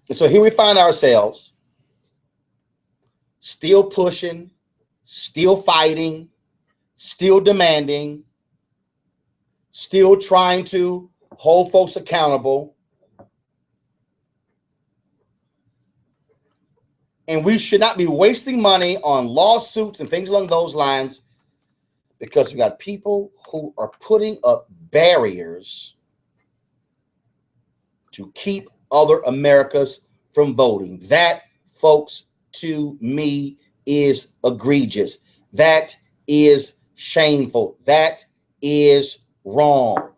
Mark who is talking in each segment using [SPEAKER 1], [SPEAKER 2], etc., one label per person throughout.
[SPEAKER 1] And so here we find ourselves still pushing, still fighting, still demanding, still trying to hold folks accountable. And we should not be wasting money on lawsuits and things along those lines, because we got people who are putting up barriers to keep other Americas from voting. That, folks, to me is egregious. That is shameful. That is wrong.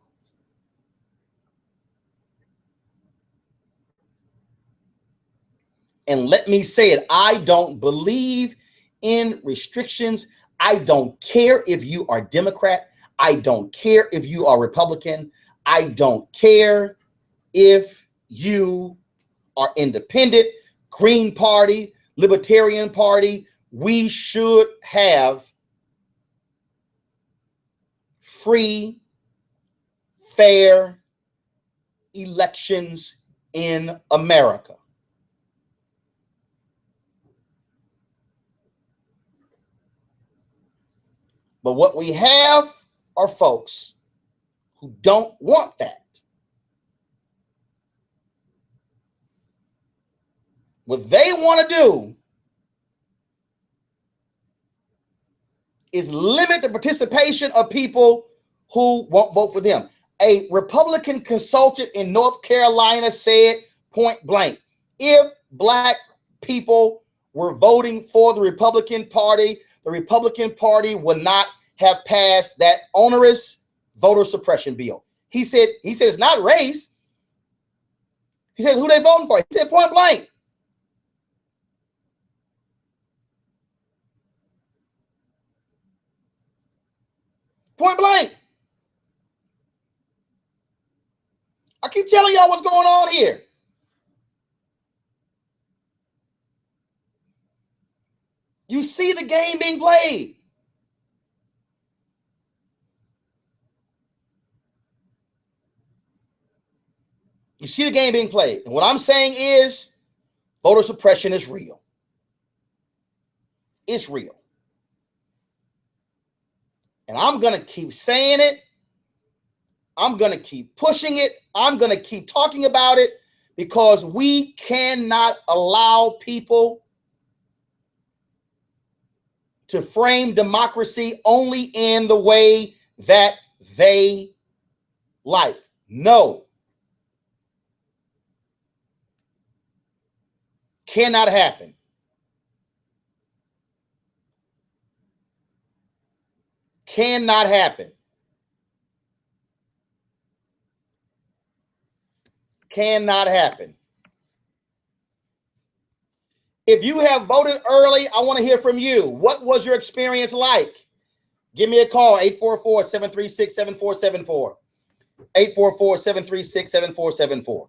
[SPEAKER 1] And let me say it, I don't believe in restrictions. I don't care if you are Democrat. I don't care if you are Republican. I don't care if you are independent, Green Party, Libertarian Party. We should have free, fair elections in America. But what we have are folks who don't want that. What they want to do is limit the participation of people who won't vote for them. A Republican consultant in North Carolina said point blank, if Black people were voting for the Republican Party would not have passed that onerous voter suppression bill. He said it's not race. He says, who they voting for? He said point blank. Point blank. I keep telling y'all what's going on here. You see the game being played. You see the game being played. And what I'm saying is voter suppression is real. It's real. And I'm going to keep saying it. I'm going to keep pushing it. I'm going to keep talking about it, because we cannot allow people to frame democracy only in the way that they like. No. Cannot happen. Cannot happen. Cannot happen. If you have voted early, I want to hear from you. What was your experience like? Give me a call, 844-736-7474. 844-736-7474.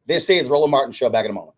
[SPEAKER 1] This is Roland Martin Show. Back in a moment.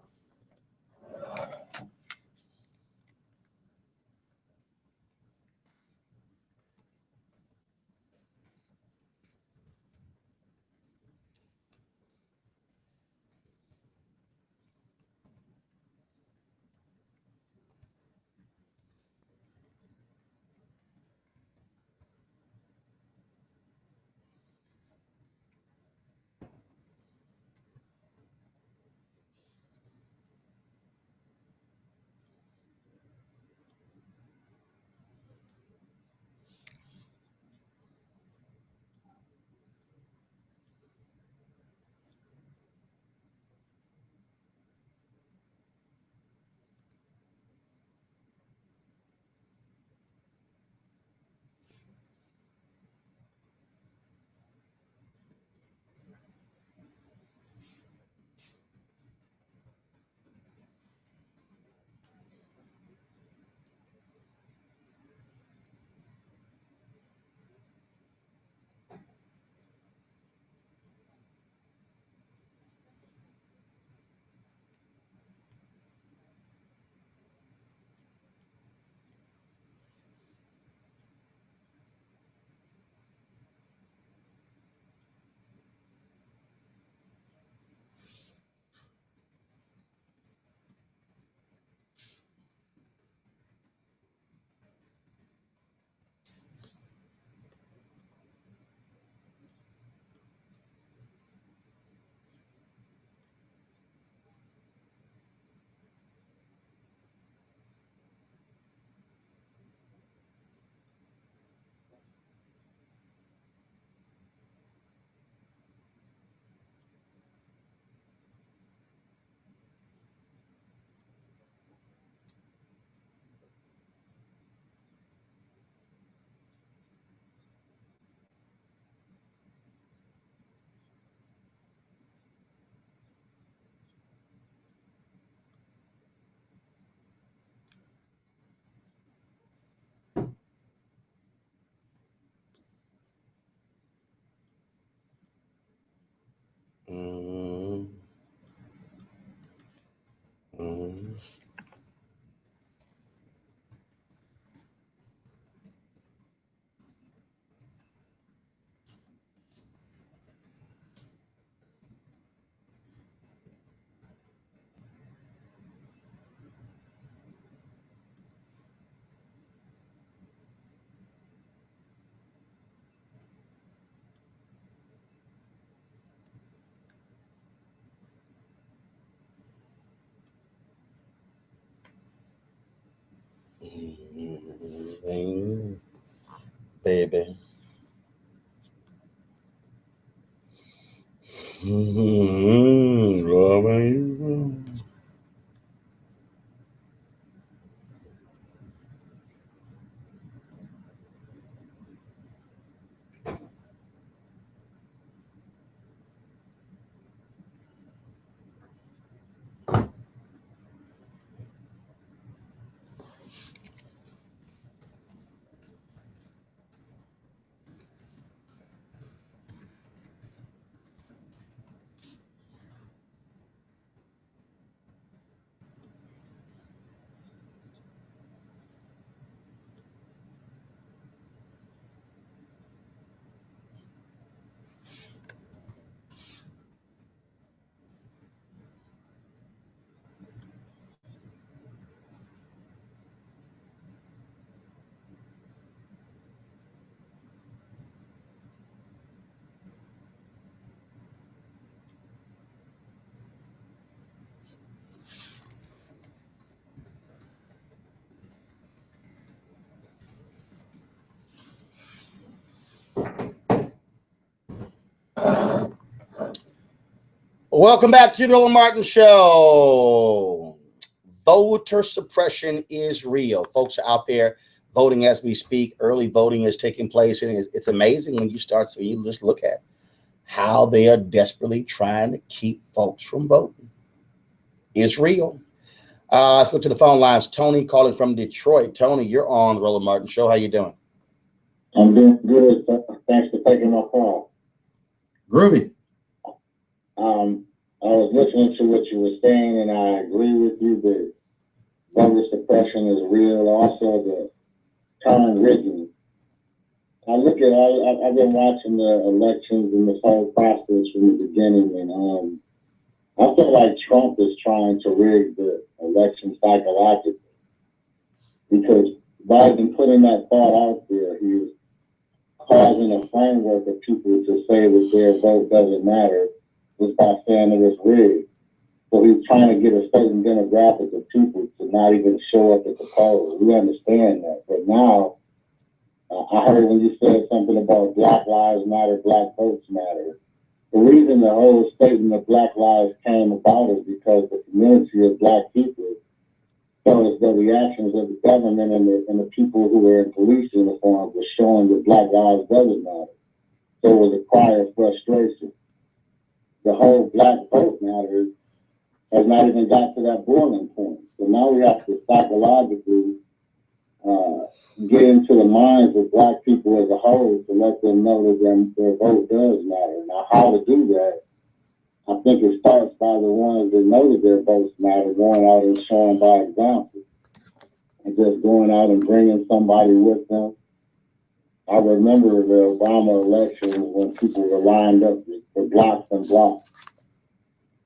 [SPEAKER 1] Mm-hmm. Mm-hmm. Mm-hmm. Baby. Mm-hmm. Welcome back to the Roland Martin Show. Voter suppression is real. Folks are out there voting as we speak. Early voting is taking place, and it's amazing when you start. So you just look at how they are desperately trying to keep folks from voting. It's real. Let's go to the phone lines. Tony calling from Detroit. Tony, you're on the Roland Martin Show. How you doing?
[SPEAKER 2] I'm doing good. Thanks for taking my call.
[SPEAKER 1] Groovy.
[SPEAKER 2] I was listening to what you were saying, and I agree with you that voter suppression is real. Also, the term rigging. I've been watching the elections and this whole process from the beginning, and I feel like Trump is trying to rig the election psychologically, because by putting that thought out there, he's causing a framework of people to say that their vote doesn't matter just by saying that it's rigged. So he's trying to get a certain demographic of people to not even show up at the polls. We understand that. But now, I heard when you said something about Black Lives Matter, Black Votes Matter. The reason the whole statement of Black Lives came about is because the community of Black people felt as though the actions of the government and the people who were in police uniforms were showing that Black lives doesn't matter. So it was a cry of frustration. The whole Black vote matter has not even got to that boiling point. So now we have to psychologically get into the minds of Black people as a whole to let them know that their vote does matter. Now, how to do that, I think it starts by the ones that know that their votes matter, going out and showing by example, and just going out and bringing somebody with them. I remember the Obama elections when people were lined up for blocks and blocks.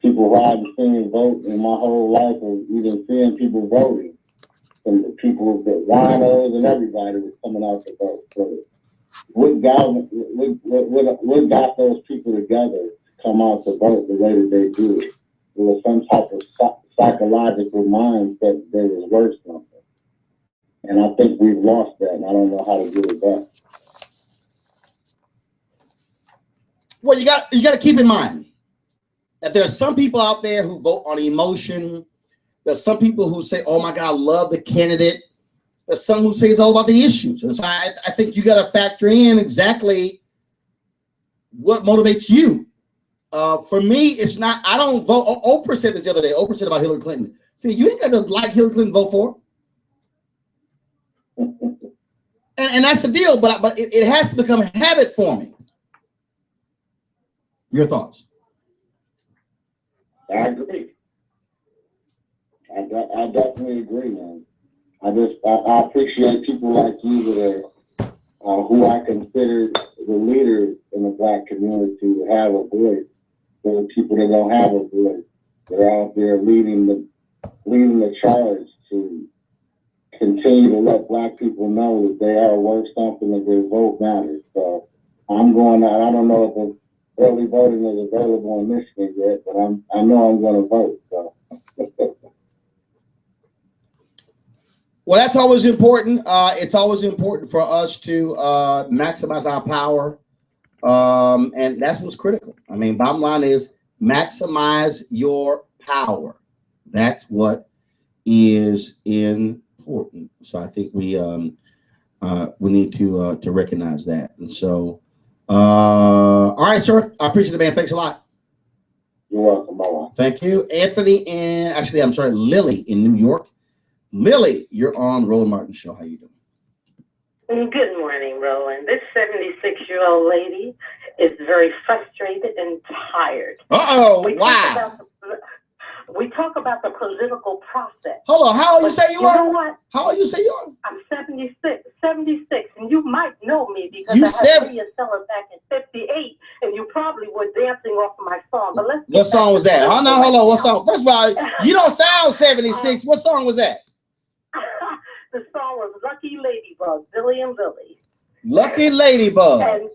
[SPEAKER 2] People who I hadn't seen vote in my whole life, or even seeing people voting, from the people, the winos and everybody was coming out to vote. So what got those people together to come out to vote the way that they do it? There was some type of psychological mindset that there was worth something. And I think we've lost that, and I don't know how to get it back.
[SPEAKER 1] Well, you got to keep in mind that there are some people out there who vote on emotion. There's some people who say, oh my God, I love the candidate. There's some who say it's all about the issues. And so I think you got to factor in exactly what motivates you. For me, it's not, I don't vote. Oprah said this the other day. Oprah said about Hillary Clinton. See, you ain't got to like Hillary Clinton, vote for her. And that's the deal, but it has to become a habit forming. Your thoughts?
[SPEAKER 2] I agree. I definitely agree, man. I appreciate people like you that are who I consider the leaders in the Black community to have a voice. For the people that don't have a voice, they're out there leading the charge to continue to let Black people know that they are worth something, that their vote matters. So I'm going out. I don't know if the early voting is available in Michigan yet, but I know I'm going to vote. So.
[SPEAKER 1] Well, that's always important. It's always important for us to maximize our power. And that's what's critical. I mean, bottom line is maximize your power. That's what is important. So I think we need to recognize that. And so, all right, sir. I appreciate it, man. Thanks a lot.
[SPEAKER 2] You're welcome. Bye-bye.
[SPEAKER 1] Thank you, Anthony. And actually, I'm sorry, Lily in New York. Lily, you're on Roland Martin Show. How you doing?
[SPEAKER 3] Good morning, Roland. This 76-year-old lady is very frustrated and tired.
[SPEAKER 1] Wow.
[SPEAKER 3] We talk about the political process.
[SPEAKER 1] Hold on. How old you say you are?
[SPEAKER 3] You know what?
[SPEAKER 1] How old you say you are?
[SPEAKER 3] I'm 76, and you might know me because I had radio sellers back in 58, and you probably were dancing off of my song. But let's.
[SPEAKER 1] What song was that? Hold on. What song? First of all, you don't sound 76. What song was that?
[SPEAKER 3] The song was Lucky Ladybug, Billy and Billy.
[SPEAKER 1] Lucky Ladybug.
[SPEAKER 3] And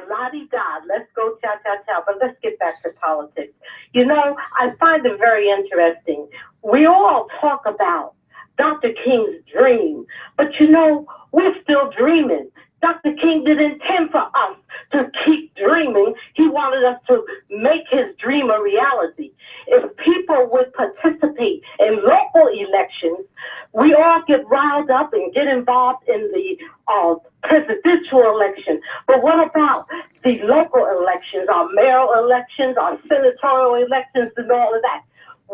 [SPEAKER 3] la-di-da, let's go cha-cha-cha. But let's get back to politics. You know, I find it very interesting. We all talk about Dr. King's dream, but you know, we're still dreaming. Dr. King didn't intend for us to keep dreaming. He wanted us to make his dream a reality. If people would participate in local elections, we all get riled up and get involved in the presidential election. But what about the local elections, our mayoral elections, our senatorial elections, and all of that?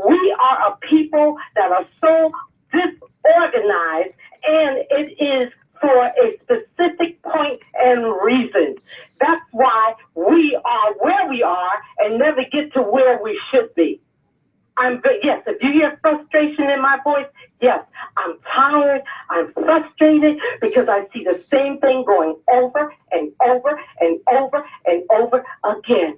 [SPEAKER 3] We are a people that are so disorganized, and it is for a specific point and reason. That's why we are where we are and never get to where we should be. Yes, if you hear frustration in my voice, yes, I'm tired, I'm frustrated because I see the same thing going over and over and over and over again.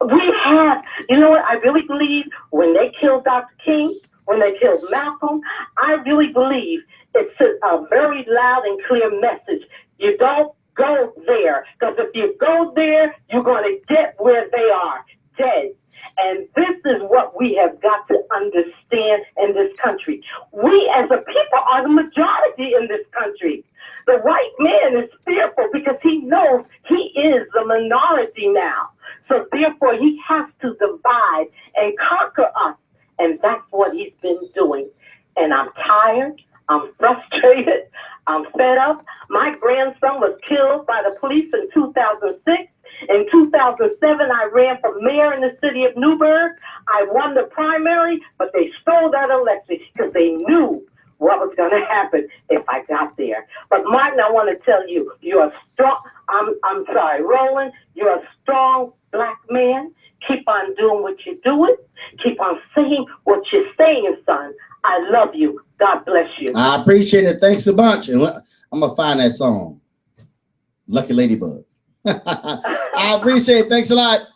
[SPEAKER 3] We have, you know what, I really believe when they killed Dr. King, when they killed Malcolm, I really believe it's a very loud and clear message. You don't go there, because if you go there, you're going to get where they are, dead. And this is what we have got to understand in this country. We as a people are the majority in this country. The white man is fearful because he knows he is the minority now. So therefore, he has to divide and conquer us. And that's what he's been doing. And I'm tired. I'm frustrated. I'm fed up. My grandson was killed by the police in 2006. In 2007, I ran for mayor in the city of Newburgh. I won the primary, but they stole that election because they knew what was going to happen if I got there. But Martin, I want to tell you, you're a strong, I'm sorry, Roland, you're a strong Black man. Keep on doing what you're doing. Keep on saying what you're saying, son. I love you. God bless you.
[SPEAKER 1] I appreciate it. Thanks a bunch. And I'm going to find that song. Lucky Ladybug. I appreciate it. Thanks a lot.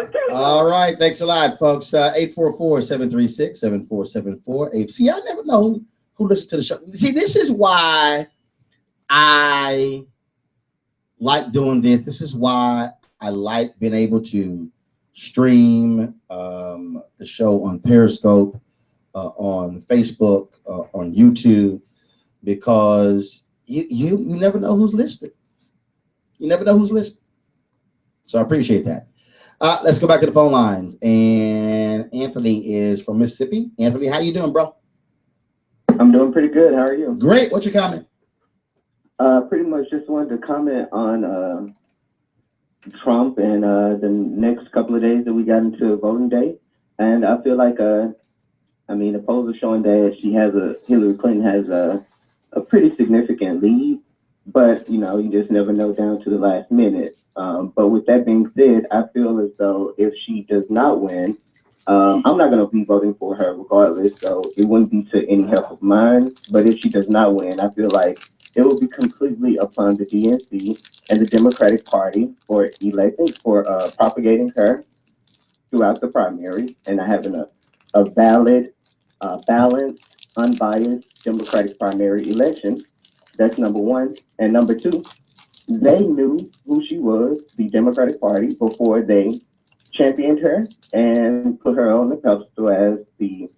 [SPEAKER 3] Okay.
[SPEAKER 1] All right. Thanks a lot, folks. 844-736-7474. See, I never know who listens to the show. See, this is why I like doing this. This is why I like being able to stream the show on Periscope, on Facebook, on YouTube, because you never know who's listening. You never know who's listening. So I appreciate that. Let's go back to the phone lines. And Anthony is from Mississippi. Anthony, how you doing, bro?
[SPEAKER 4] I'm doing pretty good. How are you?
[SPEAKER 1] Great. What's your comment?
[SPEAKER 4] Pretty much just wanted to comment on Trump and the next couple of days that we got into voting day. And I feel like, the polls are showing that Hillary Clinton has a pretty significant lead. but you just never know down to the last minute. But with that being said, I feel as though if she does not win, I'm not going to be voting for her regardless. So it wouldn't be to any help of mine. But if she does not win, I feel like it will be completely upon the DNC and the Democratic Party for electing, for propagating her throughout the primary and having a valid, balanced, unbiased Democratic primary election. That's number one. And number two, they knew who she was, the Democratic Party, before they championed her and put her on the pedestal as the,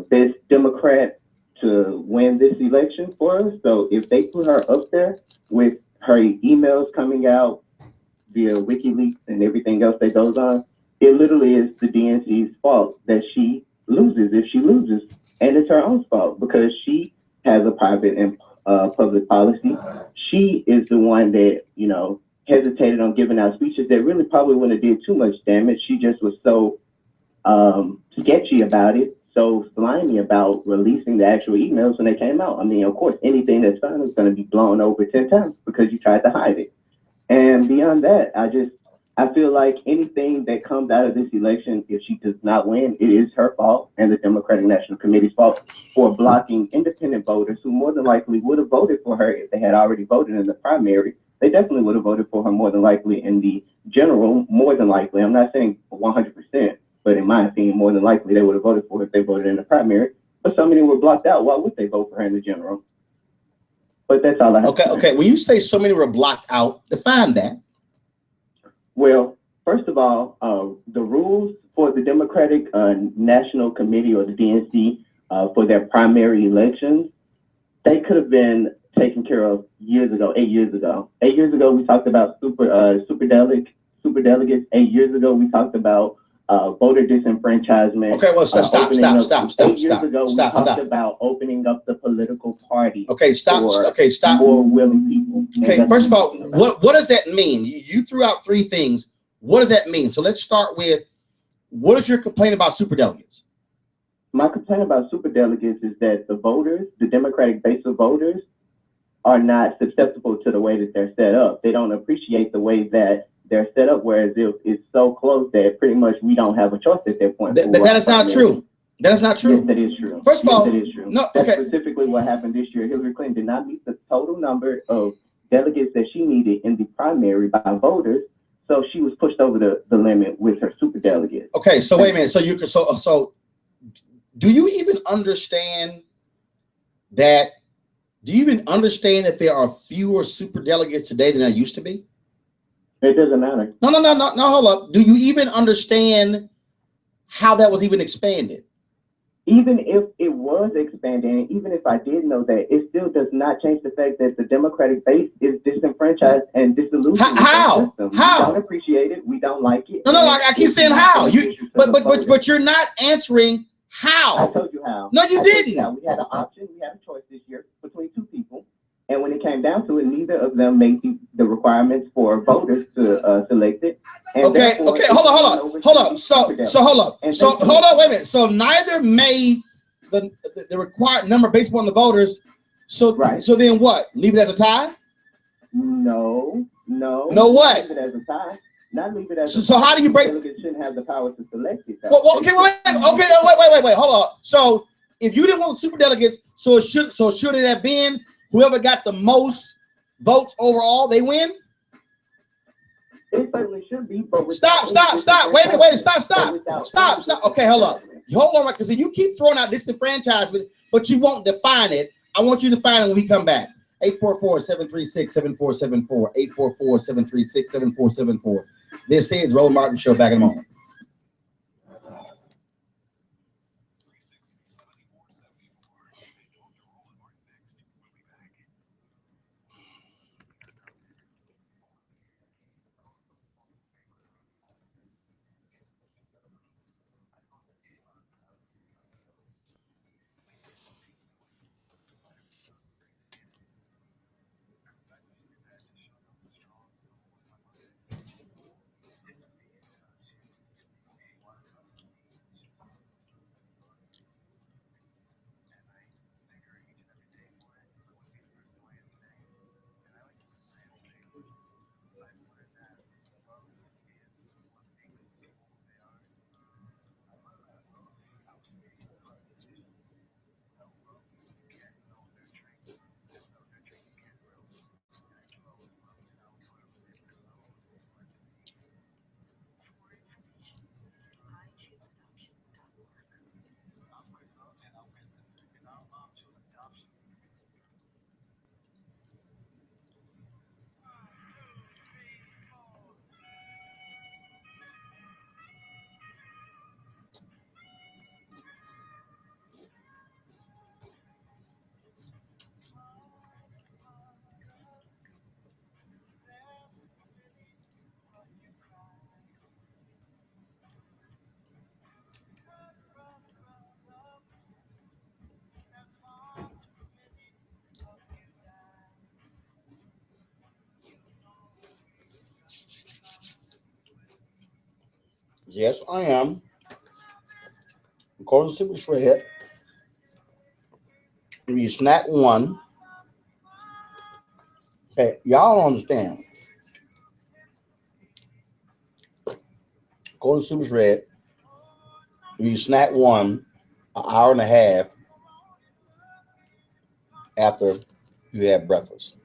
[SPEAKER 4] best Democrat to win this election for us. So if they put her up there with her emails coming out via WikiLeaks and everything else that goes on, it literally is the DNC's fault that she loses if she loses. And it's her own fault because she has a private and public policy. She is the one that, hesitated on giving out speeches that really probably wouldn't have did too much damage. She just was so sketchy about it, so slimy about releasing the actual emails when they came out. I mean, of course, anything that's found is going to be blown over 10 times because you tried to hide it. And beyond that, I feel like anything that comes out of this election, if she does not win, it is her fault and the Democratic National Committee's fault for blocking independent voters who more than likely would have voted for her if they had already voted in the primary. They definitely would have voted for her more than likely in the general, more than likely. I'm not saying 100%, but in my opinion, more than likely they would have voted for her if they voted in the primary. But so many were blocked out. Why would they vote for her in the general? But that's all I have to say.
[SPEAKER 1] Okay. When you say so many were blocked out, define that.
[SPEAKER 4] Well, first of all, the rules for the Democratic National Committee or the DNC for their primary elections, they could have been taken care of years ago, 8 years ago. 8 years ago, we talked about super delegates. 8 years ago, we talked about voter disenfranchisement.
[SPEAKER 1] Okay, well, stop.
[SPEAKER 4] 8 years ago, we talked about opening up the political party.
[SPEAKER 1] Okay, stop.
[SPEAKER 4] More willing people.
[SPEAKER 1] Okay, first of all, what does that mean? You threw out three things. What does that mean? So let's start with, what is your complaint about superdelegates?
[SPEAKER 4] My complaint about superdelegates is that the voters, the Democratic base of voters, are not susceptible to the way that they're set up. They don't appreciate the way that they're set up, whereas it's so close that pretty much we don't have a choice at that point.
[SPEAKER 1] That is not true. That is not true.
[SPEAKER 4] Yes, that is true.
[SPEAKER 1] First of all,
[SPEAKER 4] that is true.
[SPEAKER 1] No,
[SPEAKER 4] That's
[SPEAKER 1] okay.
[SPEAKER 4] specifically what happened this year. Hillary Clinton did not meet the total number of delegates that she needed in the primary by voters, so she was pushed over the limit with her superdelegates.
[SPEAKER 1] Okay, so wait a minute. So do you even understand that? Do you even understand that there are fewer superdelegates today than there used to be?
[SPEAKER 4] It doesn't matter.
[SPEAKER 1] No, hold up. Do you even understand how that was even expanded?
[SPEAKER 4] Even if it was expanding, even if I did know that, it still does not change the fact that the Democratic base is disenfranchised and disillusioned.
[SPEAKER 1] How?
[SPEAKER 4] We don't appreciate it. We don't like it.
[SPEAKER 1] No, I keep saying how. But you're not answering how.
[SPEAKER 4] I told you how.
[SPEAKER 1] No, you didn't.
[SPEAKER 4] We had an option. We had a choice this year between two people. And when it came down to it, neither of them made the requirements for voters to select it. And
[SPEAKER 1] okay, hold on. So hold on, wait a minute. So neither made the required number based upon the voters. So right. So then what? Leave it as a tie?
[SPEAKER 4] No.
[SPEAKER 1] No what?
[SPEAKER 4] Leave it as a tie. Not leave it as
[SPEAKER 1] so how do you break?
[SPEAKER 4] Delegates shouldn't have the power to select it.
[SPEAKER 1] Okay, wait. Hold on. So if you didn't want super delegates, so should it have been whoever got the most votes overall, they win?
[SPEAKER 4] It certainly should be. But
[SPEAKER 1] stop. Wait a minute. Stop. Okay, hold on, because you keep throwing out disenfranchisement, but you won't define it. I want you to define it when we come back. 844-736-7474. 844-736-7474. This is Roland Martin Show. Back in a moment. Yes, I am. According to Super Shred, if you snack one, hey, y'all don't understand. According to Super Shred, if you snack one an hour and a half after you have breakfast.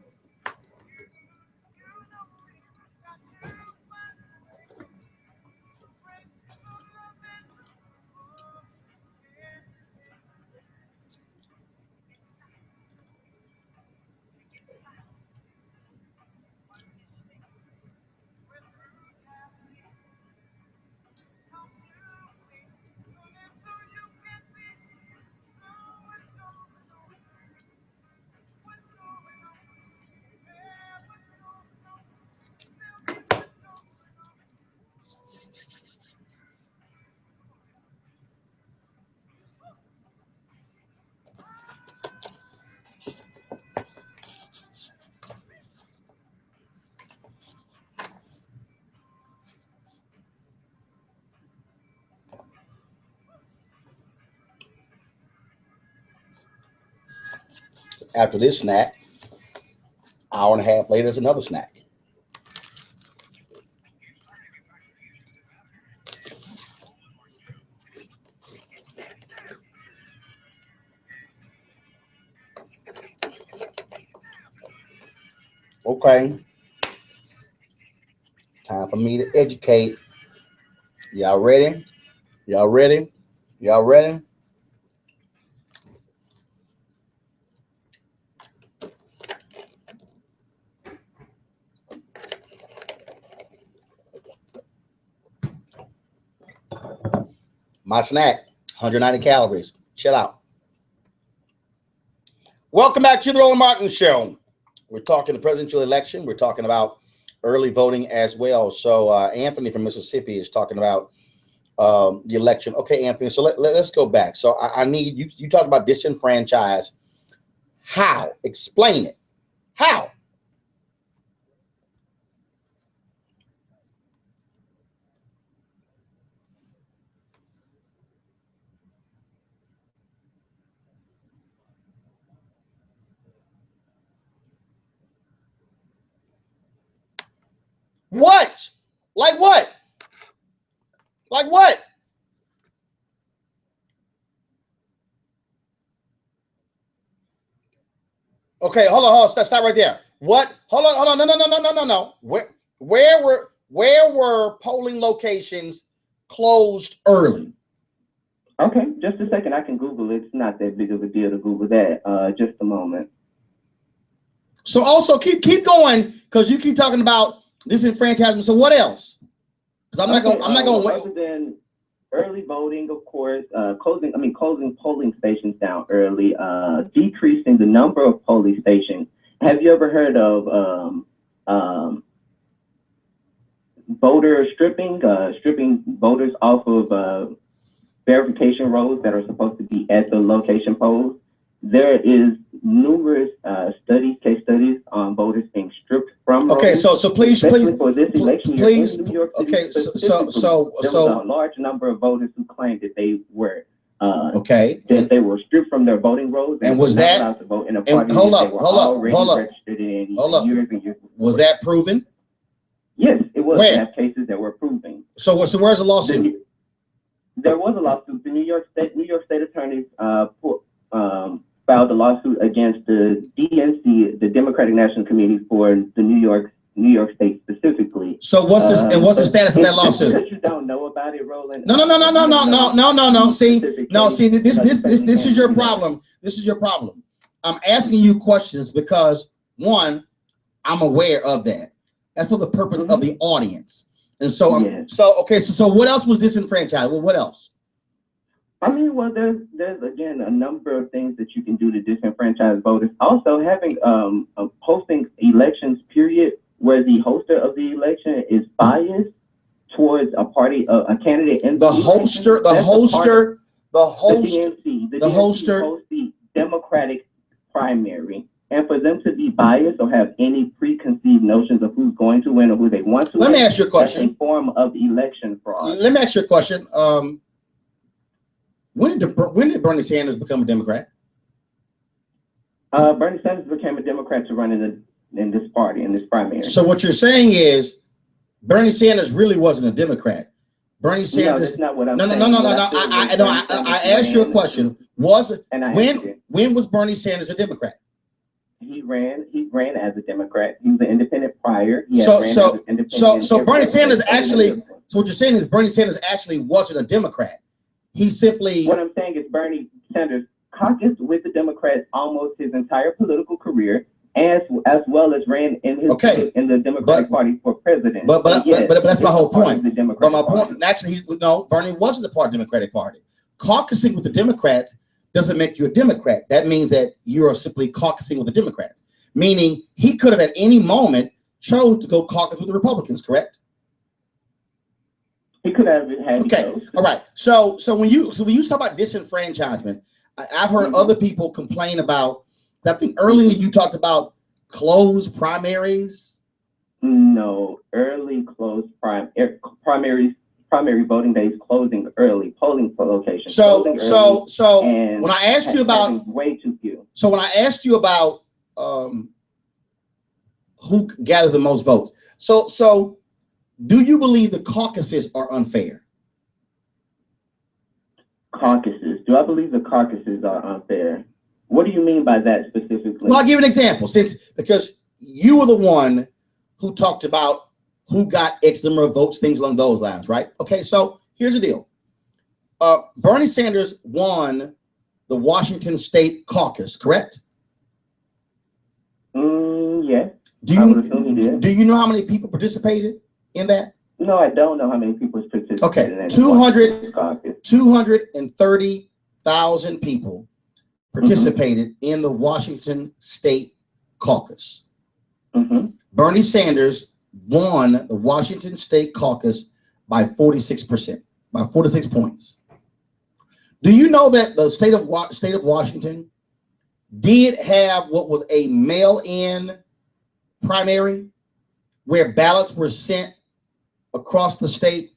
[SPEAKER 1] After this snack, hour and a half later is another snack. Okay. Time for me to educate. Y'all ready? Y'all ready? Y'all ready? My snack, 190 calories. Chill out. Welcome back to the Roland Martin Show. We're talking the presidential election. We're talking about early voting as well. So Anthony from Mississippi is talking about the election. Okay, Anthony, so let's go back. So I need you. You talked about disenfranchised. How? Explain it. How? What? Like what? Like what? Okay, hold on. Stop right there. What? Hold on. No. Where were polling locations closed early?
[SPEAKER 4] Okay, just a second. I can Google it. It's not that big of a deal to Google that. Just a moment.
[SPEAKER 1] So also keep going because you keep talking about disenfranchisement. So what else? Because I'm not going to
[SPEAKER 4] other than early voting, of course, closing polling stations down early, decreasing the number of polling stations. Have you ever heard of voter stripping voters off of verification rolls that are supposed to be at the location polls? There is numerous case studies on voters being stripped from.
[SPEAKER 1] Okay, so please
[SPEAKER 4] for this election year in New York City.
[SPEAKER 1] Okay,
[SPEAKER 4] so there was a large number of voters who claimed that they were that they were stripped from their voting rolls
[SPEAKER 1] and was that
[SPEAKER 4] allowed to vote in a party
[SPEAKER 1] hold
[SPEAKER 4] up.
[SPEAKER 1] Was that proven?
[SPEAKER 4] Yes, it was.
[SPEAKER 1] Where?
[SPEAKER 4] We have cases that were proven.
[SPEAKER 1] So where's the lawsuit?
[SPEAKER 4] There was a lawsuit. The New York State attorneys filed a lawsuit against the DNC, the Democratic National Committee for the New York State specifically.
[SPEAKER 1] So what's the status of that lawsuit?
[SPEAKER 4] Because you don't know about it, Roland.
[SPEAKER 1] No. See, this is your problem. This is your problem. I'm asking you questions because one, I'm aware of that. That's for the purpose of the audience. And so, so what else was disenfranchised? Well, what else?
[SPEAKER 4] I mean, well, there's again a number of things that you can do to disenfranchise voters. Also, having hosting elections, period, where the hoster of the election is biased towards a party, a candidate in
[SPEAKER 1] the hoster
[SPEAKER 4] hosts the Democratic primary. And for them to be biased or have any preconceived notions of who's going to win or who they want to
[SPEAKER 1] Let
[SPEAKER 4] win,
[SPEAKER 1] me ask you a question.
[SPEAKER 4] That's a form of election fraud.
[SPEAKER 1] Let me ask you a question. When did Bernie Sanders become a Democrat?
[SPEAKER 4] Bernie Sanders became a Democrat to run in this party, in this primary.
[SPEAKER 1] So what you're saying is Bernie Sanders really wasn't a Democrat. Bernie Sanders.
[SPEAKER 4] No, that's not what I'm saying.
[SPEAKER 1] No. I asked you a question. When was Bernie Sanders a Democrat?
[SPEAKER 4] He ran as a Democrat. He was an independent prior.
[SPEAKER 1] So Bernie Sanders actually. So what you're saying is Bernie Sanders actually wasn't a Democrat. He simply.
[SPEAKER 4] What I'm saying is Bernie Sanders caucused with the Democrats almost his entire political career, as well as ran in the Democratic Party for president.
[SPEAKER 1] But that's my whole point. But my
[SPEAKER 4] Party.
[SPEAKER 1] point, actually, Bernie wasn't a part of the Democratic Party. Caucusing with the Democrats doesn't make you a Democrat. That means that you are simply caucusing with the Democrats. Meaning he could have at any moment chose to go caucus with the Republicans, correct?
[SPEAKER 4] He could have had.
[SPEAKER 1] Okay, all right. So when you talk about disenfranchisement, I've heard other people complain about. I think earlier you talked about closed primaries.
[SPEAKER 4] No, early closed primaries. Primary voting days closing early, polling locations.
[SPEAKER 1] So when I asked you about
[SPEAKER 4] way too few.
[SPEAKER 1] So when I asked you about who gathered the most votes, so do you believe the caucuses are unfair?
[SPEAKER 4] Caucuses? Do I believe the caucuses are unfair? What do you mean by that specifically?
[SPEAKER 1] Well, I'll give an example because you were the one who talked about who got X number of votes, things along those lines, right? Okay, so here's the deal. Bernie Sanders won the Washington State caucus, correct?
[SPEAKER 4] Yeah.
[SPEAKER 1] Do you know how many people participated in that?
[SPEAKER 4] No, I don't know how many people participated.
[SPEAKER 1] Okay, 230,000 people participated in the Washington State caucus. Bernie Sanders won the Washington State caucus by 46%, by 46 points. Do you know that the state of Washington did have what was a mail-in primary where ballots were sent across the state?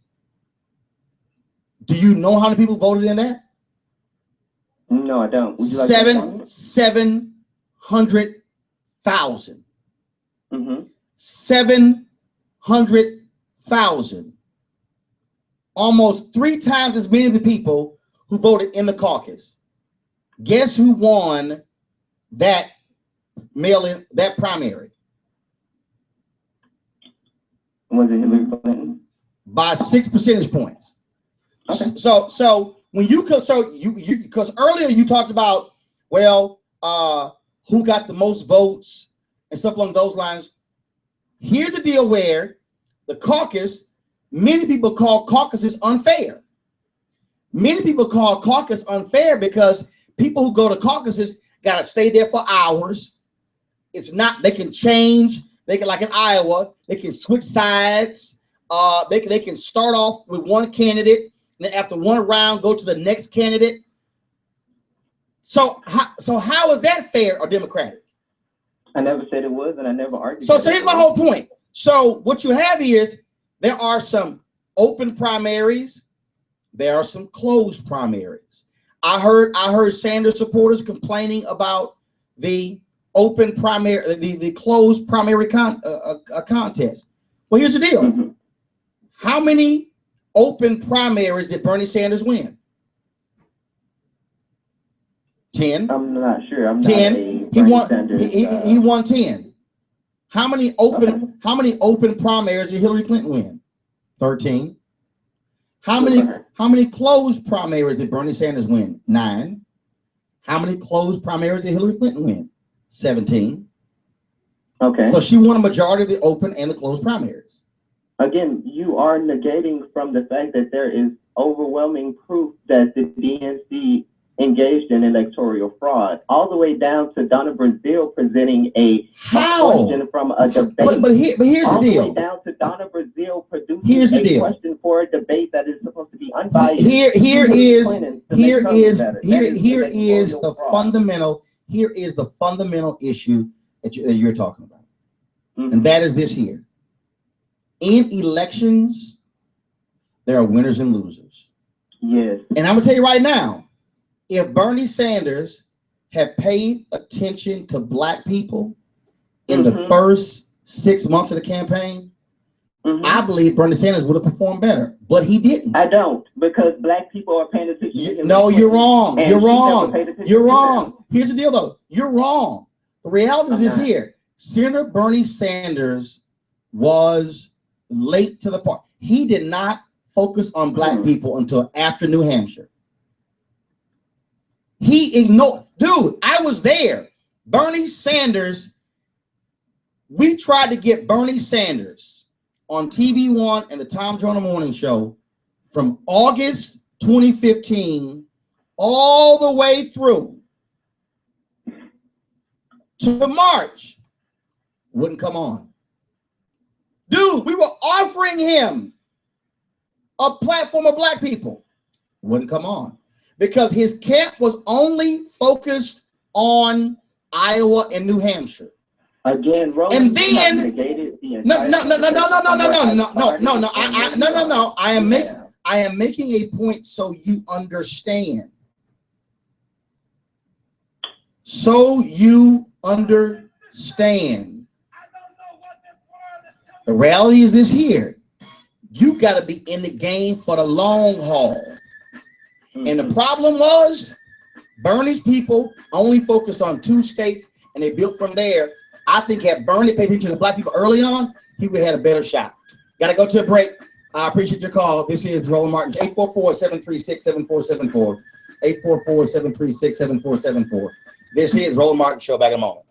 [SPEAKER 1] Do you know how many people voted in that?
[SPEAKER 4] No, I don't.
[SPEAKER 1] 700,000. 700,000. Almost 3 times as many of the people who voted in the caucus. Guess who won that mail-in, that primary?
[SPEAKER 4] Was it Hillary Clinton?
[SPEAKER 1] By 6 percentage points. Okay. So when because earlier you talked about, well, who got the most votes and stuff along those lines. Here's the deal where the caucus, many people call caucuses unfair. Many people call caucus unfair because people who go to caucuses got to stay there for hours. It's not, they can change. They can, like in Iowa, they can switch sides. They can start off with one candidate, and then after one round, go to the next candidate. So how is that fair or democratic?
[SPEAKER 4] I never said it was, and I never argued.
[SPEAKER 1] So here's my whole point. So what you have here is there are some open primaries, there are some closed primaries. I heard Sanders supporters complaining about the open primary, the closed primary contest. Well, here's the deal. How many open primaries did Bernie Sanders win? 10.
[SPEAKER 4] I'm not sure. I'm
[SPEAKER 1] 10. He won 10. How many open primaries did Hillary Clinton win? 13. How many closed primaries did Bernie Sanders win? 9. How many closed primaries did Hillary Clinton win? 17.
[SPEAKER 4] Okay.
[SPEAKER 1] So she won a majority of the open and the closed primaries.
[SPEAKER 4] Again, you are negating from the fact that there is overwhelming proof that the DNC engaged in electoral fraud, all the way down to Donna Brazile presenting a question from a debate.
[SPEAKER 1] But here's the deal.
[SPEAKER 4] All the way down to Donna Brazile producing a question for a debate that is supposed to be unbiased.
[SPEAKER 1] Here is the fundamental here is the fundamental issue that you're talking about.
[SPEAKER 4] Mm-hmm.
[SPEAKER 1] And that is this here. In elections, there are winners and losers.
[SPEAKER 4] Yes.
[SPEAKER 1] And I'm going to tell you right now, if Bernie Sanders had paid attention to black people in the first 6 months of the campaign, I believe Bernie Sanders would have performed better, but he didn't.
[SPEAKER 4] I don't, because black people are paying attention to him.
[SPEAKER 1] No, you're wrong. You're wrong. You're wrong. Here's the deal, though. You're wrong. The reality is this here. Senator Bernie Sanders was late to the party. He did not focus on black people until after New Hampshire. He ignored. Dude, I was there. Bernie Sanders, we tried to get Bernie Sanders on TV One and the Tom Joyner Morning Show from August 2015 all the way through to March. Wouldn't come on. Dude, we were offering him a platform of black people. Wouldn't come on. Because his camp was only focused on Iowa and New Hampshire.
[SPEAKER 4] Again, Roland,
[SPEAKER 1] and then no. I am making a point so you understand. So you understand. The reality is this here. You got to be in the game for the long haul. And the problem was Bernie's people only focused on 2 states and they built from there. I think had Bernie paid attention to black people early on, he would have had a better shot. Got to go to a break. I appreciate your call. This is Roland Martin, 844-736-7474. 844-736-7474. This is Roland Martin Show. Back in a moment.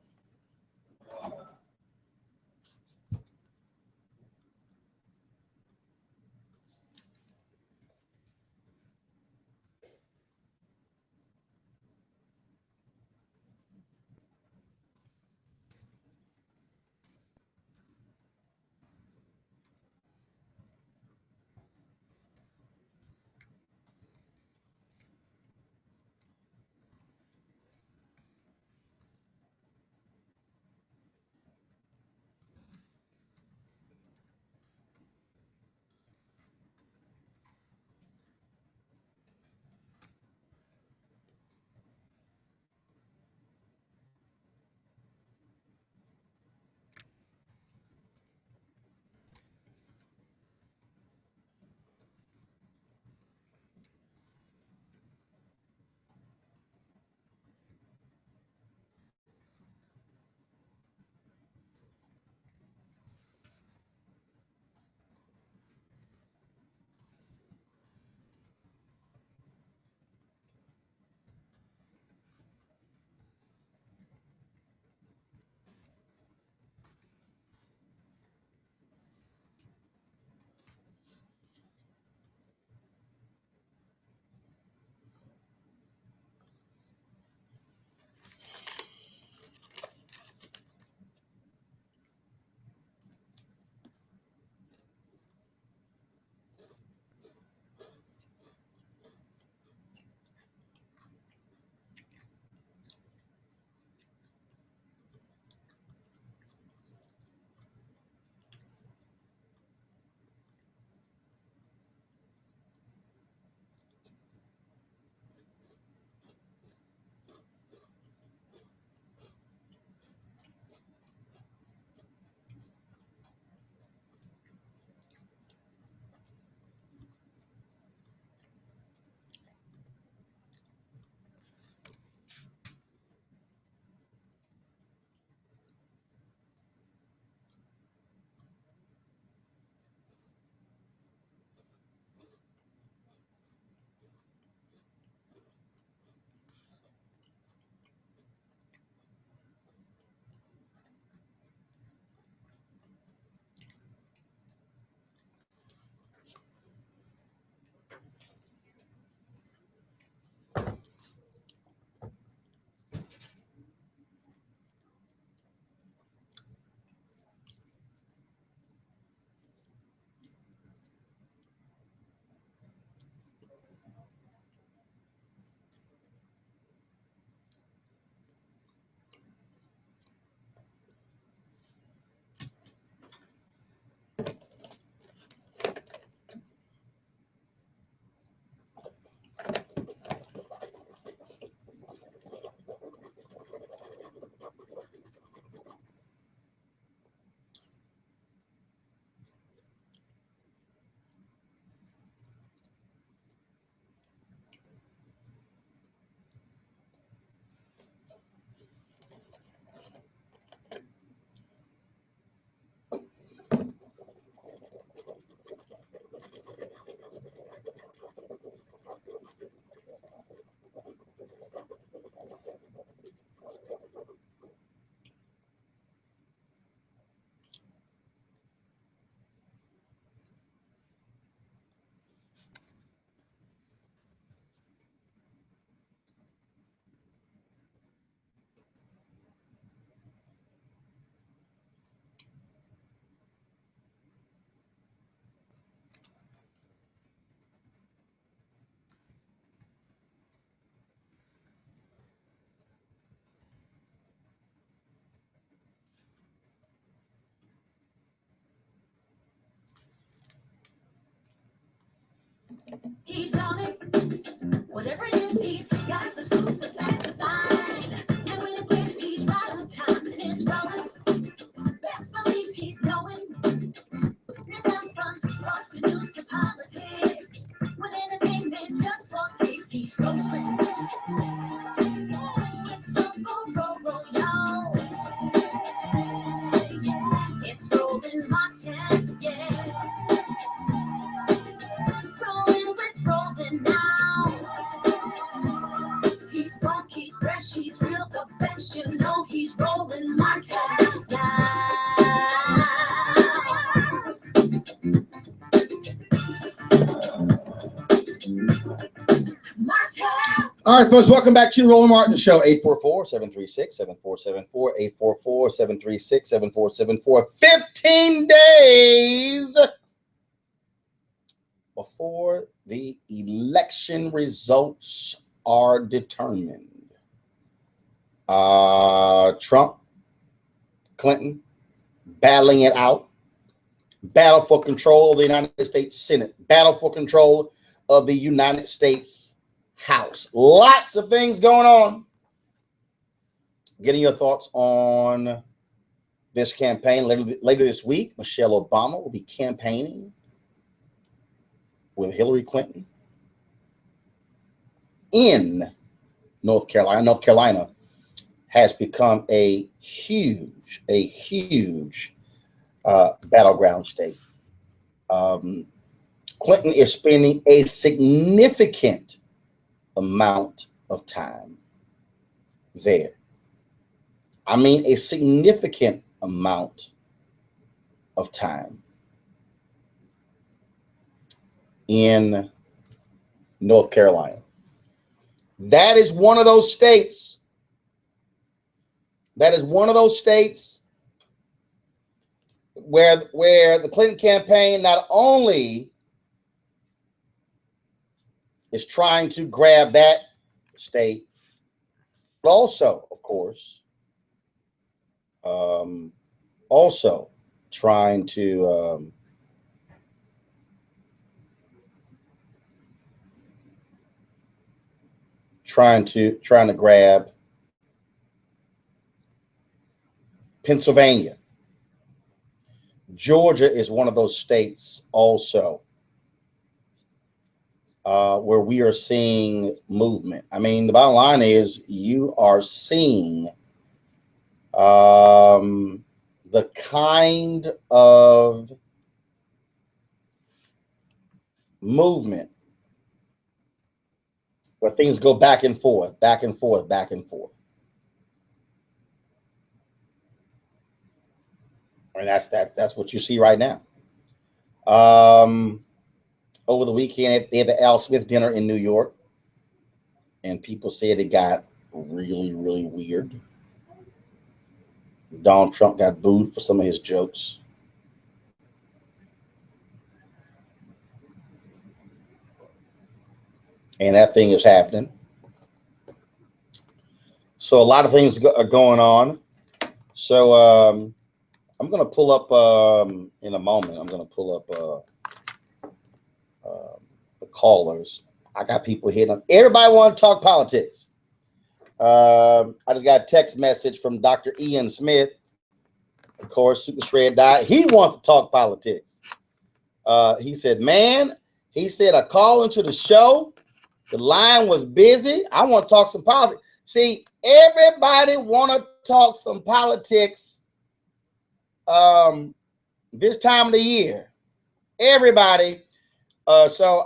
[SPEAKER 5] He's on it. Whatever it is, he's got the scoop, the fact, the find. And when it clicks, he's right on time and it's rolling. Best believe he's going. Rhythm from sports to news to politics. With entertainment just for kicks, he's rolling. It's so go, y'all. It's rolling Montana, yeah. Rolling with Roland now. He's funk, he's fresh, he's real, the best, you know he's rolling Montana.
[SPEAKER 1] All right, folks, welcome back to the Roland Martin Show. 844-736-7474, 844-736-7474. 15 days before the election results are determined. Trump, Clinton, battling it out. Battle for control of the United States Senate. Battle for control of the United States House. Lots of things going on. Getting your thoughts on this campaign. Later this week, Michelle Obama will be campaigning with Hillary Clinton in North Carolina. North Carolina has become a huge battleground state. Clinton is spending a significant amount of time there. I mean, a significant amount of time in North Carolina. That is one of those states. That is one of those states where the Clinton campaign not only is trying to grab that state, but also, of course, also trying to grab Pennsylvania. Georgia is one of those states also where we are seeing movement. I mean, the bottom line is you are seeing the kind of movement where things go back and forth, back and forth, back and forth. And that's what you see right now. Over the weekend, they had the Al Smith dinner in New York, and people said it got really, really weird. Donald Trump got booed for some of his jokes. And that thing is happening. So a lot of things are going on. So I'm going to pull up in a moment. I'm going to pull up the callers. I got people hitting. Everybody want to talk politics. I just got a text message from Dr. Ian Smith. Of course, Super Shred died. He wants to talk politics. He said, man, he said, I called into the show. The line was busy. I want to talk some politics. See, everybody want to talk some politics this time of the year. Everybody. So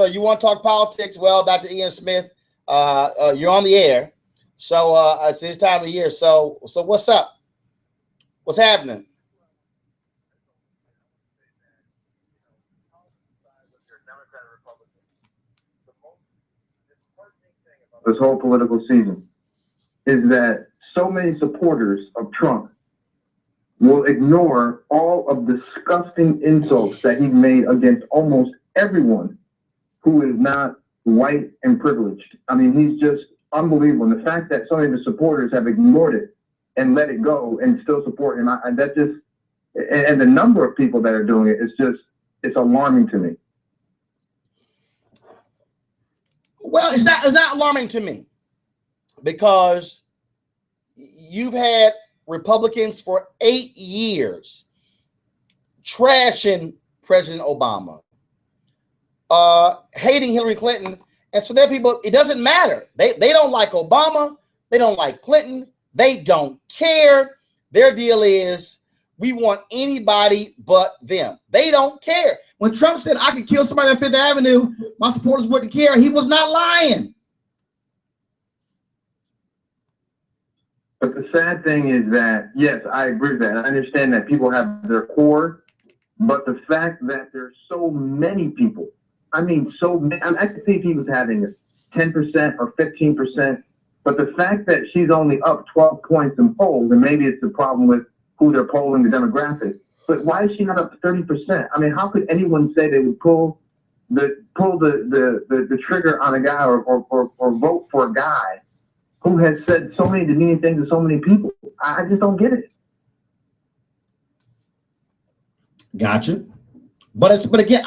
[SPEAKER 1] you want to talk politics? Well, Dr. Ian Smith, you're on the air. So it's this time of the year. So what's up? What's happening?
[SPEAKER 6] This whole political season is that so many supporters of Trump will ignore all of the disgusting insults that he made against almost everyone who is not white and privileged. I mean, he's just unbelievable. And the fact that so many of the supporters have ignored it and let it go and still support him, and the number of people that are doing it is just, it's alarming to me.
[SPEAKER 1] Well, it's not alarming to me because you've had Republicans for 8 years trashing President Obama, hating Hillary Clinton. And so there are people, it doesn't matter. They don't like Obama. They don't like Clinton. They don't care. Their deal is we want anybody but them. They don't care. When Trump said I could kill somebody on Fifth Avenue, my supporters wouldn't care. He was not lying.
[SPEAKER 6] But the sad thing is that, yes, I agree with that. I understand that people have their core, but the fact that there's so many people, I mean, so many, I could see if he was having 10% or 15%, but the fact that she's only up 12 points in polls, and maybe it's the problem with who they're polling, the demographic, but why is she not up 30%? I mean, how could anyone say they would pull the trigger on a guy or vote for a guy who has said so many demeaning things to so many people? I just don't get it.
[SPEAKER 1] Gotcha. But again,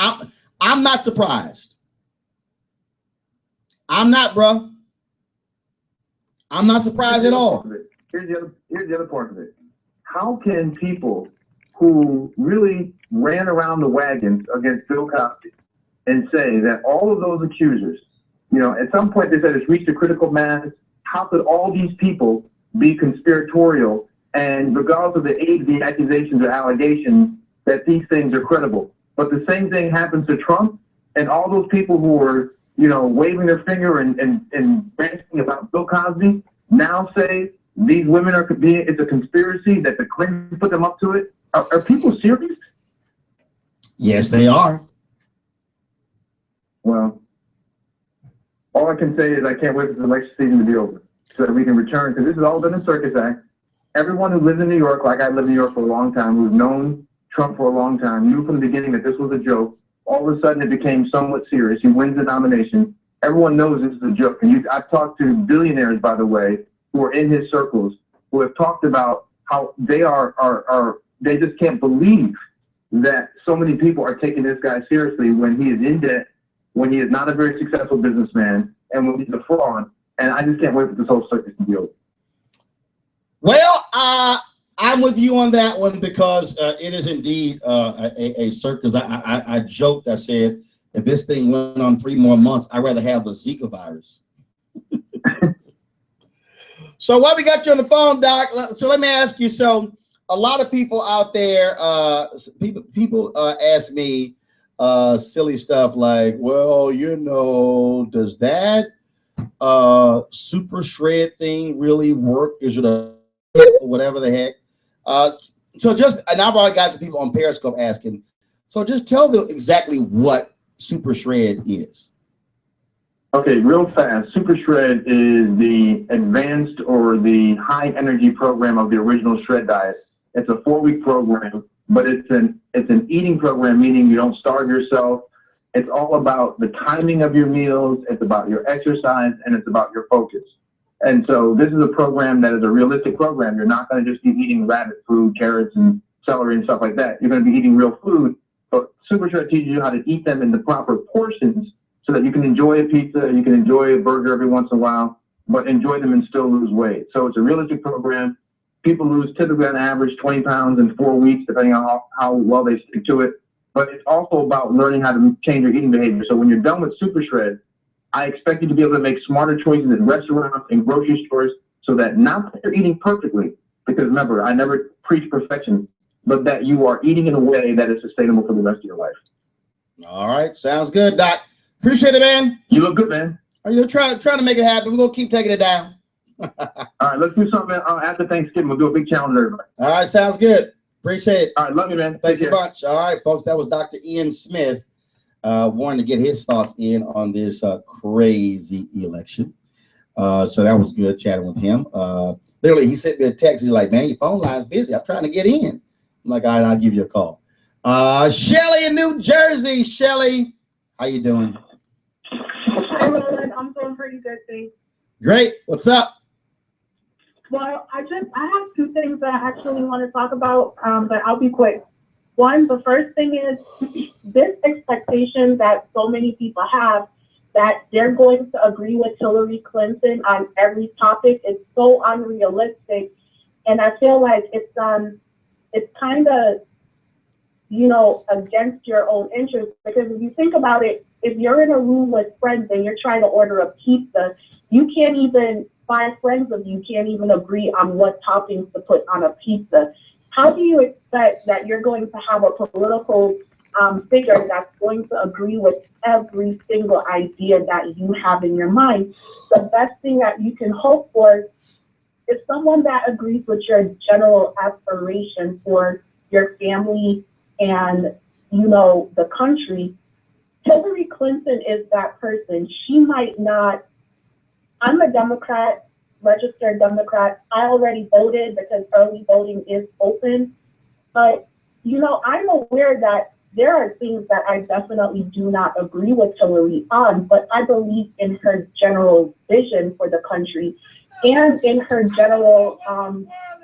[SPEAKER 1] I'm not surprised. I'm not, bro. I'm not surprised at all.
[SPEAKER 6] Here's the other part of it. How can people who really ran around the wagons against Bill Cosby and say that all of those accusers, you know, at some point they said it's reached a critical mass. How could all these people be conspiratorial and regardless of the age of the accusations or allegations that these things are credible? But the same thing happens to Trump and all those people who were, you know, waving their finger and ranting about Bill Cosby now say these women are being, it's a conspiracy that the Clintons put them up to it. Are people serious?
[SPEAKER 1] Yes, they are.
[SPEAKER 6] Well, all I can say is I can't wait for the election season to be over so that we can return, because this has all been a circus act. Everyone who lives in New York, like I lived in New York for a long time, who's known Trump for a long time, knew from the beginning that this was a joke. All of a sudden it became somewhat serious. He wins the nomination. Everyone knows this is a joke. And I've talked to billionaires, by the way, who are in his circles, who have talked about how they they just can't believe that so many people are taking this guy seriously when he is in debt, when he is not a very successful businessman, and when he's a fraud. And I just can't wait for this whole circus to be over.
[SPEAKER 1] Well, I'm with you on that one because it is indeed a circus. I joked, I said, if this thing went on 3 more months, I'd rather have the Zika virus. So while we got you on the phone, Doc, so let me ask you, so a lot of people out there, people ask me silly stuff like, well, you know, does that super shred thing really work? Is it a whatever the heck? So just, and I've already got some people on Periscope asking, so just tell them exactly what super shred is.
[SPEAKER 6] Okay, real fast. Super Shred is the advanced or the high energy program of the original Shred diet. It's a 4-week program, but it's an eating program, meaning you don't starve yourself. It's all about the timing of your meals. It's about your exercise, and it's about your focus. And so this is a program that is a realistic program. You're not going to just be eating rabbit food, carrots and celery and stuff like that. You're going to be eating real food, but Super Shred teaches you how to eat them in the proper portions so that you can enjoy a pizza, you can enjoy a burger every once in a while, but enjoy them and still lose weight. So it's a realistic program. People lose typically on average 20 pounds in 4 weeks, depending on how well they stick to it. But it's also about learning how to change your eating behavior. So when you're done with Super Shred, I expect you to be able to make smarter choices in restaurants and grocery stores so that not that you're eating perfectly, because remember, I never preach perfection, but that you are eating in a way that is sustainable for the rest of your life.
[SPEAKER 1] All right, sounds good, Doc. Appreciate it, man.
[SPEAKER 6] You look good, man.
[SPEAKER 1] Are you trying to make it happen? We're gonna keep taking it down.
[SPEAKER 6] All right, let's do something after Thanksgiving. We'll do a big challenge, everybody.
[SPEAKER 1] All right, sounds good. Appreciate it.
[SPEAKER 6] All right, love you, man.
[SPEAKER 1] Thanks a bunch. All right, folks, that was Dr. Ian Smith wanting to get his thoughts in on this crazy election. So that was good chatting with him. Literally, he sent me a text. He's like, man, your phone line's busy. I'm trying to get in. I'm like, all right, I'll give you a call. Shelly in New Jersey. Shelly, how you doing?
[SPEAKER 7] Hi, Roland. I'm doing pretty good, thanks.
[SPEAKER 1] Great. What's up?
[SPEAKER 7] Well, I have 2 things that I actually want to talk about, but I'll be quick. One, the first thing is this expectation that so many people have that they're going to agree with Hillary Clinton on every topic is so unrealistic. And I feel like it's kind of, you know, against your own interest, because if you think about it, if you're in a room with friends and you're trying to order a pizza, you can't even, 5 friends of you can't even agree on what toppings to put on a pizza. How do you expect that you're going to have a political figure that's going to agree with every single idea that you have in your mind? The best thing that you can hope for is someone that agrees with your general aspiration for your family and, you know, the country. Hillary Clinton is that person. She might not, I'm a Democrat, registered Democrat. I already voted because early voting is open. But, you know, I'm aware that there are things that I definitely do not agree with Hillary on, but I believe in her general vision for the country and in her general,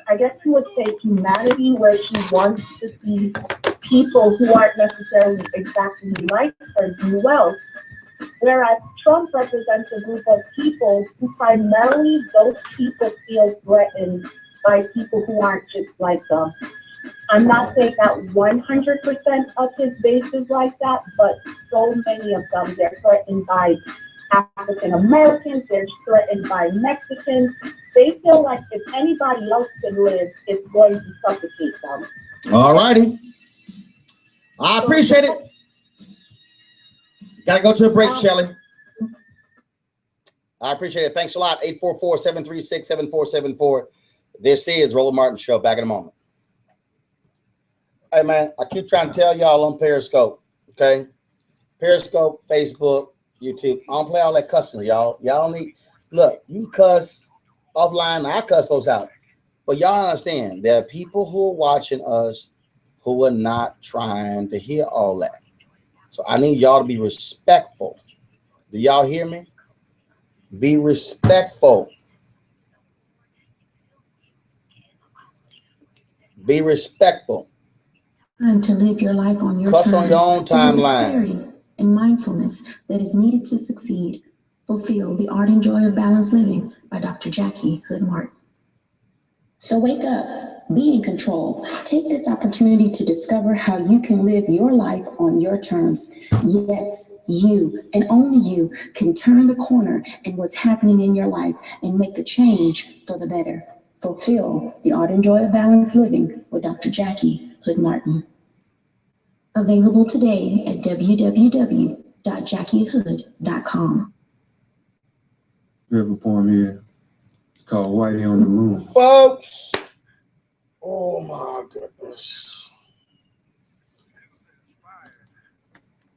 [SPEAKER 7] I guess you would say, humanity, where she wants to see people who aren't necessarily exactly like her do well. Whereas Trump represents a group of people who primarily those people feel threatened by people who aren't just like them. I'm not saying that 100% of his base is like that, but so many of them, they're threatened by African Americans, they're threatened by Mexicans. They feel like if anybody else can live, it's going to suffocate them.
[SPEAKER 1] All righty. I appreciate it. Gotta go to a break, Shelley. I appreciate it. Thanks a lot. 844-736-7474. This is Roland Martin Show. Back in a moment. Hey, man, I keep trying to tell y'all on Periscope, okay? Periscope, Facebook, YouTube. I don't play all that cussing, y'all. Y'all need, look, you can cuss offline. I cuss folks out. But y'all understand, there are people who are watching us who are not trying to hear all that. So I need y'all to be respectful. Do y'all hear me? Be respectful. Be respectful.
[SPEAKER 5] Time to live your life on your
[SPEAKER 1] Cuss
[SPEAKER 5] terms.
[SPEAKER 1] on your own timeline.
[SPEAKER 5] Clarity and mindfulness that is needed to succeed. Fulfill the art and joy of balanced living by Dr. Jackie Hood Martin. So wake up, be in control. Take this opportunity to discover how you can live your life on your terms. Yes, you and only you can turn the corner in what's happening in your life and make the change for the better. Fulfill the art and joy of balanced living with Dr. Jackie Hood Martin. Available today at www.jackiehood.com.
[SPEAKER 8] We have a poem here. It's called Whitey on the Moon.
[SPEAKER 1] Folks, oh my goodness.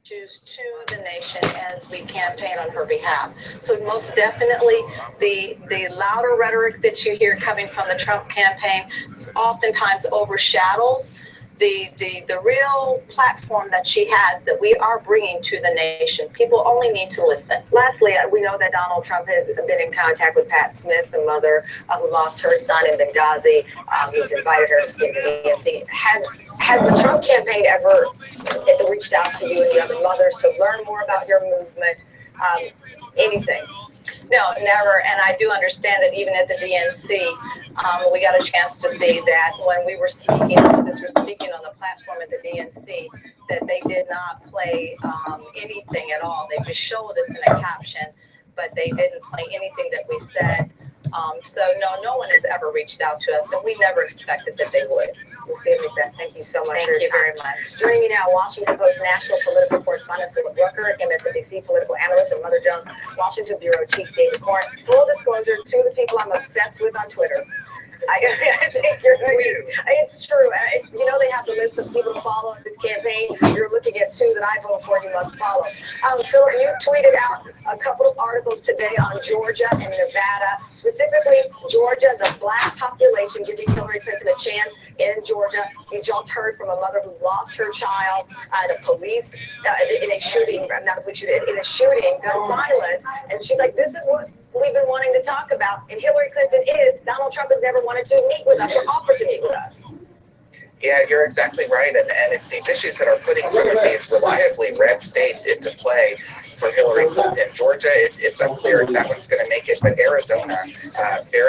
[SPEAKER 9] To the nation as we campaign on her behalf. So most definitely the louder rhetoric that you hear coming from the Trump campaign oftentimes overshadows the real platform that she has, that we are bringing to the nation. People only need to listen.
[SPEAKER 10] Lastly, we know that Donald Trump has been in contact with Pat Smith, the mother who lost her son in Benghazi. He's invited her to speak to the DNC. Has the Trump campaign ever reached out to you and the other mothers to learn more about your movement? Anything?
[SPEAKER 9] No, never. And I do understand that even at the DNC, we got a chance to see that when we were speaking, others were speaking on the platform at the DNC, that they did not play anything at all. They just showed us in a caption, but they didn't play anything that we said. So no one has ever reached out to us, and we never expected that they would.
[SPEAKER 10] Lucia Macbeth, thank you so much.
[SPEAKER 9] Thank you very much.
[SPEAKER 10] Joining me now, Washington Post national political correspondent Philip Rucker, MSNBC political analyst and Mother Jones, Washington Bureau Chief David Corn. Full disclosure, 2 of the people I'm obsessed with on Twitter. I think you're tweets. It's true. You know, they have the list of people to follow in this campaign. You're looking at 2 that I vote for, you must follow. Philip, you tweeted out a couple of articles today on Georgia and Nevada, specifically Georgia, the black population giving Hillary Clinton a chance in Georgia. You just heard from a mother who lost her child to police in a shooting, not a police shooting, in a shooting, gun violence. And she's like, this is what we've been wanting to talk about, and Hillary Clinton is. Donald Trump has never wanted to meet with us or offered to meet with us.
[SPEAKER 11] Yeah, you're exactly right. And it's these issues that are putting some of these reliably red states into play for Hillary Clinton. Georgia, it's unclear if that one's going to make it, but Arizona,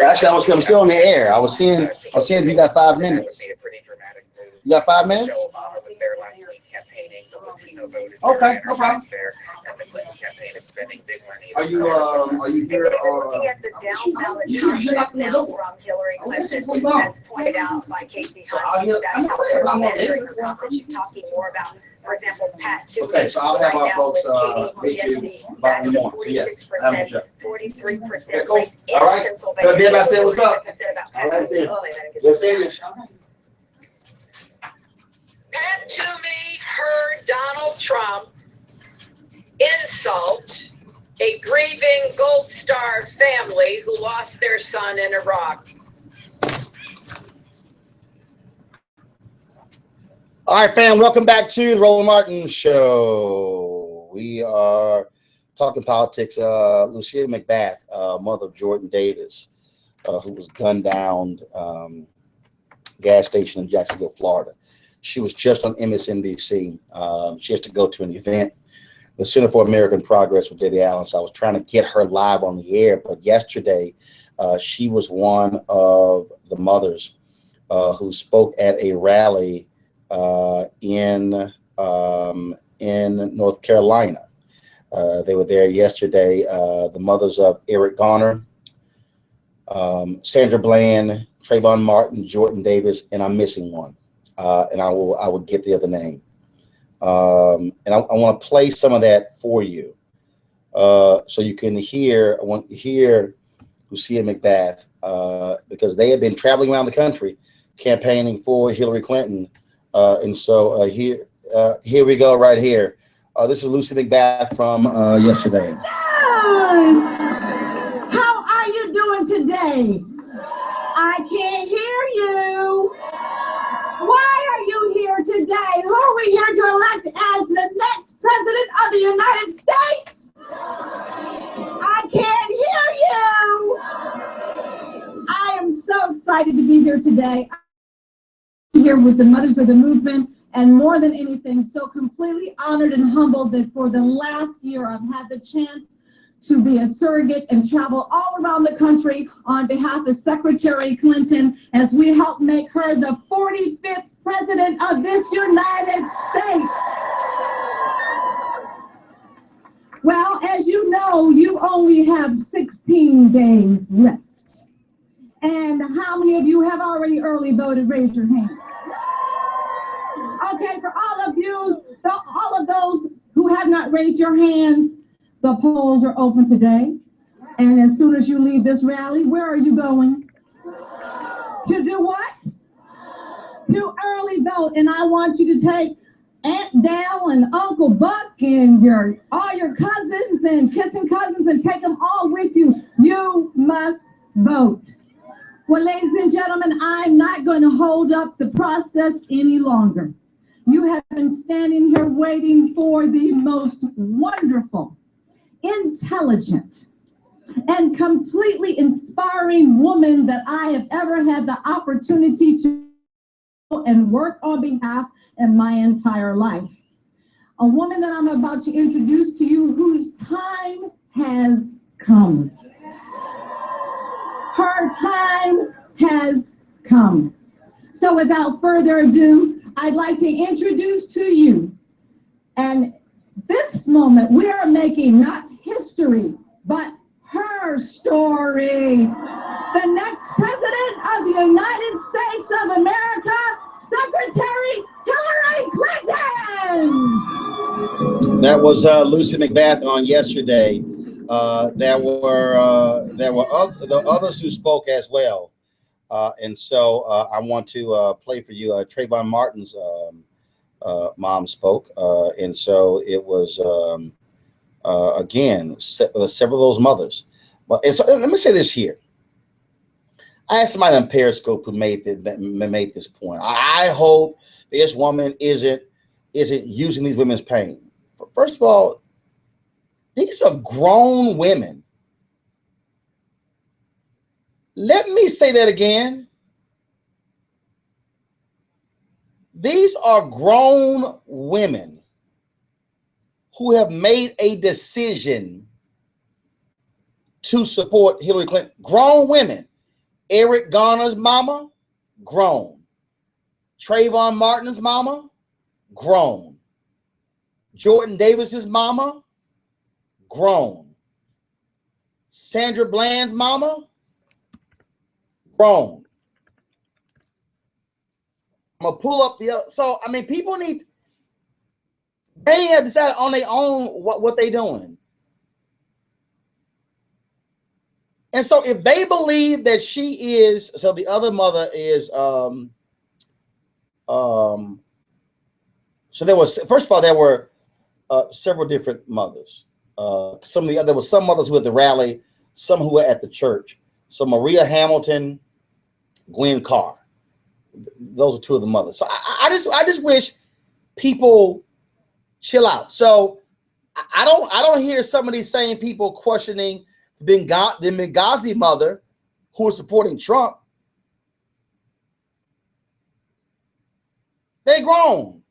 [SPEAKER 1] actually, I'm still on the air. I was seeing if you got 5 minutes.
[SPEAKER 11] That would be a pretty dramatic move.
[SPEAKER 1] You got 5 minutes?
[SPEAKER 11] Joe Obama was there last week campaigning. The Latino vote is
[SPEAKER 1] Okay, no problem.
[SPEAKER 11] there, and the Clinton campaign is spending big money.
[SPEAKER 1] Are you here?
[SPEAKER 10] Looking at the down ballot conference now from Hillary Clinton, as pointed out by Casey Hunt, that's how they're entering her conference. She's talking more about, for example, Pat Toomey.
[SPEAKER 1] Okay, so I'll have our folks
[SPEAKER 10] meet you
[SPEAKER 1] about in the morning. Yes, I'm
[SPEAKER 10] 43%
[SPEAKER 1] okay, cool.
[SPEAKER 10] race in
[SPEAKER 1] All right.
[SPEAKER 10] Pennsylvania.
[SPEAKER 1] So everybody say what's up.
[SPEAKER 10] All right,
[SPEAKER 1] Let's see you.
[SPEAKER 9] Pat Toomey heard Donald Trump insult a grieving Gold Star family who lost their son in Iraq.
[SPEAKER 1] All right, fam, welcome back to the Roland Martin Show. We are talking politics. Lucia McBath, mother of Jordan Davis, who was gunned down gas station in Jacksonville, Florida. She was just on MSNBC. She has to go to an event, the Center for American Progress with Debbie Allen. So I was trying to get her live on the air, but yesterday she was one of the mothers who spoke at a rally in North Carolina. They were there yesterday. The mothers of Eric Garner, Sandra Bland, Trayvon Martin, Jordan Davis, and I'm missing one. And I will get the other name. And I want to play some of that for you, so you can hear. I want to hear Lucia McBath, because they have been traveling around the country campaigning for Hillary Clinton. And so here we go right here. This is Lucia McBath from yesterday.
[SPEAKER 12] How are you doing today? I can't hear you. Why are you here today? Who are we here to elect as the next president of the United States? I can't hear you. I am so excited to be here today. I'm here with the mothers of the movement, and more than anything, so completely honored and humbled that for the last year I've had the chance to be a surrogate and travel all around the country on behalf of Secretary Clinton as we help make her the 45th president of this United States. Well, as you know, you only have 16 days left. And how many of you have already early voted? Raise your hand. Okay, for all of you, all of those who have not raised your hands, the polls are open today. And as soon as you leave this rally, where are you going? To do what? To early vote. And I want you to take Aunt Dal and Uncle Buck and all your cousins and kissing cousins and take them all with you. You must vote. Well, ladies and gentlemen, I'm not going to hold up the process any longer. You have been standing here waiting for the most wonderful, intelligent, and completely inspiring woman that I have ever had the opportunity to and work on behalf in my entire life. A woman that I'm about to introduce to you whose time has come. Her time has come. So without further ado, I'd like to introduce to you, and this moment we are making not history, but her story. The next president of the United States of America, Secretary Hillary Clinton.
[SPEAKER 1] That was Lucia McBath on yesterday. There were the others who spoke as well. And so I want to play for you. Trayvon Martin's mom spoke. And so it was, again, several of those mothers. But so, let me say this here. I asked somebody on Periscope who made this point. I hope this woman isn't using these women's pain. First of all, these are grown women. Let me say that again. These are grown women who have made a decision to support Hillary Clinton. Grown women. Eric Garner's mama, grown. Trayvon Martin's mama, grown. Jordan Davis's mama, grown. Sandra Bland's mama, grown. I'm gonna pull up the other. So I mean, people need. They have decided on their own what they're doing. And so if they believe that she is, so the other mother is, so there was, first of all, there were several different mothers. There were some mothers who were at the rally, some who were at the church. So Maria Hamilton, Gwen Carr, those are two of the mothers. So I just wish people chill out. So I don't hear some of these same people questioning the Benghazi mother who is supporting Trump. They grown.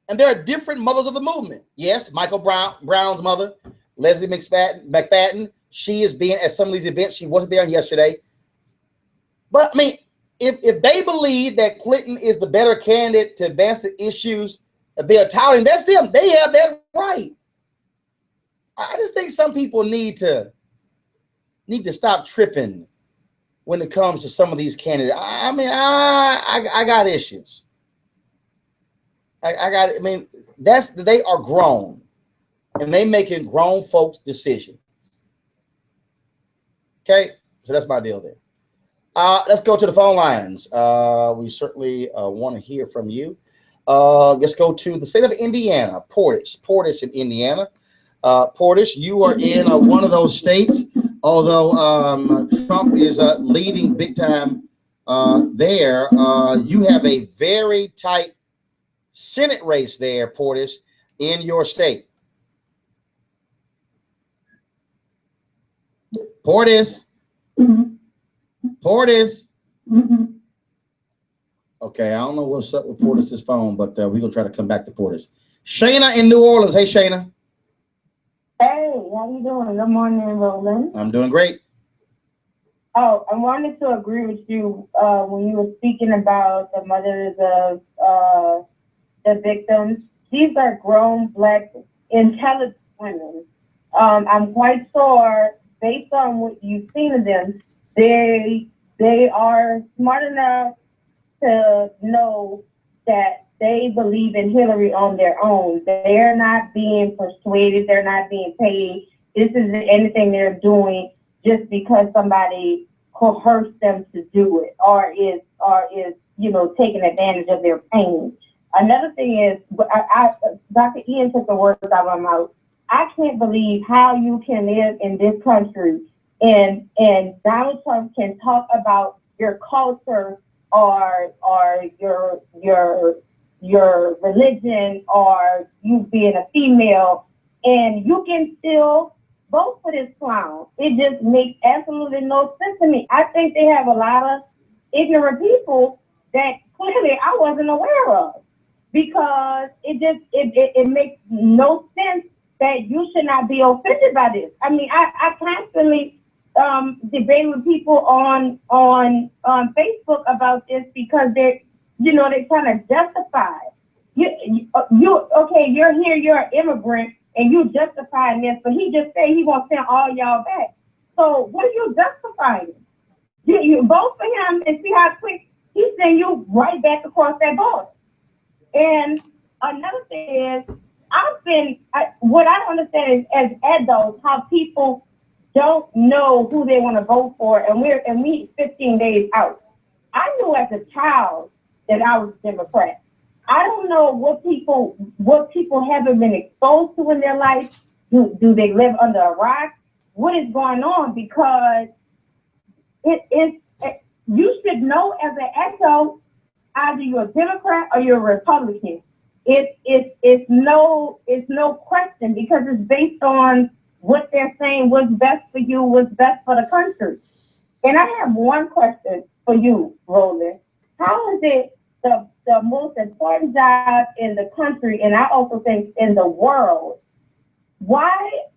[SPEAKER 1] And there are different mothers of the movement. Yes, Michael Brown's mother, Leslie McFadden, she is being at some of these events. She wasn't there yesterday. But I mean, if they believe that Clinton is the better candidate to advance the issues that they are touting, that's them. They have that right. I just think some people need to stop tripping when it comes to some of these candidates. I mean, I got issues. I mean, they are grown and they making grown folks decisions. Okay, so that's my deal there. Let's go to the phone lines. We certainly want to hear from you. Let's go to the state of Indiana, Portis in Indiana. Portis, you are in one of those states, although Trump is leading big time there. You have a very tight Senate race there, Portis, in your state. Portis. Portis. Okay, I don't know what's up with Portis' phone, but we're going to try to come back to Portis. Shayna in New Orleans. Hey, Shayna.
[SPEAKER 7] Hey, how you doing? Good morning, Roland.
[SPEAKER 1] I'm doing great.
[SPEAKER 7] Oh, I wanted to agree with you when you were speaking about the mothers of the victims. These are grown, Black, intelligent women. I'm quite sure, based on what you've seen of them, they are smart enough to know that they believe in Hillary on their own. They're not being persuaded. They're not being paid. This isn't anything they're doing just because somebody coerced them to do it or is taking advantage of their pain. Another thing is, Dr. Ian took the words out of my mouth. I can't believe how you can live in this country and Donald Trump can talk about your culture or your religion or you being a female, and you can still vote for this clown. It just makes absolutely no sense to me. I think they have a lot of ignorant people that clearly I wasn't aware of, because it makes no sense that you should not be offended by this. I mean, I constantly debate with people on Facebook about this because they're trying to justify. You're here, you're an immigrant, and you justifying this, but he just said he won't send all y'all back. So what are you justifying? You vote for him and see how quick he send you right back across that border. And another thing is, what I don't understand is, as adults, how people don't know who they want to vote for, and we 15 days out. I knew as a child that I was Democrat. I don't know what people haven't been exposed to in their life. Do they live under a rock? What is going on? Because you should know as an adult, either you're a Democrat or you're a Republican. It's no question, because it's based on what they're saying, what's best for you, what's best for the country. And I have one question for you, Roland. How is it the the most important job in the country, and I also think in the world, why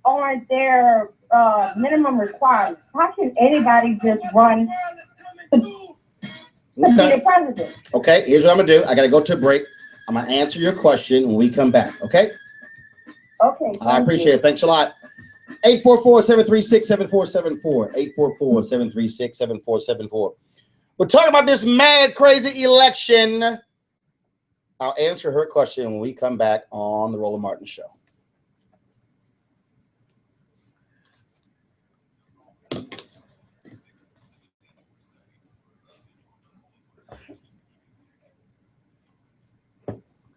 [SPEAKER 7] aren't there minimum requirements? How can anybody just run to be the president?
[SPEAKER 1] Okay, here's what I'm gonna do. I gotta go to a break. I'm gonna answer your question when we come back. Okay.
[SPEAKER 7] Okay.
[SPEAKER 1] I appreciate it. Thanks a lot. 844-736-7474. 844-736-7474. We're talking about this mad, crazy election. I'll answer her question when we come back on the Roland Martin Show.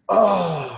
[SPEAKER 1] Oh.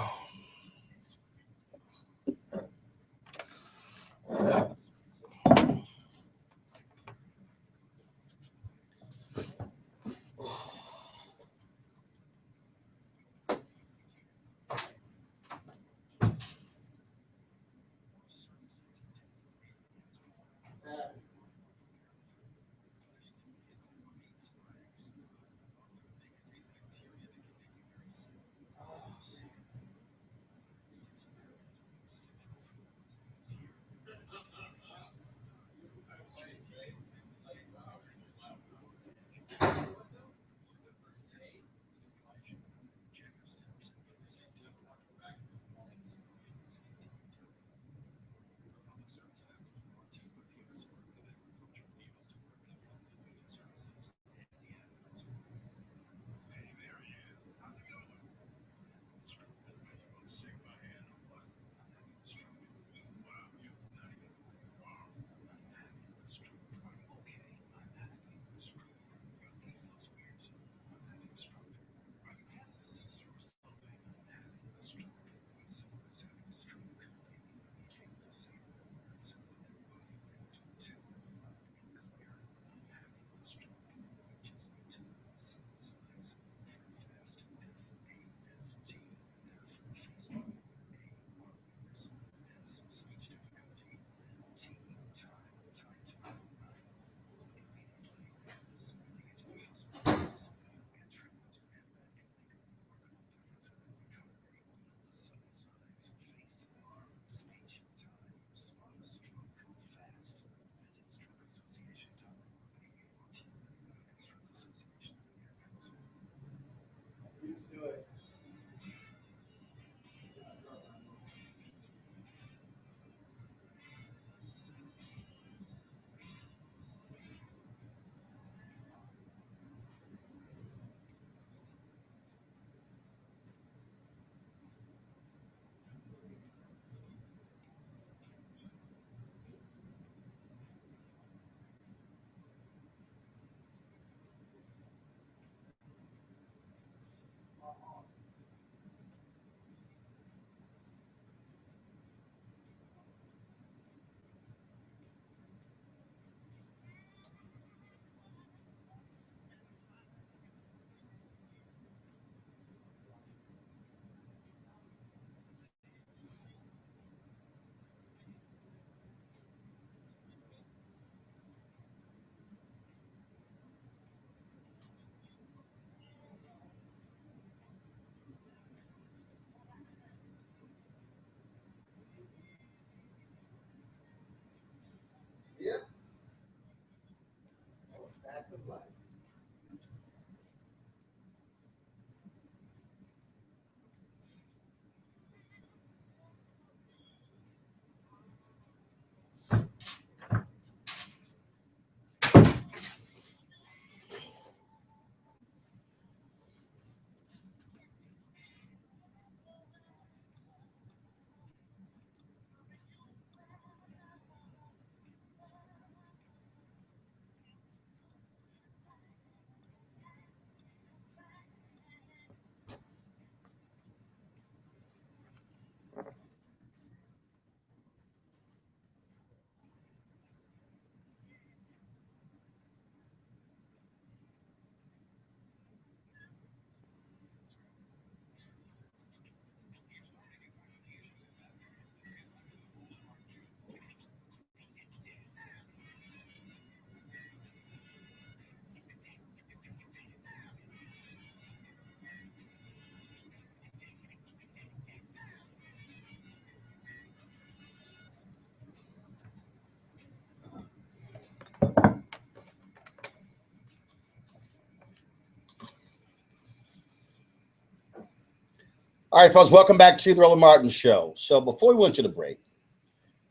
[SPEAKER 1] All right, folks, welcome back to the Roland Martin Show. So before we went to the break,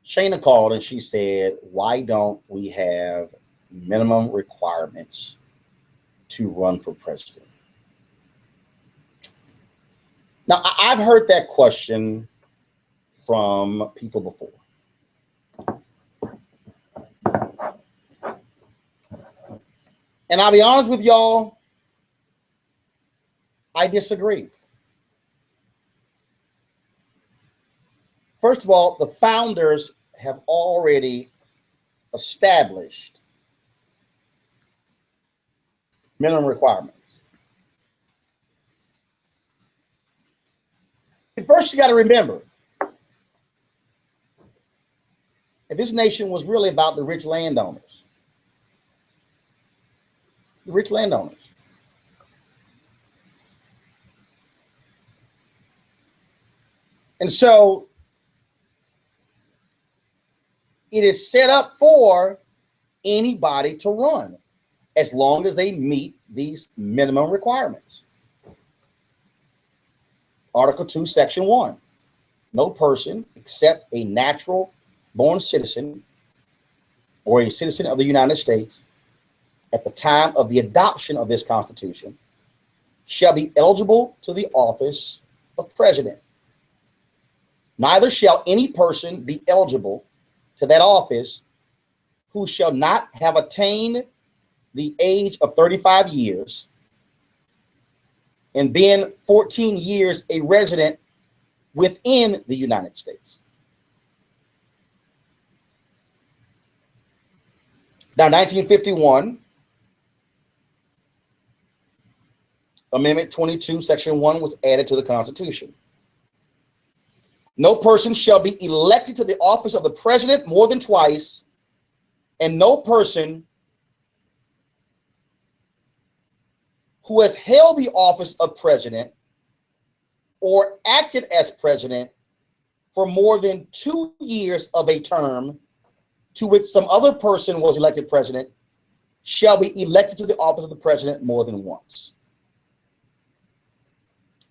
[SPEAKER 1] Shayna called and she said, why don't we have minimum requirements to run for president? Now, I've heard that question from people before. And I'll be honest with y'all, I disagree. First of all, the founders have already established minimum requirements. First, you got to remember that this nation was really about the rich landowners. The rich landowners. And so it is set up for anybody to run as long as they meet these minimum requirements. Article 2, Section 1. No person except a natural born citizen or a citizen of the United States at the time of the adoption of this Constitution shall be eligible to the office of president. Neither shall any person be eligible to that office who shall not have attained the age of 35 years and been 14 years a resident within the United States. Now, 1951, Amendment 22, Section 1 was added to the Constitution. No person shall be elected to the office of the president more than twice, and no person who has held the office of president or acted as president for more than 2 years of a term to which some other person was elected president shall be elected to the office of the president more than once.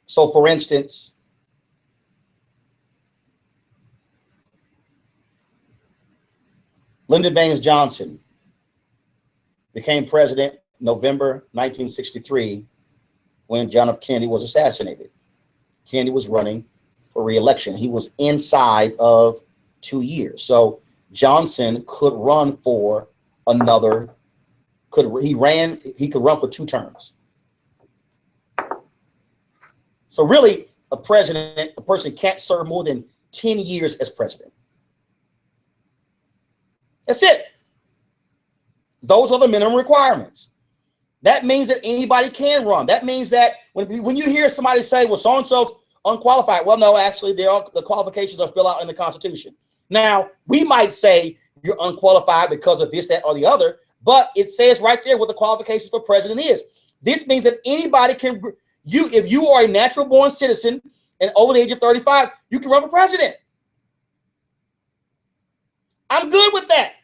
[SPEAKER 1] So, for instance, Lyndon Baines Johnson became president November 1963 when John F. Kennedy was assassinated. Kennedy was running for re-election. He was inside of 2 years. So Johnson could run for another, he could run for 2 terms. So really, a person can't serve more than 10 years as president. That's it. Those are the minimum requirements. That means that anybody can run. That means that when you hear somebody say, well, so-and-so's unqualified, well, no, actually, the qualifications are spelled out in the Constitution. Now, we might say you're unqualified because of this, that, or the other, but it says right there what the qualifications for president is. This means that anybody can, if you are a natural born citizen and over the age of 35, you can run for president. I'm good with that.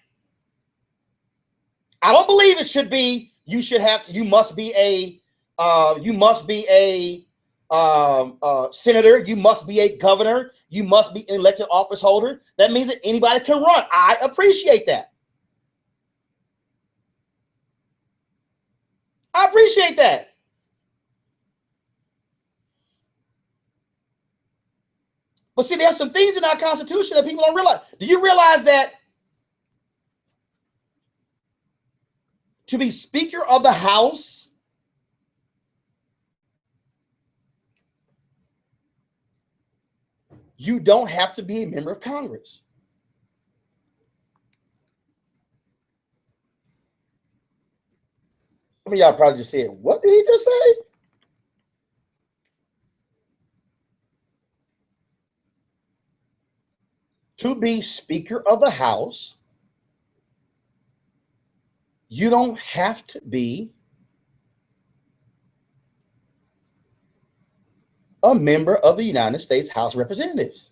[SPEAKER 1] I don't believe it should be, you must be a senator, you must be a governor, you must be an elected office holder. That means that anybody can run. I appreciate that. I appreciate that. But see, there's some things in our Constitution that people don't realize. Do you realize that to be Speaker of the House, you don't have to be a member of Congress? Some of y'all probably just said, what did he just say? To be Speaker of the House, you don't have to be a member of the United States House of Representatives.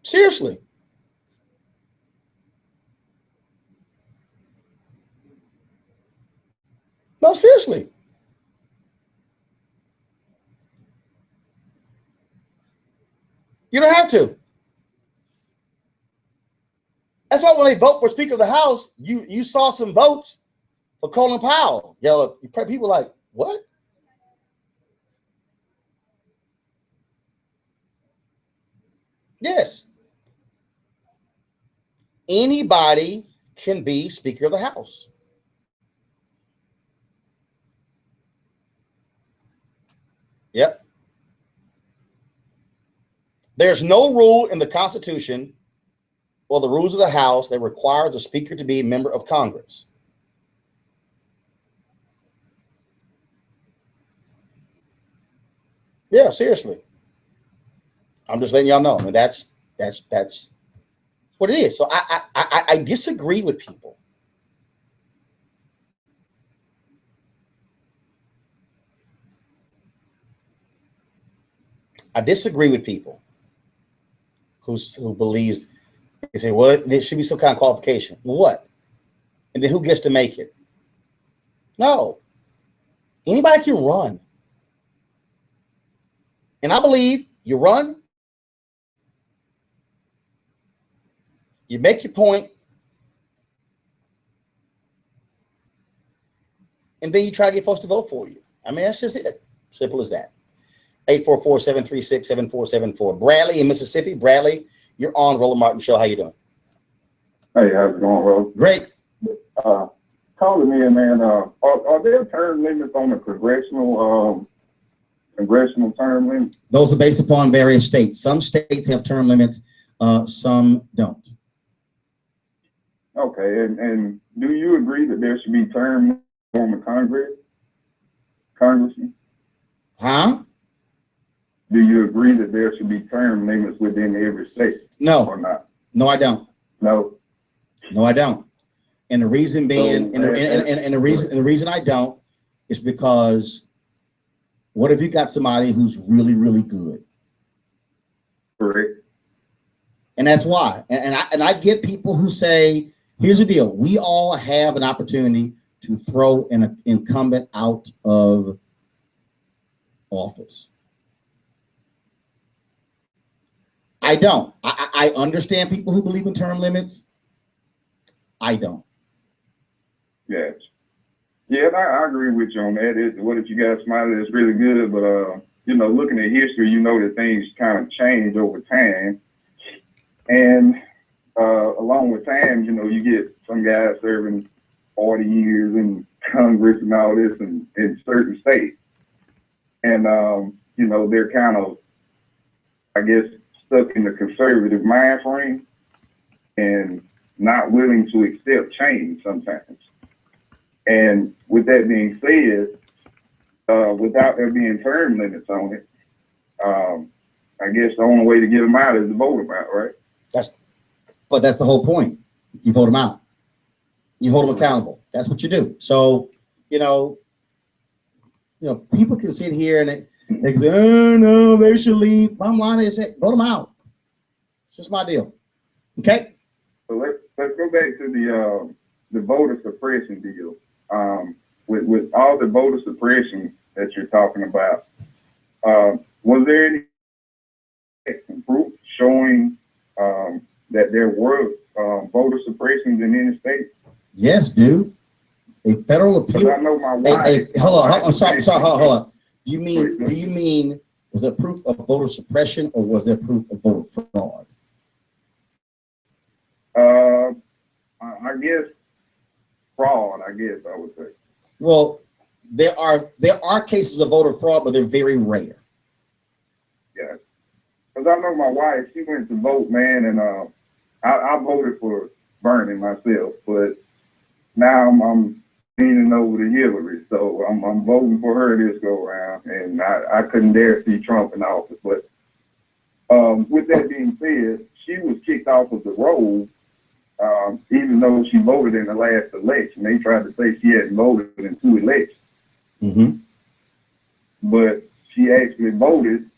[SPEAKER 1] Seriously. You don't have to. That's why when they vote for Speaker of the House, you saw some votes for Colin Powell. People like, what? Yes. Anybody can be Speaker of the House. Yep. There's no rule in the Constitution or the rules of the House that requires a Speaker to be a member of Congress. Yeah, seriously. I'm just letting y'all know. I mean, that's what it is. So I disagree with people. I disagree with people who believes, they say, well, there should be some kind of qualification. What? And then who gets to make it? No. Anybody can run. And I believe you run, you make your point, and then you try to get folks to vote for you. I mean, that's just it. Simple as that. 844-736-7474. Bradley in Mississippi. Bradley, you're on Roland Martin Show. How you doing?
[SPEAKER 13] Hey, how's it going, Roland?
[SPEAKER 1] Great.
[SPEAKER 13] Calling in, man. Are there term limits on the congressional term limits?
[SPEAKER 1] Those are based upon various states. Some states have term limits, some don't.
[SPEAKER 13] Okay, and do you agree that there should be term limits on the congressman?
[SPEAKER 1] Huh?
[SPEAKER 13] Do you agree that there should be term limits within every state?
[SPEAKER 1] No.
[SPEAKER 13] Or not?
[SPEAKER 1] No, I don't.
[SPEAKER 13] No.
[SPEAKER 1] No, I don't. And the reason being, the reason I don't is because what if you got somebody who's really, really good?
[SPEAKER 13] Correct.
[SPEAKER 1] And that's why. And I get people who say, here's the deal. We all have an opportunity to throw an incumbent out of office. I don't. I understand people who believe in term limits. I don't.
[SPEAKER 13] Yes. Yeah, I agree with you on that. What if you got somebody that's really good, but looking at history, you know that things kind of change over time. And along with time, you get some guys serving 40 years in Congress and all this in certain states. And, they're kind of, I guess, stuck in the conservative mind frame and not willing to accept change sometimes. And with that being said, without there being term limits on it, I guess the only way to get them out is to vote them out, right?
[SPEAKER 1] That's the whole point. You vote them out. You hold them accountable. That's what you do. So, people can sit here and they say, oh, no, they should leave. Bottom line is, hey, vote them out. It's just my deal. Okay?
[SPEAKER 13] So let's go back to the voter suppression deal. With all the voter suppression that you're talking about, was there any proof showing that there were voter suppressions in any state?
[SPEAKER 1] Yes, dude. A federal appeal.
[SPEAKER 13] I know my wife.
[SPEAKER 1] Hold on. I'm sorry. Hold on. Do you mean was there proof of voter suppression or was there proof of voter fraud?
[SPEAKER 13] I guess fraud. I guess I would say.
[SPEAKER 1] Well, there are cases of voter fraud, but they're very rare.
[SPEAKER 13] Yeah, because I know my wife. She went to vote, man, and I voted for Bernie myself, but now I'm leaning over to Hillary, so I'm voting for her this go around, and I couldn't dare see Trump in office. But with that being said, she was kicked off of the roll, even though she voted in the last election. They tried to say she hadn't voted in 2 elections.
[SPEAKER 1] Mm-hmm.
[SPEAKER 13] But she actually voted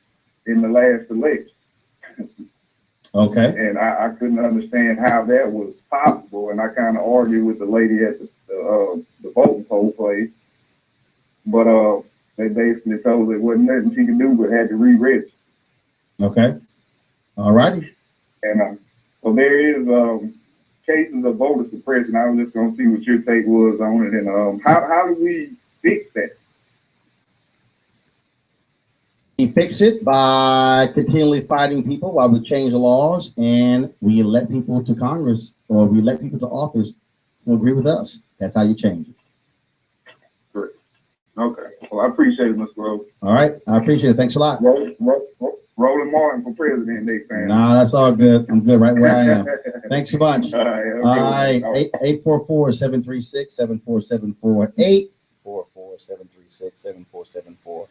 [SPEAKER 13] in the last election.
[SPEAKER 1] Okay.
[SPEAKER 13] And I couldn't understand how that was possible. And I kind of argued with the lady at the voting poll place. But they basically told her there wasn't nothing she could do but had to re-register.
[SPEAKER 1] Okay. All righty.
[SPEAKER 13] And so there is cases of voter suppression. I was just going to see what your take was on it, and how do we fix that?
[SPEAKER 1] We fix it by continually fighting people while we change the laws, and we elect people to Congress, or we elect people to office who agree with us. That's how you change it.
[SPEAKER 13] Great. Okay. Well, I appreciate it, Mr. Roland.
[SPEAKER 1] All right. I appreciate it. Thanks a lot.
[SPEAKER 13] Roland Martin for president next time.
[SPEAKER 1] Nah, that's all good. I'm good right where I am. Thanks so much.
[SPEAKER 13] All right.
[SPEAKER 1] 844-736-7474. 844-736-7474.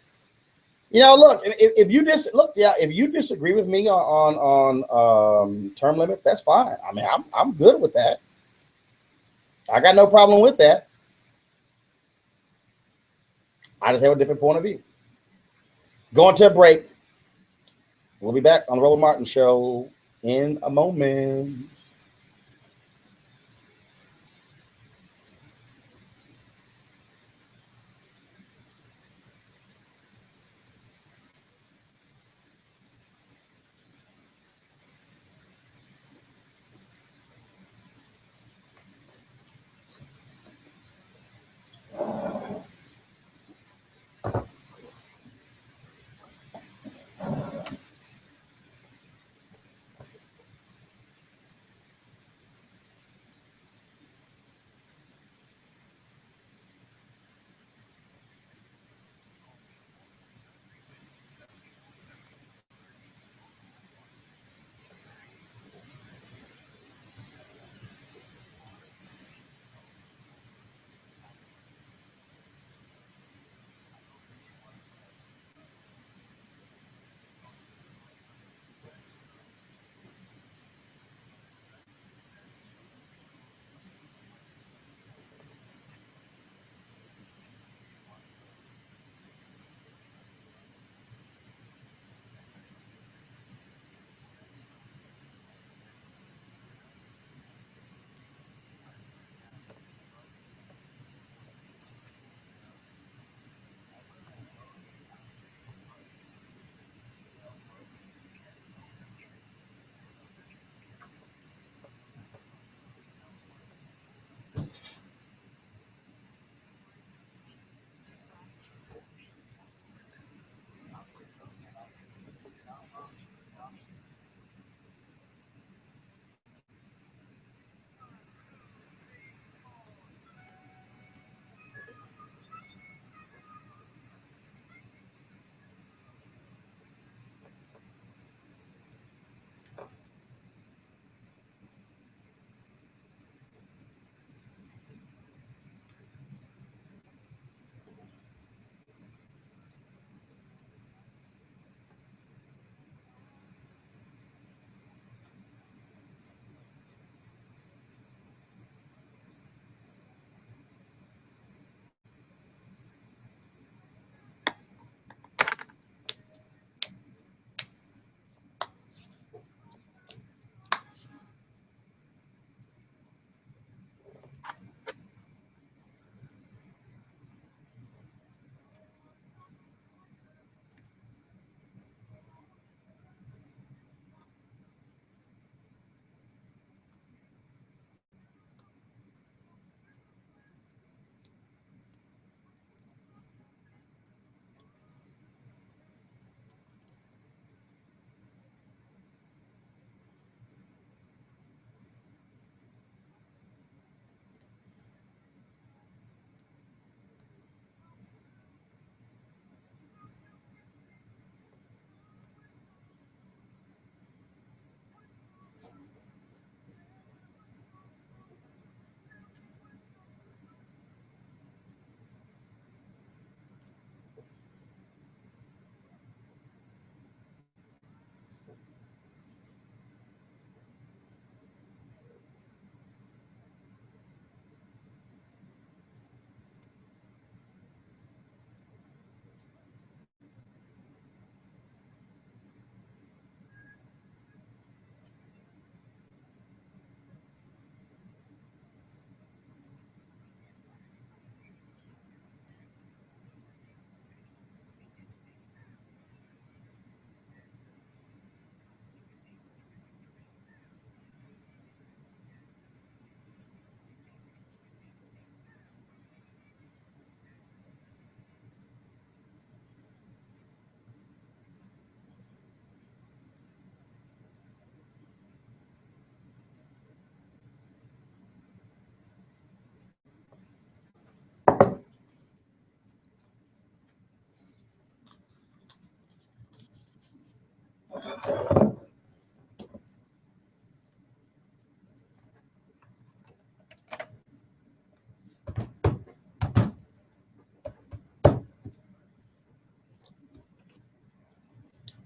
[SPEAKER 1] You know, look, if you disagree with me on term limits, that's fine. I mean, I'm good with that. I got no problem with that. I just have a different point of view. Going to a break. We'll be back on the Roland Martin Show in a moment.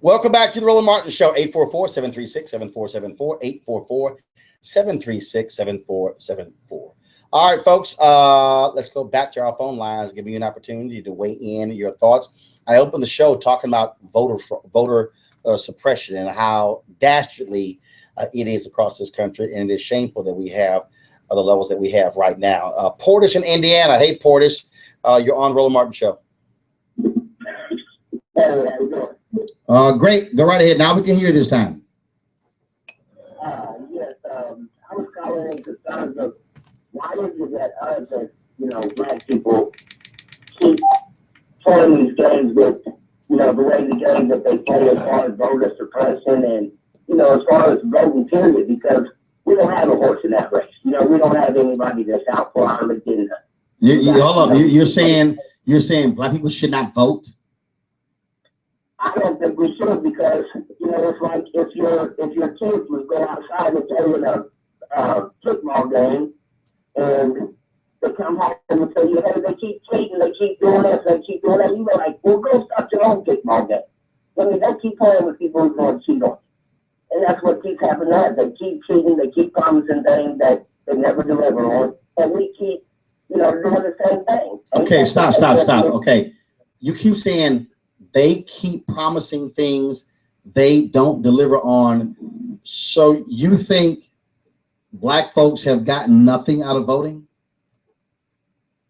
[SPEAKER 1] Welcome back to the Roland Martin Show, 844-736-7474, 844-736-7474. All right, folks, let's go back to our phone lines, giving you an opportunity to weigh in your thoughts. I opened the show talking about voter suppression and how dastardly it is across this country, and it is shameful that we have the levels that we have right now. Portis in Indiana. Hey, Portis, you're on the Roland Martin Show. Great. Go right ahead. Now we can hear this time.
[SPEAKER 2] Yes, I was calling in terms of why is it that us as, black people keep playing these games with, the way the games that they play as far as voter suppression and, as far as voting period, because we don't have a horse in that race. We don't have anybody that's out for our agenda.
[SPEAKER 1] Hold up. You're saying black people should not vote?
[SPEAKER 2] I don't think we should, because it's like if your kids would go outside and play in a football game, and they come home and say, hey, they keep cheating, they keep doing this, they keep doing that. You go like, well, go start your own football game. I mean, they keep playing with people who's going to cheat on you, and that's what keeps happening. They keep cheating, they keep promising things that they never deliver on, and we keep, doing the same thing.
[SPEAKER 1] Okay, stop. Okay, you keep saying they keep promising things they don't deliver on. So you think black folks have gotten nothing out of voting?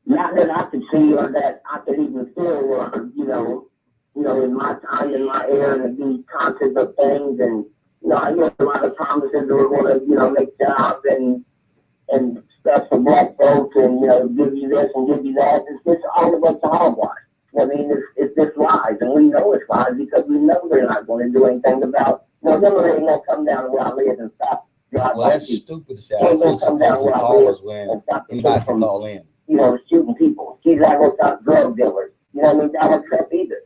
[SPEAKER 2] Not that I could see, or that I could even feel, or, in my time, in my era, and be conscious of things. And, I hear a lot of promises that we're going to, make jobs and stuff for black folks, and, give you this and give you that. It's just all about the hogwash. I mean, it's just lies, and we know it's lies because we know they're not going to do anything about. Them ain't going to come down where I live and stop.
[SPEAKER 1] Well, that's stupid to say. I see some people call us when anybody can call in.
[SPEAKER 2] Shooting people. She's not going to stop drug dealers. That won't trip either.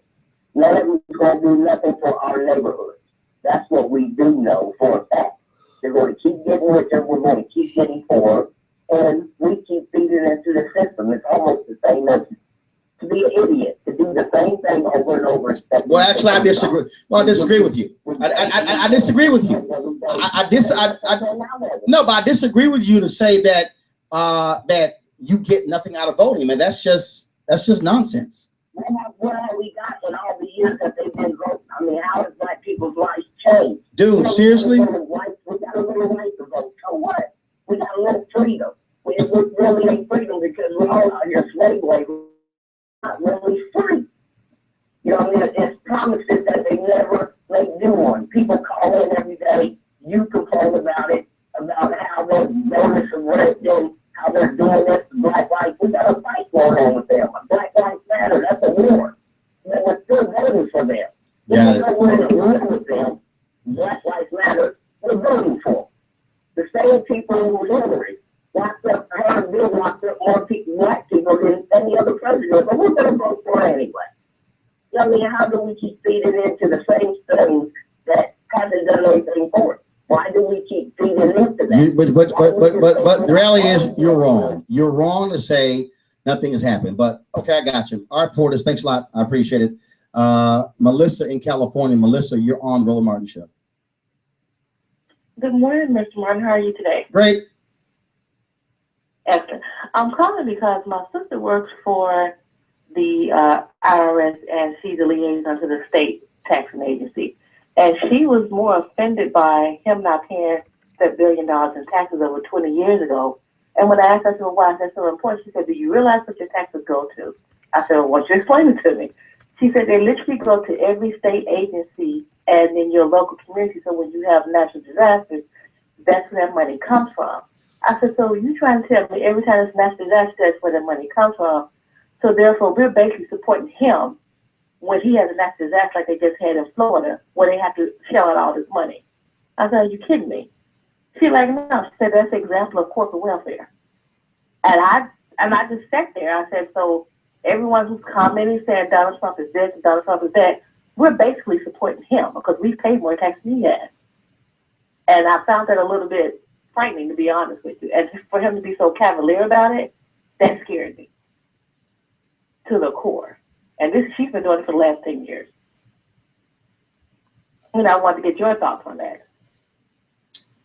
[SPEAKER 2] None of them is going to do nothing for our neighborhoods. That's what we do know for a fact. They're going to keep getting richer. We're going to keep getting poorer, and we keep feeding into the system. It's almost the same as to be an idiot, to do the same thing over and over.
[SPEAKER 1] Well, actually, I disagree. Well, I disagree with you. I disagree with you. No, but I disagree with you to say that that you get nothing out of voting, man. That's just nonsense.
[SPEAKER 2] What have we got in all the years that they've been voting? I mean, how has black people's lives changed?
[SPEAKER 1] Dude, seriously?
[SPEAKER 2] We got a little right to vote. So what? We got a little freedom. It really ain't freedom because we're all out here slave labor. Not really free. It's promises that they never make do on. People call in every day. You complain about it, about how they're voting suppressed and how they're doing this to black lives. We got a fight going on with them. Black Lives Matter, that's a war. We're still voting for them.
[SPEAKER 1] Yeah.
[SPEAKER 2] If we're in a war with them, Black Lives Matter, we're voting for them. The same people who Hillary locked up, her bill locked up more people, black people than any other president, but we're going to vote for her anyway. I mean, how do we keep feeding into the same things that haven't done anything for us? Why do we keep feeding into that?
[SPEAKER 1] But the reality is you're wrong. You're wrong to say nothing has happened. But okay, I got you. All right, Portis, thanks a lot. I appreciate it. Melissa in California. Melissa, you're on the Roland Martin Show.
[SPEAKER 14] Good morning, Mr. Martin. How are you today?
[SPEAKER 1] Great.
[SPEAKER 14] Excellent. I'm calling because my sister works for the IRS, and she's a liaison to the state taxing agency. And she was more offended by him not paying that $1 billion in taxes over 20 years ago. And when I asked her, I said, well, why is that so important? She said, do you realize what your taxes go to? I said, well, why don't you explain it to me? She said, they literally go to every state agency and in your local community. So when you have natural disasters, that's where that money comes from. I said, so you trying to tell me every time it's natural disaster, that's where the money comes from? So therefore, we're basically supporting him when he has a natural disaster like they just had in Florida, where they have to shell out all this money. I said, are you kidding me? She like, no. She said, that's an example of corporate welfare. And I just sat there. I said, so everyone who's commenting saying Donald Trump is this and Donald Trump is that, we're basically supporting him because we've paid more tax than he has. And I found that a little bit frightening, to be honest with you. And for him to be so cavalier about it, that scared me to the core. And she's been doing it for the last 10 years. And I want to get your thoughts on that.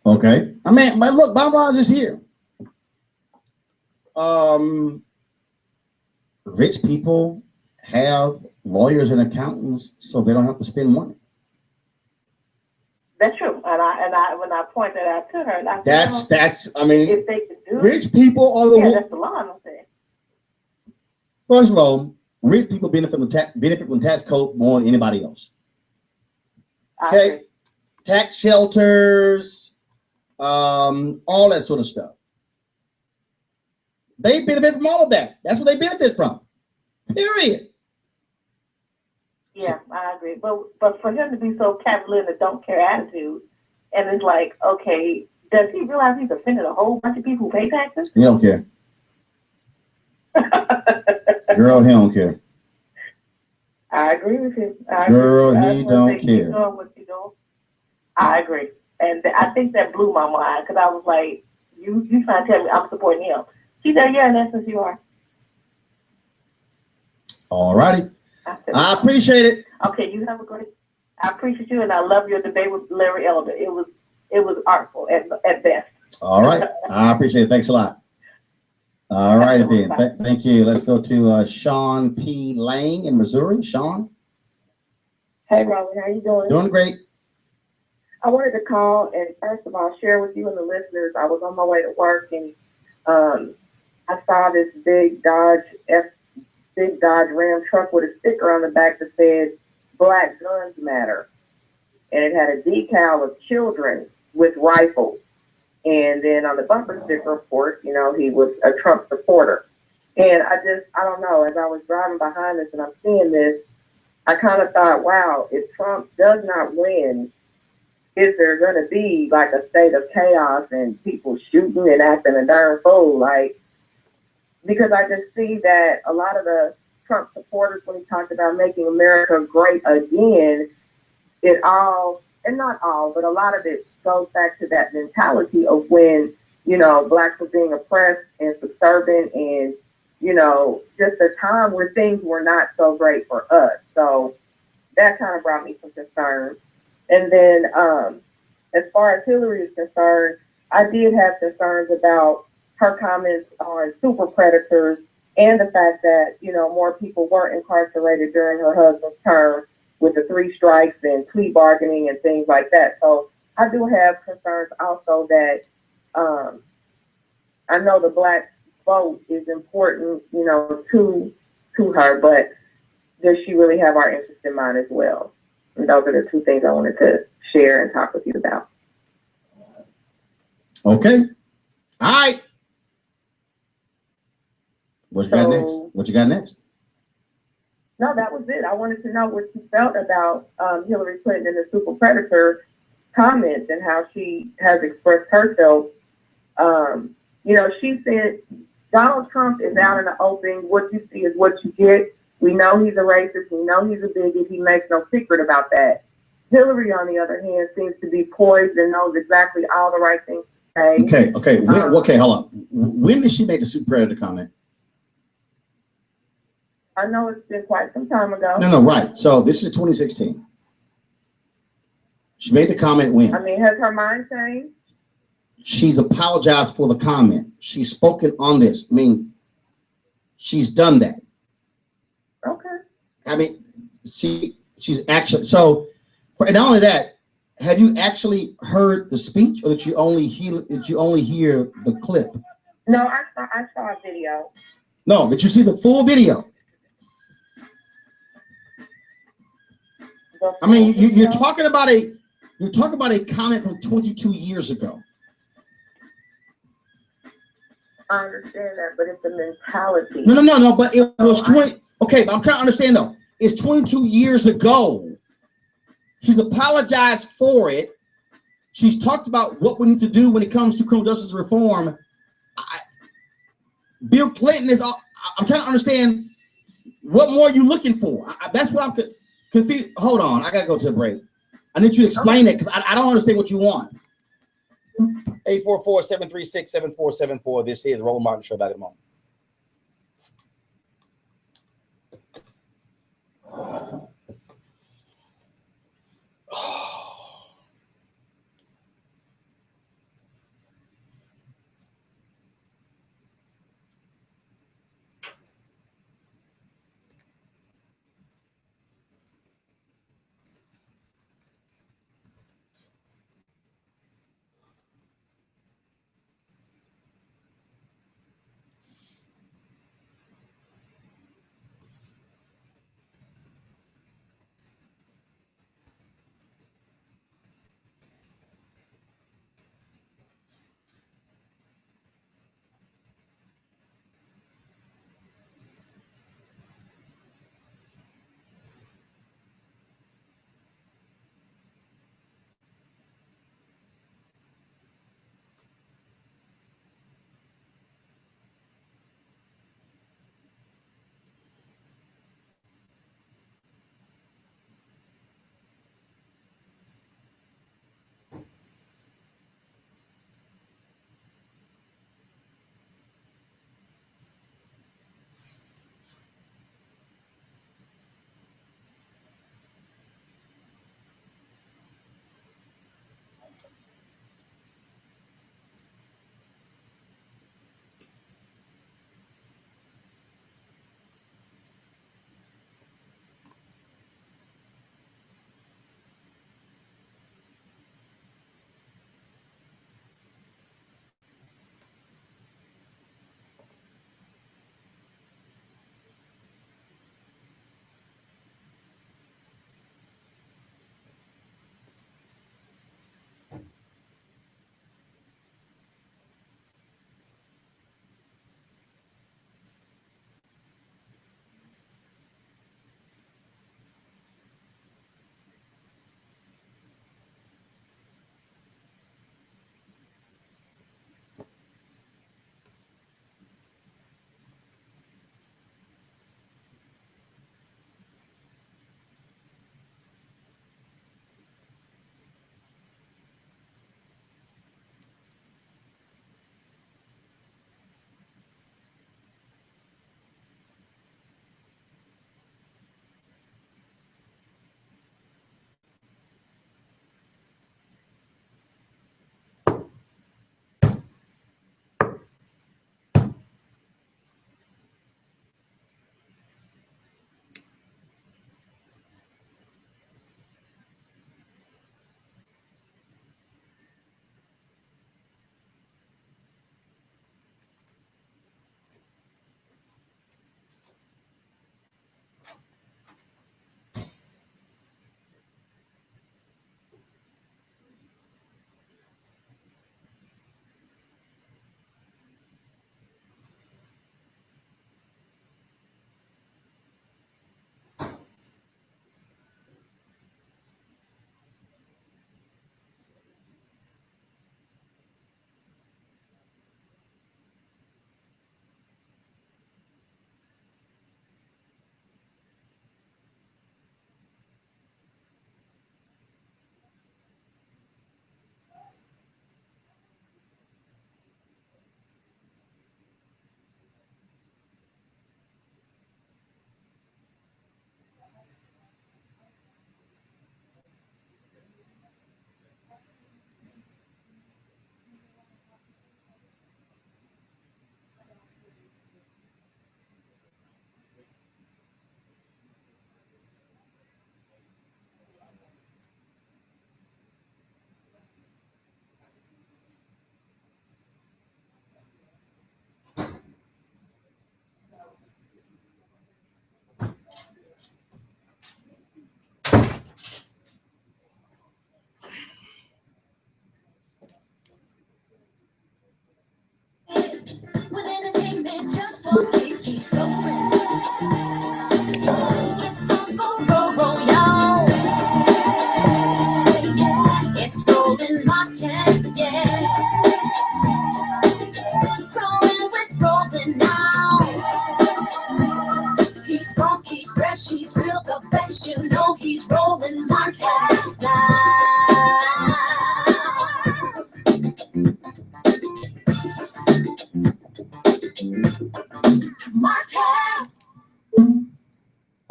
[SPEAKER 1] Okay. I mean, but look, Bob Ross is here. Rich people have lawyers and accountants so they don't have to spend money.
[SPEAKER 14] That's true. And when I pointed that out to her, I said,
[SPEAKER 1] that's I mean,
[SPEAKER 14] if they could do
[SPEAKER 1] rich people are the ones.
[SPEAKER 14] that's the law, I'm saying.
[SPEAKER 1] First of all, rich people benefit from the tax code more than anybody else. Okay, tax shelters, all that sort of stuff. They benefit from all of that. That's what they benefit from. Period.
[SPEAKER 14] Yeah, I agree. But for him to be so cavalier and a don't care attitude, and it's like, okay, does he realize he's offended a whole bunch of people who pay taxes?
[SPEAKER 1] He don't care. Girl, he don't care.
[SPEAKER 14] I agree with you.
[SPEAKER 1] Girl, he don't care.
[SPEAKER 14] Keep doing what you're doing. I agree. And I think that blew my mind because I was like, you trying to tell me I'm supporting him. She said, yeah, in essence, you are.
[SPEAKER 1] All righty. I appreciate it.
[SPEAKER 14] Okay, you have a great. I appreciate you, and I love your debate with Larry Elder. It was artful at best.
[SPEAKER 1] All right, I appreciate it. Thanks a lot. All right, then. Thank you. Let's go to Sean P. Lang in Missouri. Sean.
[SPEAKER 15] Hey, Roland, how you doing?
[SPEAKER 1] Doing great.
[SPEAKER 15] I wanted to call and first of all share with you and the listeners. I was on my way to work and I saw this big Dodge Ram truck with a sticker on the back that said "Black Guns Matter," and it had a decal of children with rifles. And then on the bumper sticker, of course, you know, he was a Trump supporter. And I don't know, as I was driving behind this and I'm seeing this, I kind of thought, wow, if Trump does not win, is there going to be like a state of chaos and people shooting and acting a darn fool? Like, because I just see that a lot of the Trump supporters, when he talked about making America great again, it all, and not all, but a lot of it goes back to that mentality of when, you know, blacks were being oppressed and subservient and, you know, just a time where things were not so great for us. So that kind of brought me some concern. And then as far as Hillary is concerned, I did have concerns about her comments on super predators and the fact that, you know, more people were incarcerated during her husband's term with the 3 strikes and plea bargaining and things like that. So I do have concerns also that I know the black vote is important, you know, to her, but does she really have our interest in mind as well? And those are the 2 things I wanted to share and talk with you about.
[SPEAKER 1] Okay. All right. What you got next? What you got next?
[SPEAKER 15] No, that was it. I wanted to know what you felt about Hillary Clinton and the super predator comments and how she has expressed herself. You know, she said Donald Trump is out in the open. What you see is what you get. We know he's a racist. We know he's a bigot. He makes no secret about that. Hillary, on the other hand, seems to be poised and knows exactly all the right things to say.
[SPEAKER 1] Okay. Okay, hold on. When did she make the super predator comment?
[SPEAKER 15] I know it's been quite some time ago.
[SPEAKER 1] No, right. So this is 2016. She made the comment when?
[SPEAKER 15] I mean, has her mind changed?
[SPEAKER 1] She's apologized for the comment. She's spoken on this. I mean, she's done that.
[SPEAKER 15] Okay.
[SPEAKER 1] I mean, she's actually, so for, and not only that, have you actually heard the speech, or did you only hear the clip?
[SPEAKER 15] No, I saw a video.
[SPEAKER 1] No, but you see the full video. I mean, you're talking about a comment from 22 years ago.
[SPEAKER 15] I understand that, but it's a mentality.
[SPEAKER 1] No, but it was 20. Okay, but I'm trying to understand though. It's 22 years ago. She's apologized for it. She's talked about what we need to do when it comes to criminal justice reform. Bill Clinton is. I'm trying to understand what more are you looking for. That's what I'm. Hold on, I gotta go to a break. I need you to explain it because I don't understand what you want. 844-736-7474. This is Roland Martin Show. Back in a moment.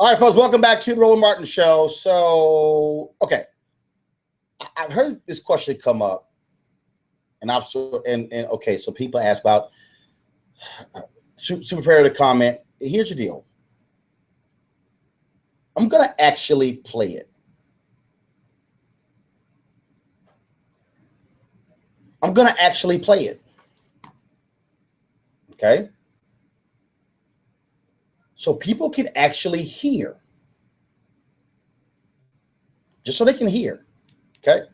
[SPEAKER 1] All right, folks, welcome back to the Roland Martin Show. So, okay, I've heard this question come up, and okay, so people ask about super fair to comment. Here's your deal. I'm gonna actually play it. I'm gonna actually play it. Okay. So people can actually hear. Just so they can hear. Okay.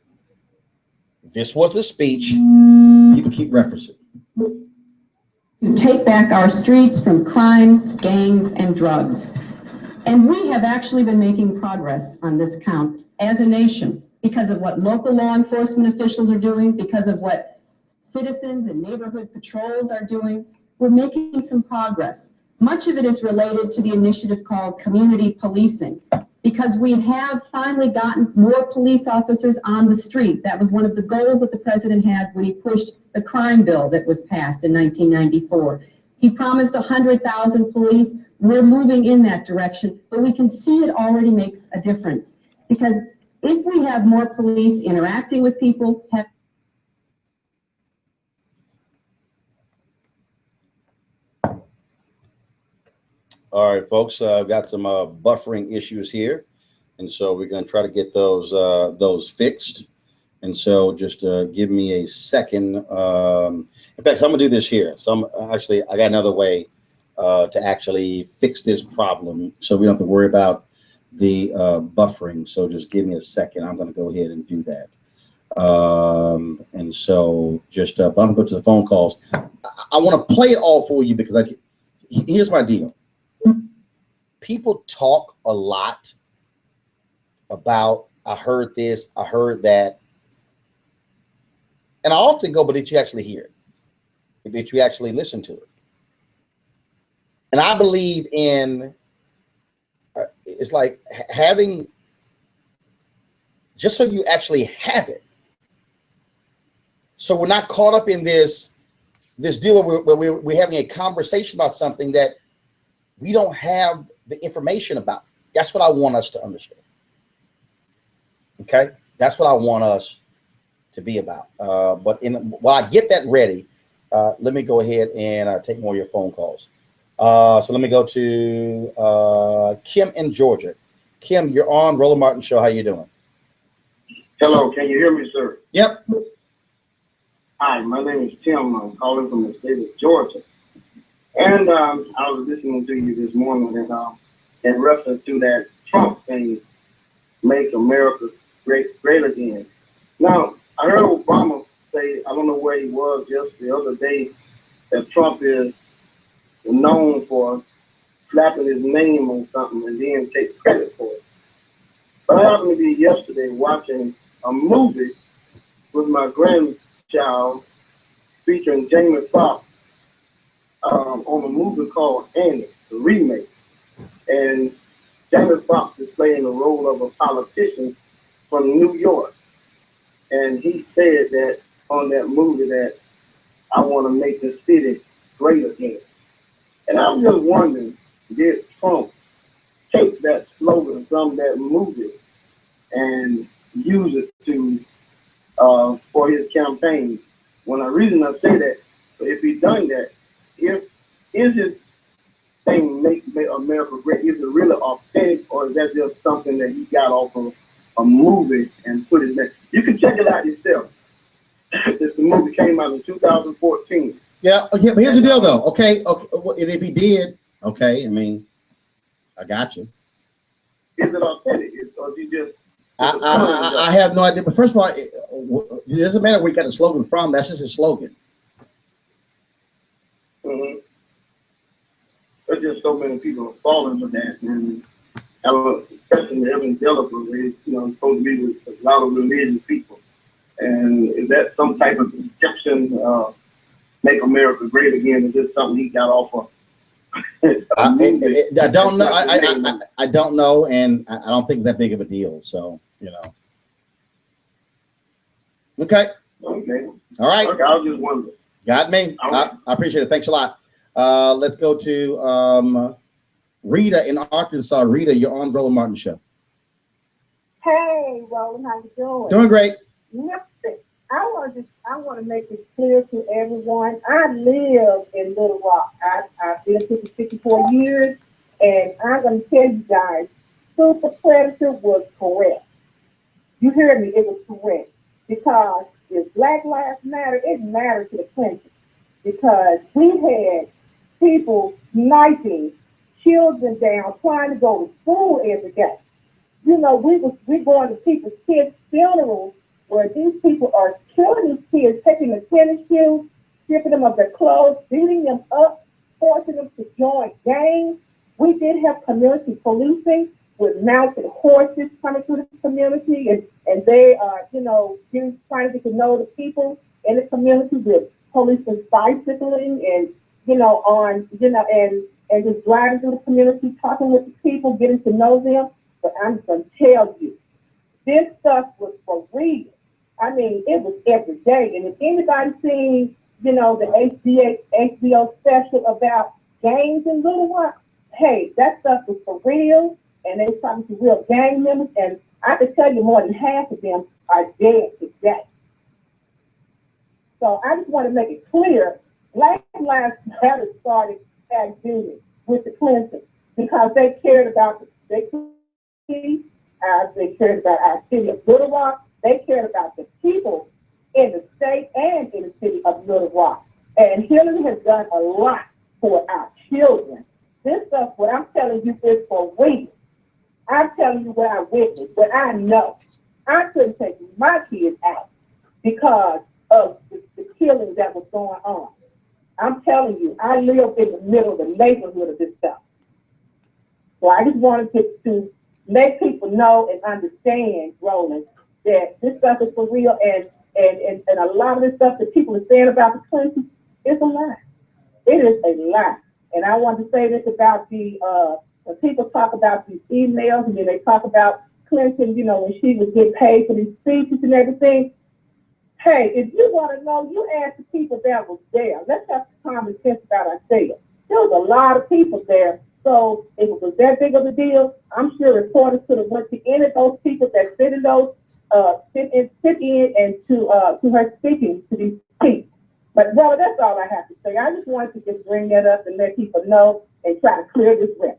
[SPEAKER 1] This was the speech. People keep referencing.
[SPEAKER 16] To take back our streets from crime, gangs, and drugs. And we have actually been making progress on this count as a nation because of what local law enforcement officials are doing, because of what citizens and neighborhood patrols are doing. We're making some progress. Much of it is related to the initiative called community policing, because we have finally gotten more police officers on the street. That was one of the goals that the president had when he pushed the crime bill that was passed in 1994. He promised 100,000 police. We're moving in that direction, but we can see it already makes a difference. Because if we have more police interacting with people,
[SPEAKER 1] All right, folks, got some buffering issues here, and so we're going to try to get those fixed. And so just give me a second. In fact, I'm going to do this here. So I got another way to actually fix this problem, so we don't have to worry about the buffering. So just give me a second. I'm going to go ahead and do that. And so just I'm going to go to the phone calls. I want to play it all for you because here's my deal. People talk a lot about, I heard this, I heard that. And I often go, but did you actually hear it? Did you actually listen to it? And I believe in, it's like having, just so you actually have it. So we're not caught up in this deal where we're having a conversation about something that we don't have the information about. That's what I want us to understand. Okay? That's what I want us to be about. But while I get that ready, let me go ahead and take more of your phone calls. So let me go to Kim in Georgia. Kim, you're on Roland Martin Show. How you doing?
[SPEAKER 17] Hello, can you hear me, sir?
[SPEAKER 1] Yep.
[SPEAKER 17] Hi, my name is Tim. I'm calling from the state of Georgia. And I was listening to you this morning and in reference to that Trump thing, make America great again. Now, I heard Obama say, I don't know where he was just the other day, that Trump is known for slapping his name on something and then take credit for it. But I happened to be yesterday watching a movie with my grandchild featuring Jamie Foxx on a movie called Annie, the remake. And Jamie Foxx is playing the role of a politician from New York. And he said that on that movie that I want to make the city great again. And I'm just wondering, did Trump take that slogan from that movie and use it to for his campaign? When the reason I say that, if he done that, is his thing make America great? Is it really authentic, or is that just something that he got off of a movie and put it there? You can check it out yourself. The movie came out in 2014.
[SPEAKER 1] Yeah, okay, but here's the deal, though. Okay, if he did, okay, I mean, I got you.
[SPEAKER 17] Is it authentic, or is he just?
[SPEAKER 1] I have no idea. But first of all, it doesn't matter where he got the slogan from. That's just his slogan.
[SPEAKER 17] Mm-hmm. There's just so many people falling for that, and especially the evangelical, supposed to be with a lot of religious people. And is that some type of deception? Make America great again? Is this something he got off of?
[SPEAKER 1] I don't know. I don't know, and I don't think it's that big of a deal. So Okay.
[SPEAKER 17] Okay.
[SPEAKER 1] All right.
[SPEAKER 17] Okay, I was just wondering.
[SPEAKER 1] Got me. I appreciate it. Thanks a lot. Let's go to Rita in Arkansas. Rita, you're on the Roland Martin Show.
[SPEAKER 7] Hey, Roland, how you doing?
[SPEAKER 1] Doing great.
[SPEAKER 7] Listen, I want to make this clear to everyone. I live in Little Rock. I've been here for 54 years, and I'm going to tell you guys, Super Predator was correct. You hear me? It was correct. Because if Black Lives Matter, it mattered to the Clintons. Because we had people sniping children down, trying to go to school every day. You know, we going to people's kids' funerals where these people are killing these kids, taking their tennis shoes, stripping them of their clothes, beating them up, forcing them to join gangs. We did have community policing with mounted horses coming through the community, and they are, you know, trying to get to know the people in the community with policing bicycling and, you know, and just driving through the community, talking with the people, getting to know them. But I'm just going to tell you, this stuff was for real. I mean, it was every day. And if anybody seen, you know, the HBO special about gangs in Little Rock, hey, that stuff was for real. And they were talking to real gang members. And I can tell you more than half of them are dead today. So I just want to make it clear, Black Lives Matter started at Junior with the Clintons because they cared about they cared about our city of Little Rock. They cared about the people in the state and in the city of Little Rock. And Hillary has done a lot for our children. This stuff, what I'm telling you, is for real. I'm telling you what I witnessed, what I know. I couldn't take my kids out because of the killing that was going on. I'm telling you, I live in the middle of the neighborhood of this stuff. So I just wanted to let people know and understand, Roland, that this stuff is for real, and a lot of this stuff that people are saying about the Clintons is a lie. It is a lie. And I want to say this about when people talk about these emails and then they talk about Clinton, you know, when she was getting paid for these speeches and everything. Hey, if you want to know, you ask the people that was there. Let's have some common sense about ourselves. There was a lot of people there. So if it was that big of a deal, I'm sure reporters could have went to any of those people that sit in those, sit in and to her speaking to these people. But well, that's all I have to say. I just wanted to just bring that up and let people know and try to clear this record.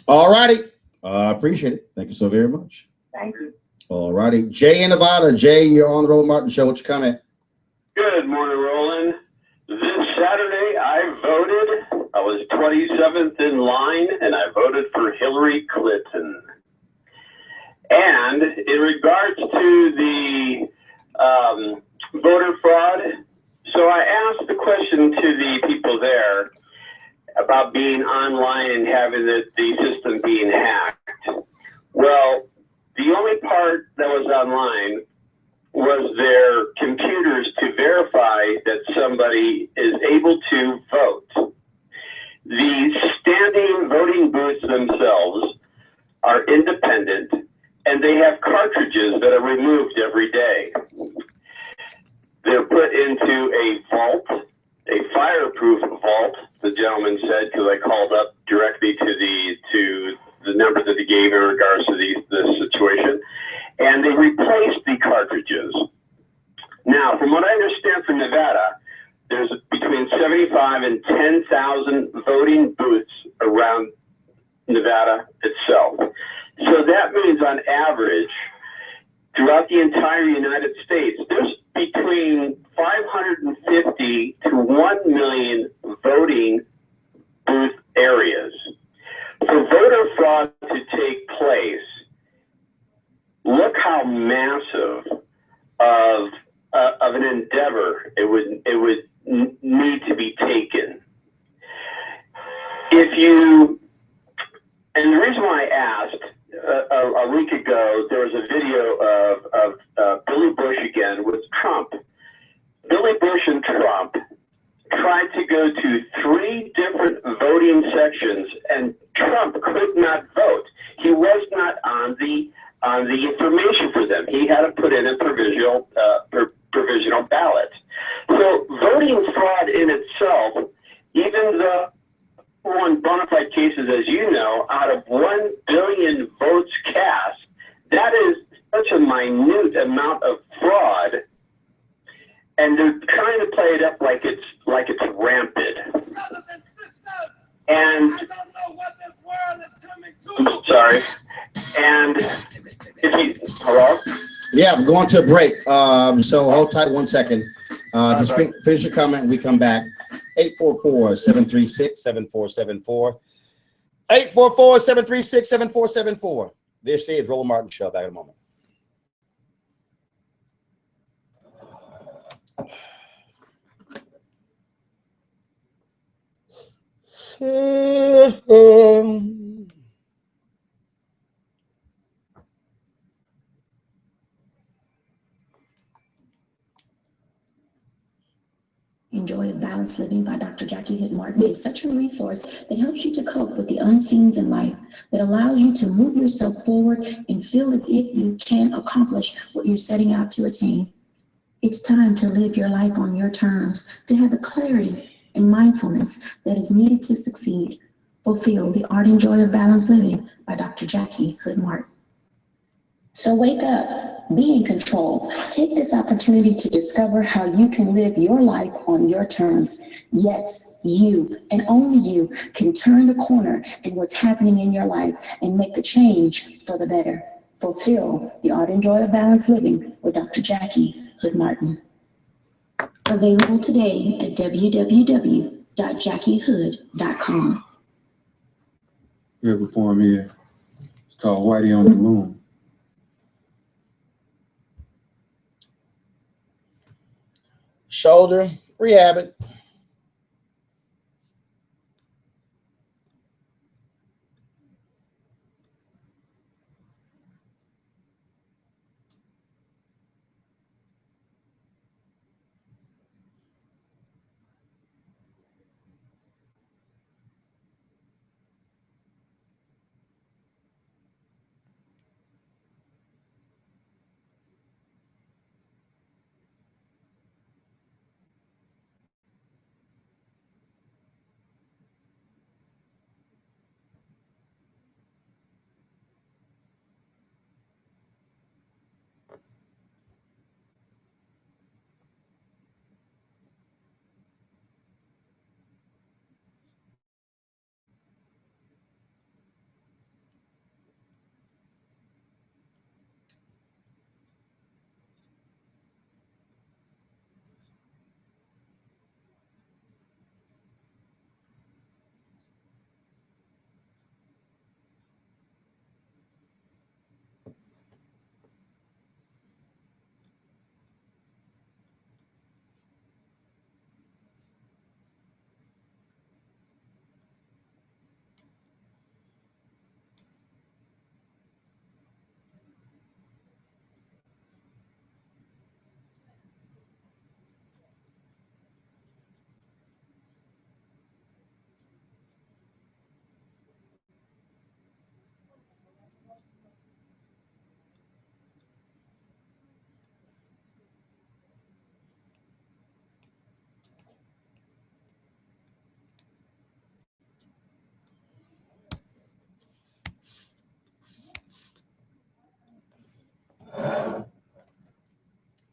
[SPEAKER 1] All righty. I appreciate it. Thank you so very much.
[SPEAKER 7] Thank you.
[SPEAKER 1] All righty. Jay in Nevada. Jay, you're on the Roland Martin Show. What's your comment?
[SPEAKER 18] Good morning, Roland. This Saturday, I voted. I was 27th in line, and I voted for Hillary Clinton. And in regards to the voter fraud, so I asked the question to the people there about being online and having the system being hacked. Well, the only part that was online was their computers to verify that somebody is able to vote. The standing voting booths themselves are independent, and they have cartridges that are removed every day. They're put into a vault, a fireproof vault, the gentleman said, because I called up directly to the number that he gave in regards to this situation, and they replaced the cartridges. Now, from what I understand from Nevada, there's between 75 and 10,000 voting booths around Nevada itself. So that means on average, throughout the entire United States, there's between 550 to 1 million voting booth areas. For voter fraud to take place, look how massive of an endeavor it would need to be taken. And the reason why I asked, a week ago, there was a video of Billy Bush again with Trump. Billy Bush and Trump tried to go to 3 different voting sections, and Trump could not vote. He was not on the information for them. He had to put in a provisional ballot. So voting fraud in itself, even one bona fide cases, as you know, out of 1 billion votes cast. That is such a minute amount of fraud, and they're trying to play it up like it's rampant. And I'm sorry. And if you hello.
[SPEAKER 1] Yeah, I'm going to a break. So hold tight 1 second. Just finish your comment and we come back. 844-736-7474. 844-736-7474. This is Roland Martin Show. Back in a moment.
[SPEAKER 19] Enjoy a Balanced Living by Dr. Jackie Hood Martin is such a resource that helps you to cope with the unseens in life, that allows you to move yourself forward and feel as if you can accomplish what you're setting out to attain. It's time to live your life on your terms, to have the clarity and mindfulness that is needed to succeed. Fulfill the art and joy of balanced living by Dr. Jackie Hood Martin. So wake up, be in control. Take this opportunity to discover how you can live your life on your terms. Yes, you and only you can turn the corner in what's happening in your life and make the change for the better. Fulfill the art and joy of balanced living with Dr. Jackie Hood Martin. Available today at www.jackiehood.com.
[SPEAKER 8] We have a poem here. It's called Whitey on the Moon.
[SPEAKER 1] Shoulder, rehab it.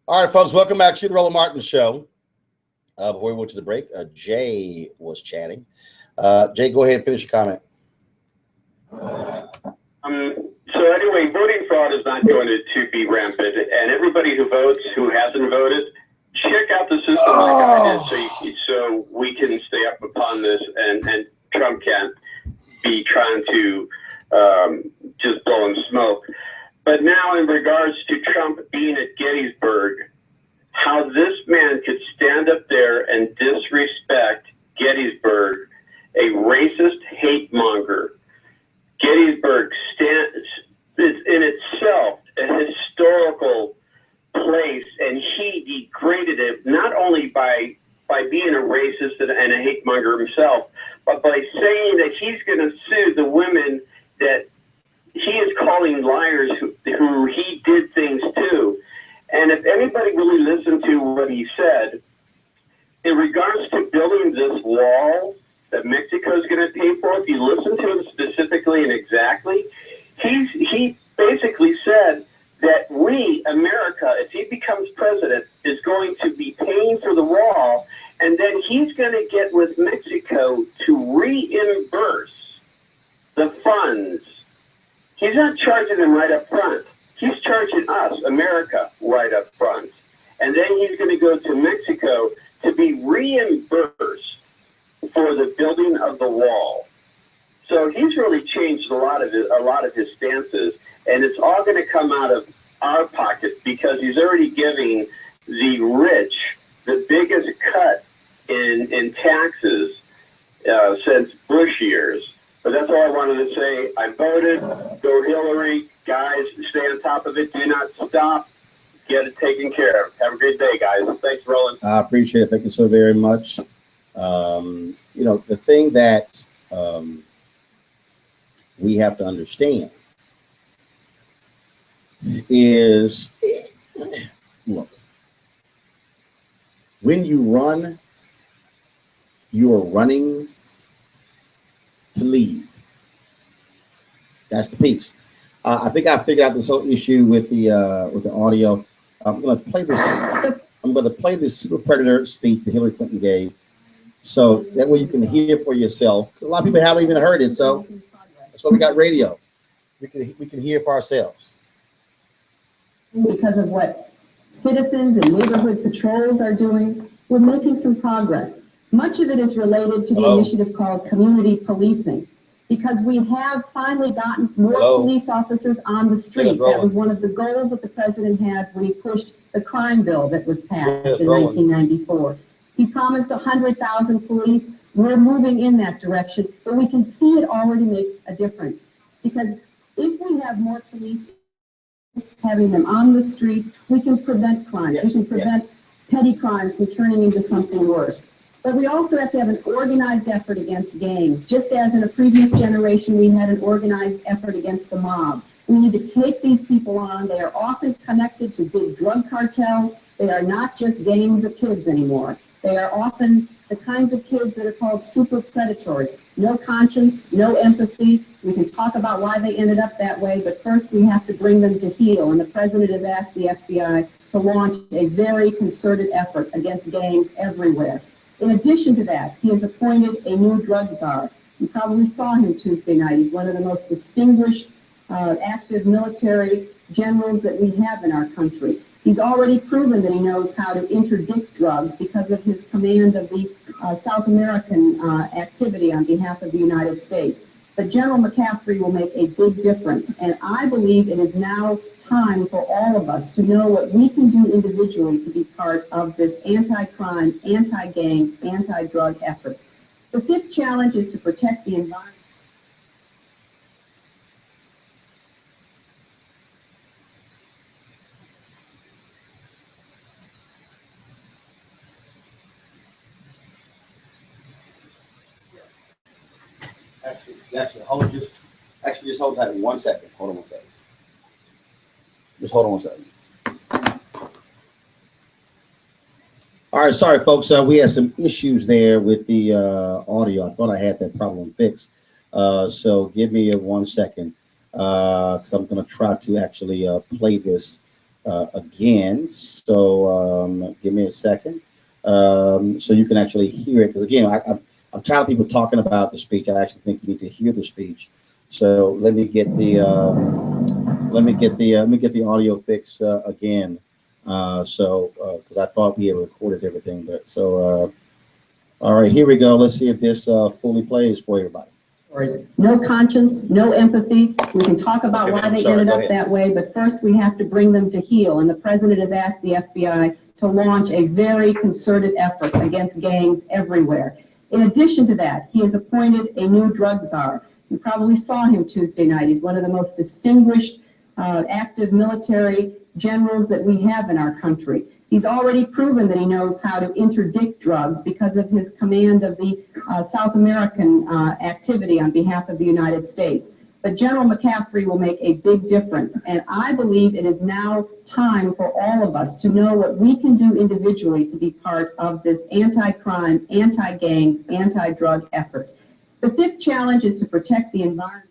[SPEAKER 1] All right, folks, welcome back to the Roland Martin Show. Before we went to the break, Jay was chatting. Jay, go ahead and finish your comment.
[SPEAKER 18] So anyway, voting fraud is not going to be rampant, and everybody who votes who hasn't voted, check out the system like I did, so we can stay up upon this, and Trump can't be trying to just blowing smoke. But now in regards to Trump being at Gettysburg, how this man could stand up there and disrespect Gettysburg, a racist hate monger. Gettysburg is in itself a historical place, and he degraded it not only by being a racist and a hate monger himself, but by saying that he's going to sue the women that he is calling liars who he did things to. And if anybody really listened to what he said, in regards to building this wall, that Mexico's going to pay for. If you listen to him specifically and exactly, he basically said that we, America, if he becomes president, is going to be paying for the wall, and then he's going to get with Mexico to reimburse the funds. He's not charging them right up front. He's charging us, America, right up front. And then he's going to go to Mexico to be reimbursed for the building of the wall. So he's really changed a lot of his stances, and it's all going to come out of our pocket because he's already giving the rich the biggest cut in taxes since Bush years. But that's all I wanted to say. I voted. Go Hillary. Guys, stay on top of it. Do not stop. Get it taken care of. Have a great day, guys. Thanks, Roland.
[SPEAKER 1] I appreciate it. Thank you so very much. You know, the thing that we have to understand is, look, when you run, you are running to lead. That's the piece. I think I figured out this whole issue with the audio. I'm going to play this. I'm going to play this super predator speech that Hillary Clinton gave, so that way you can hear for yourself. A lot of people haven't even heard it, so that's why we got radio. We can hear for ourselves.
[SPEAKER 16] Because of what citizens and neighborhood patrols are doing, we're making some progress. Much of it is related to the initiative called community policing, because we have finally gotten more police officers on the street. That was one of the goals that the president had when he pushed the crime bill that was passed in 1994. He promised 100,000 police. We're moving in that direction, but we can see it already makes a difference, because if we have more police, having them on the streets, we can prevent crimes. We can prevent petty crimes from turning into something worse. But we also have to have an organized effort against gangs. Just as in a previous generation, we had an organized effort against the mob. We need to take these people on. They are often connected to big drug cartels. They are not just gangs of kids anymore. They are often the kinds of kids that are called super predators. No conscience, no empathy. We can talk about why they ended up that way, but first we have to bring them to heel. And the president has asked the FBI to launch a very concerted effort against gangs everywhere. In addition to that, he has appointed a new drug czar. You probably saw him Tuesday night. He's one of the most distinguished active military generals that we have in our country. He's already proven that he knows how to interdict drugs because of his command of the South American activity on behalf of the United States. But General McCaffrey will make a big difference, and I believe it is now time for all of us to know what we can do individually to be part of this anti-crime, anti-gangs, anti-drug effort. The fifth challenge is to protect the environment.
[SPEAKER 1] Just hold tight 1 second. Hold on 1 second. Just hold on 1 second. All right, sorry, folks. We had some issues there with the audio. I thought I had that problem fixed. So give me 1 second, because I'm going to try to actually play this again. So give me a second, so you can actually hear it. Because again, I'm tired of people talking about the speech. I actually think you need to hear the speech. So let me get the audio fix again. Because I thought we had recorded everything, but so all right, here we go. Let's see if this fully plays for everybody.
[SPEAKER 16] No conscience, no empathy. We can talk about why they ended up that way, but first we have to bring them to heel. And the president has asked the FBI to launch a very concerted effort against gangs everywhere. In addition to that, he has appointed a new drug czar. You probably saw him Tuesday night. He's one of the most distinguished active military generals that we have in our country. He's already proven that he knows how to interdict drugs because of his command of the South American activity on behalf of the United States. But General McCaffrey will make a big difference. And I believe it is now time for all of us to know what we can do individually to be part of this anti-crime, anti-gangs, anti-drug effort. The fifth challenge is to protect the environment.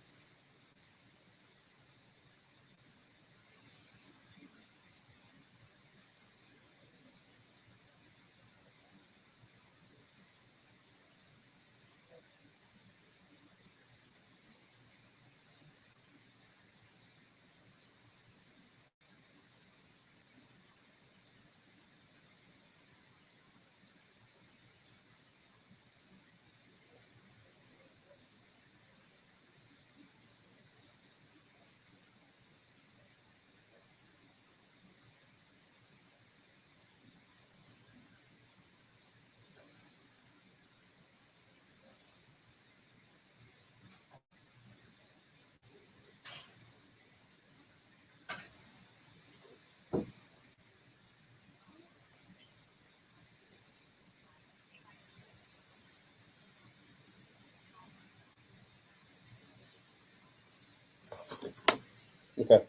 [SPEAKER 1] Okay.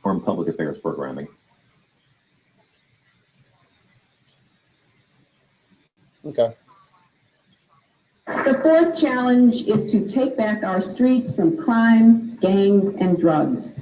[SPEAKER 20] Foreign public affairs programming.
[SPEAKER 1] Okay.
[SPEAKER 16] The fourth challenge is to take back our streets from crime, gangs, and drugs.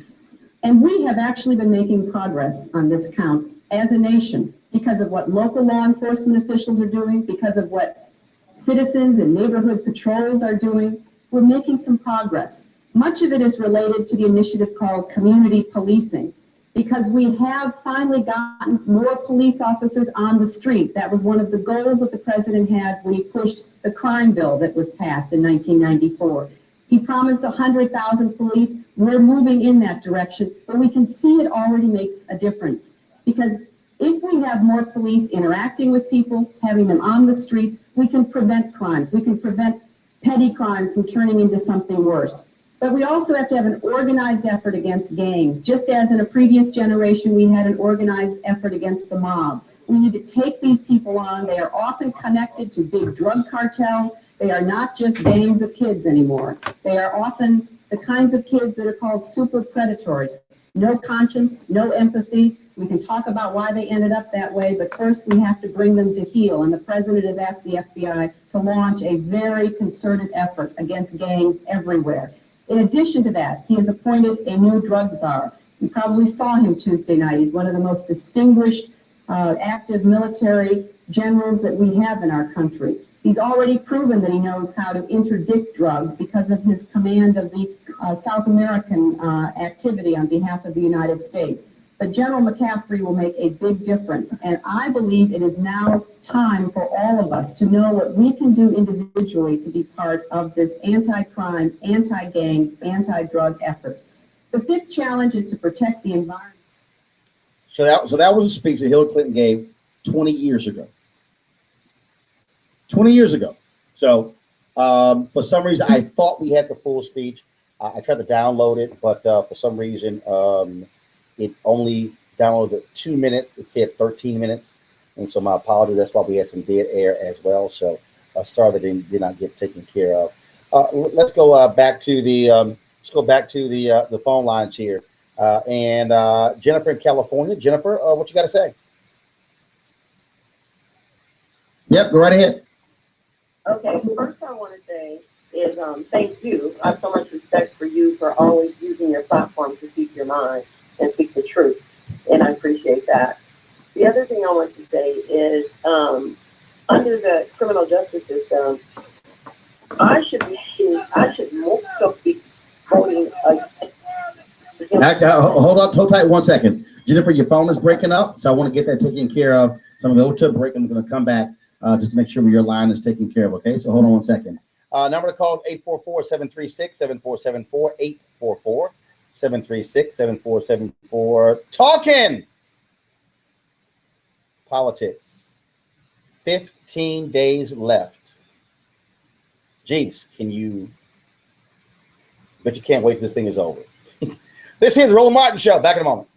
[SPEAKER 16] And we have actually been making progress on this count as a nation because of what local law enforcement officials are doing, because of what citizens and neighborhood patrols are doing. We're making some progress. Much of it is related to the initiative called community policing, because we have finally gotten more police officers on the street. That was one of the goals that the president had when he pushed the crime bill that was passed in 1994. He promised 100,000 police. We're moving in that direction, but we can see it already makes a difference. Because if we have more police interacting with people, having them on the streets, we can prevent crimes. We can prevent petty crimes from turning into something worse. But we also have to have an organized effort against gangs. Just as in a previous generation, we had an organized effort against the mob. We need to take these people on. They are often connected to big drug cartels. They are not just gangs of kids anymore. They are often the kinds of kids that are called super predators. No conscience, no empathy. We can talk about why they ended up that way, but first we have to bring them to heel. And the president has asked the FBI to launch a very concerted effort against gangs everywhere. In addition to that, he has appointed a new drug czar. You probably saw him Tuesday night. He's one of the most distinguished active military generals that we have in our country. He's already proven that he knows how to interdict drugs because of his command of the South American activity on behalf of the United States. But General McCaffrey will make a big difference. And I believe it is now time for all of us to know what we can do individually to be part of this anti-crime, anti-gangs, anti-drug effort. The fifth challenge is to protect the environment.
[SPEAKER 1] So that was a speech that Hillary Clinton gave 20 years ago. 20 years ago. So for some reason, I thought we had the full speech. I tried to download it, but for some reason, it only downloaded 2 minutes. It said 13 minutes. And so my apologies. That's why we had some dead air as well. So sorry that it did not get taken care of. Let's go back to the phone lines here. And Jennifer in California. Jennifer, what you got to say? Yep, go right ahead.
[SPEAKER 15] Okay, first I want to say is thank you. I have so much respect for you for always using your platform to speak your mind and speak the truth, and I appreciate that. The other thing I want to say is under the criminal justice system, I should more so be voting
[SPEAKER 1] Hold on, hold tight 1 second. Jennifer, your phone is breaking up, so I want to get that taken care of. So I'm going to go to a break. I'm going to come back just to make sure your line is taken care of, okay? So hold on 1 second. Number to call is 844-736-7474, 844-736-7474. Talking politics. 15 days left. Jeez, can you but you can't wait till this thing is over. This is the Roland Martin Show. Back in a moment.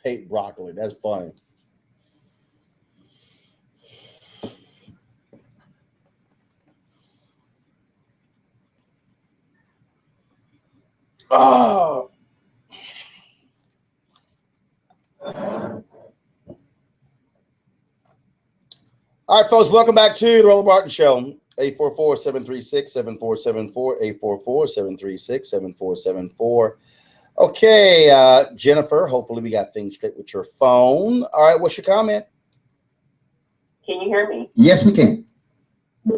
[SPEAKER 1] Hate broccoli. That's funny. Oh. All right, folks, welcome back to the Roland Martin Show. 844-736-7474, 844-736-7474. Okay, Jennifer, hopefully we got things straight with your phone. All right, what's your comment?
[SPEAKER 14] Can you hear me?
[SPEAKER 1] Yes, we can.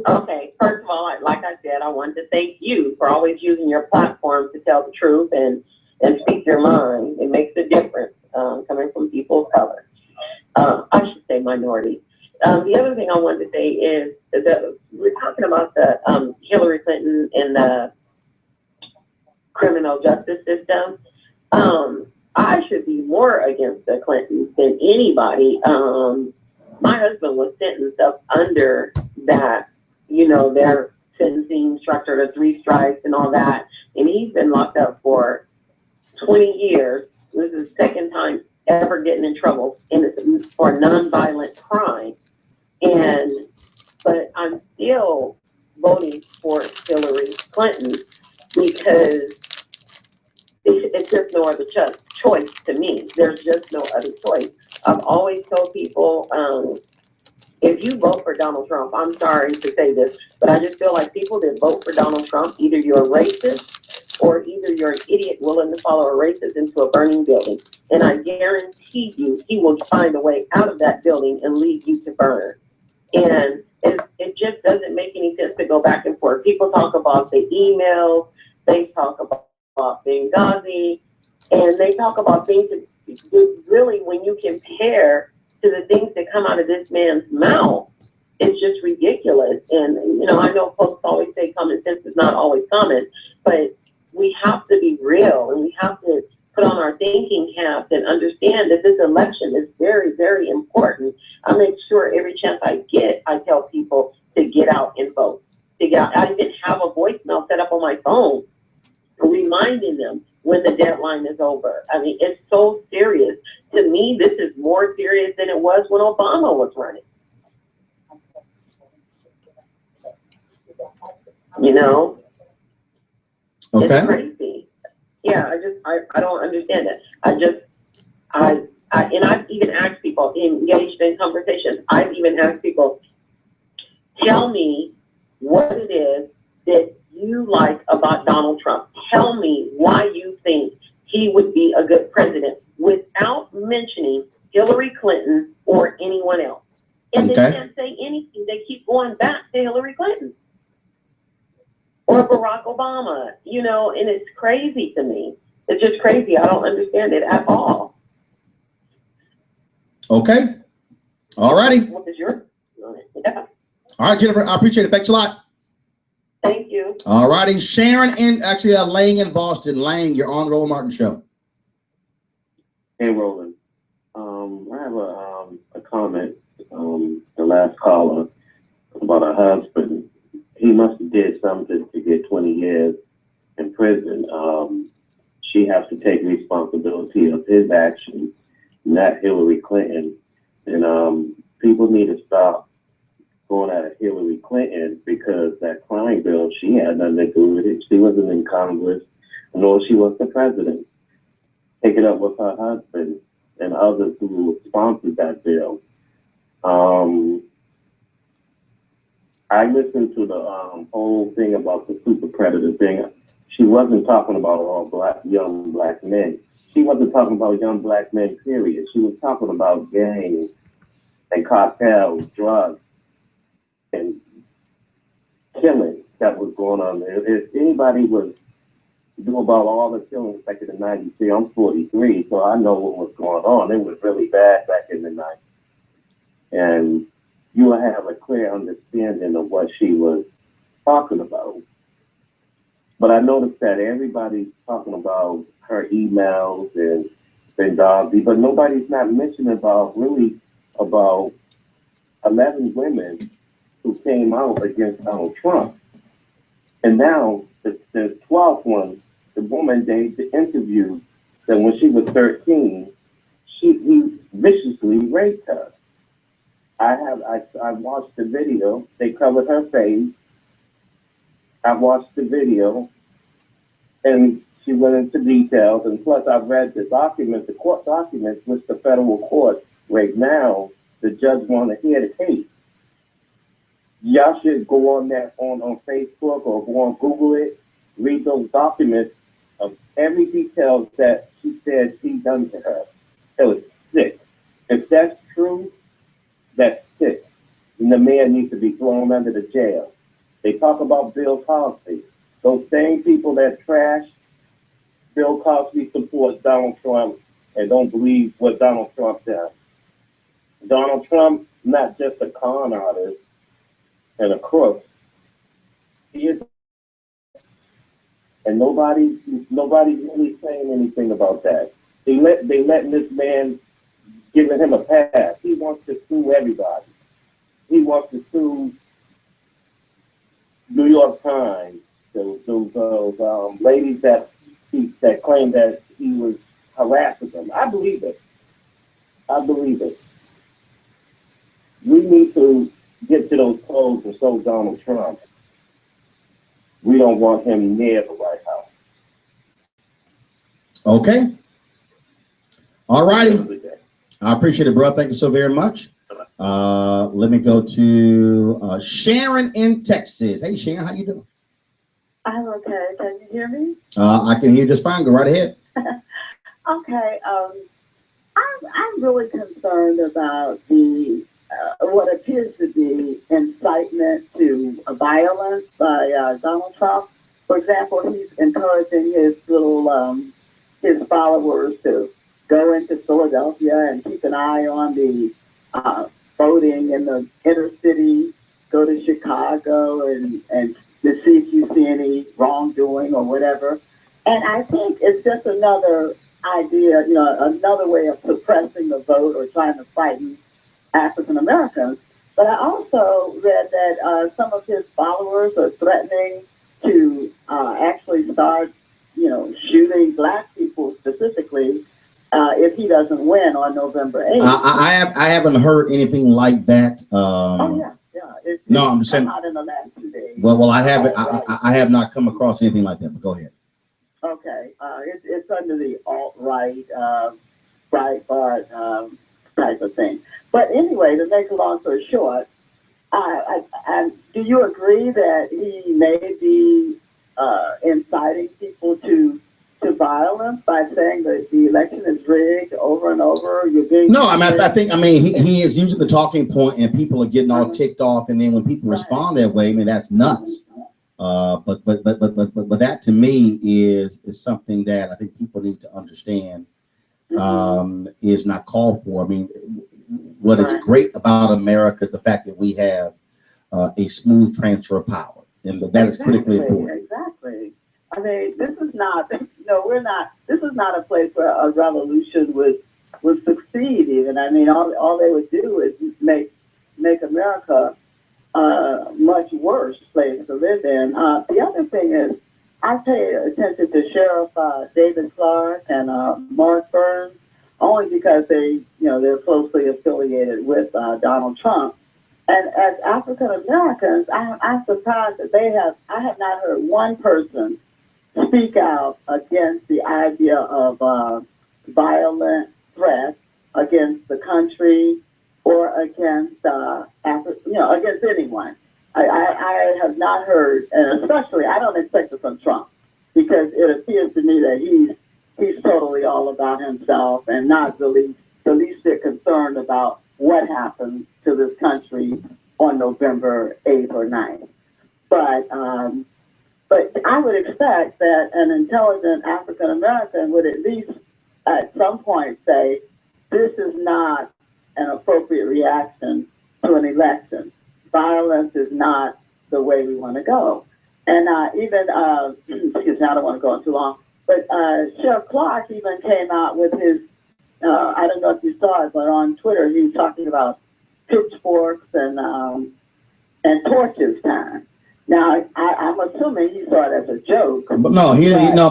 [SPEAKER 14] Okay. First of all, like I said, I wanted to thank you for always using your platform to tell the truth and and speak your mind. It makes a difference coming from people of color. I should say minority. The other thing I wanted to say is that we're talking about the Hillary Clinton and the criminal justice system. I should be more against the Clintons than anybody. My husband was sentenced up under that, you know, their sentencing structure, the 3 strikes and all that. And he's been locked up for 20 years. This is the second time ever getting in trouble, and it's for a nonviolent crime. But I'm still voting for Hillary Clinton because it's just no other choice to me. There's just no other choice. I've always told people, if you vote for Donald Trump, I'm sorry to say this, but I just feel like people that vote for Donald Trump, either you're a racist or either you're an idiot willing to follow a racist into a burning building. And I guarantee you, he will find a way out of that building and leave you to burn. And it just doesn't make any sense to go back and forth. People talk about the emails, they talk about Benghazi, and they talk about things that really, when you compare to the things that come out of this man's mouth, it's just ridiculous. And, you know, I know folks always say common sense is not always common, but we have to be real and we have to put on our thinking caps and understand that this election is very, very important. I make sure every chance I get, I tell people to get out and vote. To get out. I even have a voicemail set up on my phone reminding them when the deadline is over. I mean, it's so serious. To me, this is more serious than it was when Obama was running. You know?
[SPEAKER 1] Okay.
[SPEAKER 14] It's crazy. Yeah, I don't understand it. And I've even asked people, engaged in conversations, I've even asked people, tell me what it is that you like about Donald Trump. Tell me why you think he would be a good president without mentioning Hillary Clinton or anyone else. And they can't say anything. They keep going back to Hillary Clinton or Barack Obama, you know, and it's crazy to me. It's just crazy. I don't understand it at all.
[SPEAKER 1] Okay. All righty.
[SPEAKER 14] What is your? Yeah.
[SPEAKER 1] All right, Jennifer, I appreciate it. Thanks a lot.
[SPEAKER 14] Thank you.
[SPEAKER 1] All righty. Sharon and actually Lang in Boston. Lang, you're on the Roland Martin Show.
[SPEAKER 4] Hey, Roland. I have a comment. The last caller about her husband. He must have did something to get 20 years in prison. She has to take responsibility of his actions, not Hillary Clinton. And people need to stop going at Hillary Clinton because that crime bill, she had nothing to do with it. She wasn't in Congress, nor she was the president. Take it up with her husband and others who sponsored that bill. I listened to the whole thing about the super predator thing. She wasn't talking about all young black men. She wasn't talking about young black men, period. She was talking about gangs and cartels, drugs, and killing that was going on there. If anybody was do about all the killings back in the 90s, see, I'm 43, so I know what was going on. It was really bad back in the 90s. And you will have a clear understanding of what she was talking about. But I noticed that everybody's talking about her emails and Benghazi, but nobody's not mentioning about 11 women who came out against Donald Trump. And now the 12th one, the woman they interviewed that when she was 13, he viciously raped her. I watched the video. They covered her face. I watched the video, and she went into details. And plus, I've read the documents, the court documents, which the federal court right now, the judge want to hear the case. Y'all should go on that on Facebook or go on Google it, read those documents of every detail that she said she done to her. It was sick. If that's true, that's sick. And the man needs to be thrown under the jail. They talk about Bill Cosby. Those same people that trash
[SPEAKER 17] Bill Cosby supports Donald Trump and don't believe what Donald Trump does. Donald Trump, not just a con artist and a crook, he is, and nobody's really saying anything about that. They letting this man, giving him a pass. He wants to sue everybody. He wants to sue New York Times, those ladies that claimed that he was harassing them. I believe it. We need to get to those polls and show Donald Trump we don't want him near the White House.
[SPEAKER 1] Okay. All righty. I appreciate it, bro. Thank you so very much. Let me go to Sharon in Texas. Hey, Sharon, how you doing?
[SPEAKER 21] I'm okay. Can you hear me?
[SPEAKER 1] I can hear you just fine. Go right ahead.
[SPEAKER 21] Okay. I'm really concerned about the what appears to be incitement to violence by Donald Trump. For example, he's encouraging his his followers to go into Philadelphia and keep an eye on the voting in the inner city, go to Chicago and to see if you see any wrongdoing or whatever. And I think it's just another idea, another way of suppressing the vote or trying to frighten African Americans. But I also read that some of his followers are threatening to actually start, shooting Black people specifically if he doesn't win on November 8th.
[SPEAKER 1] I haven't heard anything like that. No, I'm just saying.
[SPEAKER 21] Not in the last 2 days.
[SPEAKER 1] Well, I haven't. I have not come across anything like that. But go ahead.
[SPEAKER 21] Okay, it's under the alt-right, Breitbart type of thing. But anyway, to make a long story short, do you agree that he may be inciting people to violence by saying that the election is rigged over and over?
[SPEAKER 1] No, I mean, he is using the talking point, and people are getting all ticked off, and then when people respond that way, I mean, that's nuts. But that to me is something that I think people need to understand is not called for. I mean, what is great about America is the fact that we have a smooth transfer of power, and that is critically important.
[SPEAKER 21] Exactly. I mean, this is not. This is not a place where a revolution would succeed. Even I mean, all they would do is make America much worse place to live in. The other thing is, I pay attention to Sheriff David Clark and Mark Burns only because they're closely affiliated with Donald Trump. And as African Americans, I'm surprised that I have not heard one person speak out against the idea of violent threats against the country or against against anyone. I have not heard, and especially I don't expect it from Trump, because it appears to me that he's totally all about himself and not the least bit concerned about what happens to this country on November 8th or 9th. But I would expect that an intelligent African American would at least at some point say, this is not an appropriate reaction to an election. Violence is not the way we want to go. And excuse me, I don't want to go on too long, but Sheriff Clark even came out with his, I don't know if you saw it, but on Twitter he was talking about pitchforks and torches time. Now, I'm assuming he saw it as a joke.
[SPEAKER 1] But no,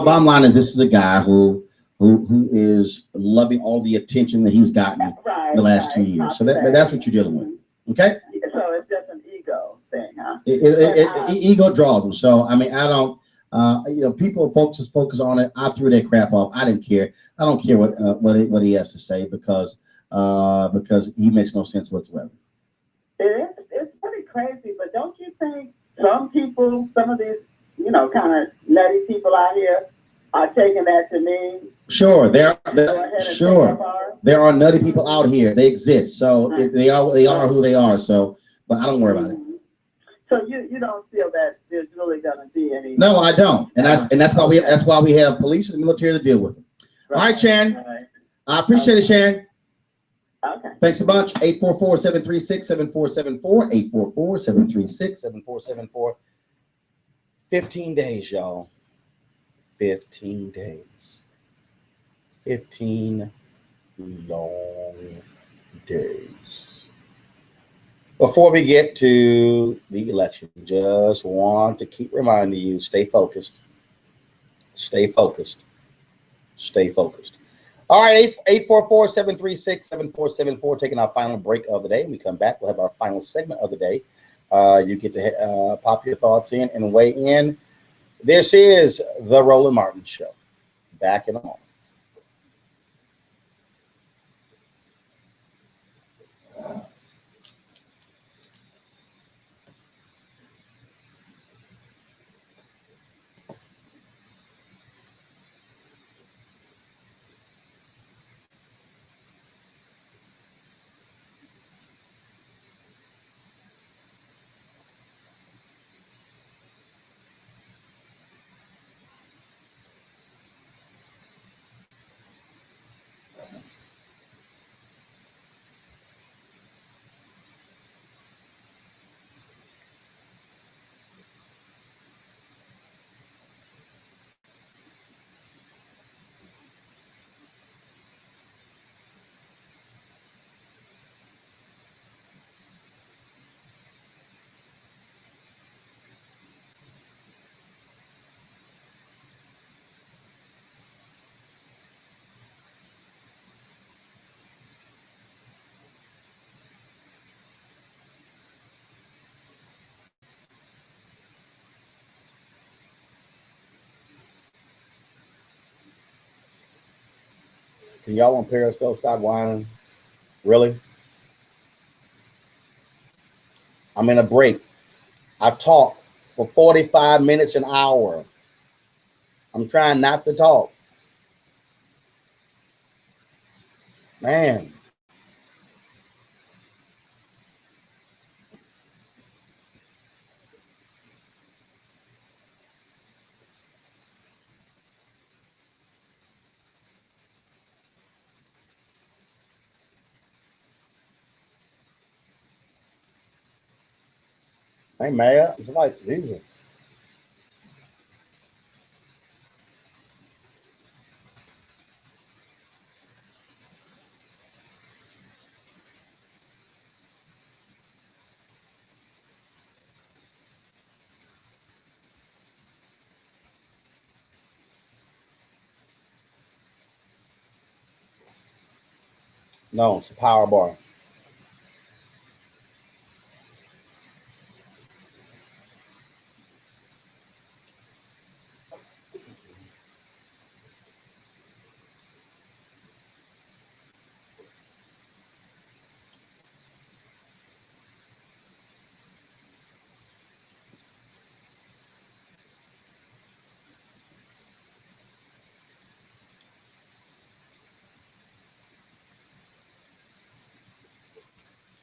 [SPEAKER 1] bottom line is this is a guy who is loving all the attention that he's gotten the last 2 years. So that's what you're dealing with. Okay?
[SPEAKER 21] So it's just an ego thing, huh?
[SPEAKER 1] Ego draws him. So, I mean, I don't, people focus on it. I threw that crap off. I didn't care. I don't care what he has to say because he makes no sense whatsoever.
[SPEAKER 21] It's pretty crazy, but don't you think some of these, kind of nutty people out here are taking that to mean?
[SPEAKER 1] Sure, there are nutty people out here. They exist, so they are who they are. So, but I don't worry about it.
[SPEAKER 21] So you don't feel that there's really going to be any?
[SPEAKER 1] No, I don't, and that's why we have police and military to deal with them. All right, Sharon.
[SPEAKER 21] Right.
[SPEAKER 1] I appreciate it, Sharon.
[SPEAKER 21] Okay.
[SPEAKER 1] Thanks a bunch. 844-736-7474. 844-736-7474. 15 days, y'all. 15 days. 15 long days. Before we get to the election, just want to keep reminding you, stay focused. Stay focused. Stay focused. All right, 844-736-7474, taking our final break of the day. When we come back, we'll have our final segment of the day. You get to pop your thoughts in and weigh in. This is the Roland Martin Show. Back in a moment. Can y'all on Periscope stop whining? Really? I'm in a break. I talk for 45 minutes, an hour. I'm trying not to talk. Man. Hey, man. It's like, Jesus. No, it's a power bar.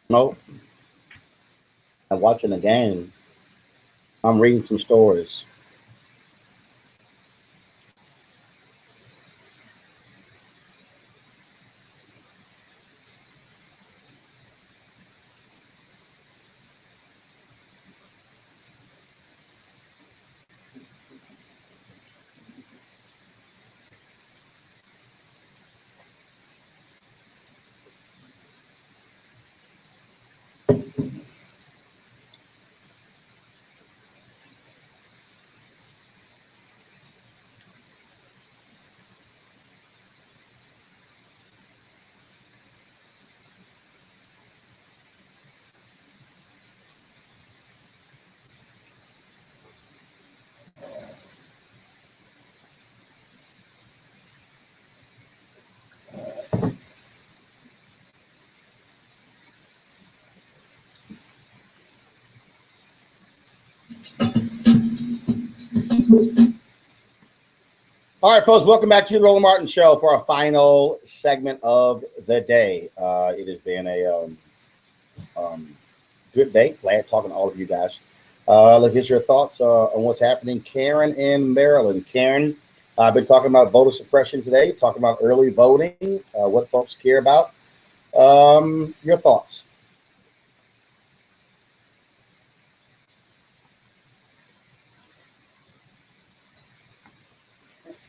[SPEAKER 1] Nope. I'm watching the game. I'm reading some stories. All right, folks, welcome back to the Roland Martin Show for our final segment of the day. It has been a good day. Glad talking to all of you guys. Let's get your thoughts on what's happening. Karen in Maryland. Karen, I've been talking about voter suppression today, talking about early voting, what folks care about. Your thoughts.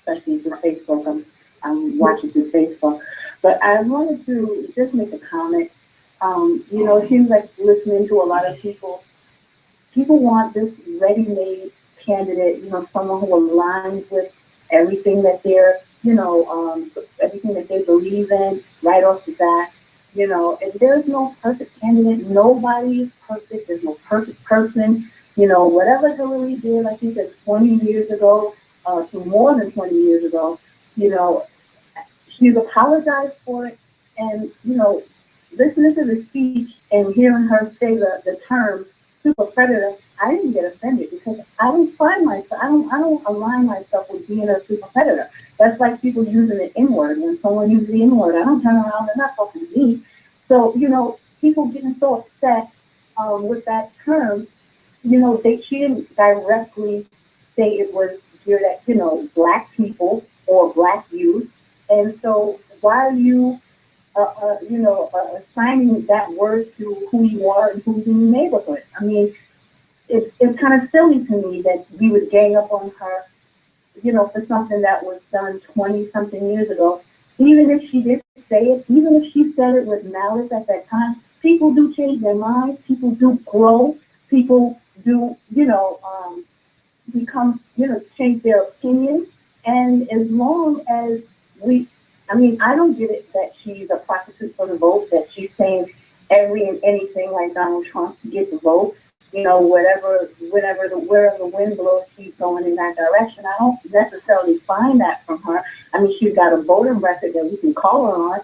[SPEAKER 3] Especially through Facebook. I'm watching through Facebook. But I wanted to just make a comment. You know, it seems like listening to a lot of people, people want this ready-made candidate, you know, someone who aligns with everything that they're, you know, everything that they believe in right off the bat. You know, and there's no perfect candidate. Nobody is perfect. There's no perfect person. You know, whatever Hillary did, I think it's 20 years ago, to more than 20 years ago, you know, she's apologized for it. And, you know, listening to the speech and hearing her say the term super predator, I didn't get offended because I don't find myself, I don't align myself with being a super predator. That's like people using the N-word. When someone uses the N-word, I don't turn around, they're not talking to me. So, you know, people getting so upset with that term, you know, she didn't directly say it was geared at, you know, Black people or Black youth. And so why are you, you know, assigning that word to who you are and who's in the neighborhood? I mean, it's kind of silly to me that we would gang up on her, you know, for something that was done 20-something years ago. Even if she did say it, even if she said it with malice at that time, people do change their minds. People do grow. People do, you know, become, you know, change their opinion. And as long as I mean, I don't get it that she's a prostitute for the vote, that she's saying every and anything like Donald Trump to get the vote. You know, wherever the wind blows, she's going in that direction. I don't necessarily find that from her. I mean, she's got a voting record that we can call her on.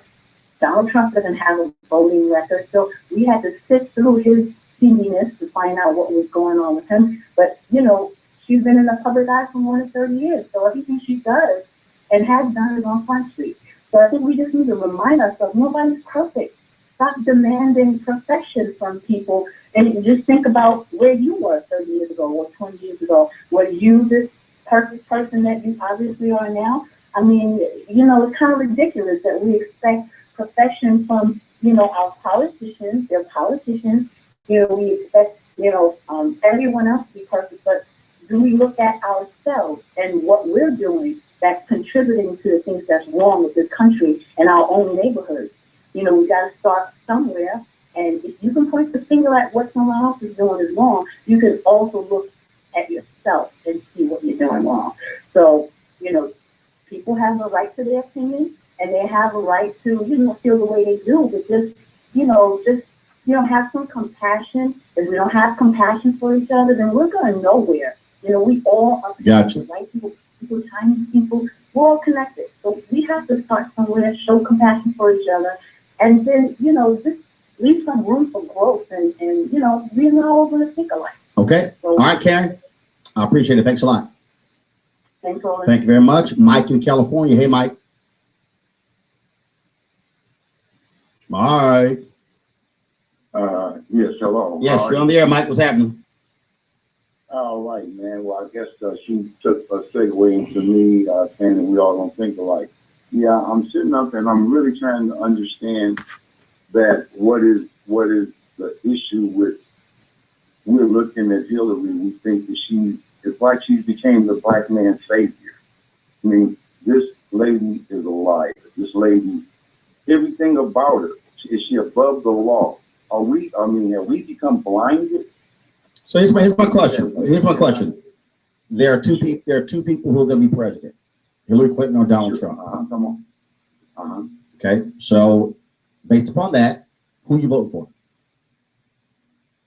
[SPEAKER 3] Donald Trump doesn't have a voting record, so we had to sift through his seediness to find out what was going on with him. But, you know, she's been in the public eye for more than 30 years, so everything she does and has done is on Front Street. So I think we just need to remind ourselves, nobody's perfect. Stop demanding perfection from people and just think about where you were 30 years ago or 20 years ago. Were you this perfect person that you obviously are now? I mean, you know, it's kind of ridiculous that we expect perfection from, you know, our politicians. They're politicians. You know, we expect, you know, everyone else to be perfect, but do we look at ourselves and what we're doing that's contributing to the things that's wrong with this country and our own neighborhoods? You know, we got to start somewhere. And if you can point the finger at what someone else is doing is wrong, you can also look at yourself and see what you're doing wrong. So, you know, people have a right to their opinion, and they have a right to, you know, feel the way they do. But just, you know, have some compassion. If we don't have compassion for each other, then we're going nowhere. You know, we all are connected, right? People, Chinese people, we're all connected. So we have to start somewhere, show compassion for each other, and then, you know, just leave some room for growth, and you know, we're not all going to think alike.
[SPEAKER 1] Okay. So, all right, Karen. I appreciate it. Thanks a lot.
[SPEAKER 3] Thanks, Roland.
[SPEAKER 1] Thank you very much. Mike in California. Hey, Mike. Mike.
[SPEAKER 22] Yes, hello.
[SPEAKER 1] Yes, you're on the air, Mike. What's happening?
[SPEAKER 22] All right, man. Well, I guess she took a segue into me saying that we all don't think alike. Yeah, I'm sitting up and I'm really trying to understand that what is the issue with, we're looking at Hillary, we think that it's like she became the Black man's savior. I mean, this lady is a liar. This lady, everything about her, is she above the law? Have we become blinded?
[SPEAKER 1] So here's my question. Here's my question. There are two people who are going to be president: Hillary Clinton or Donald Trump.
[SPEAKER 22] Come on.
[SPEAKER 1] Okay. So based upon that, who you voting for?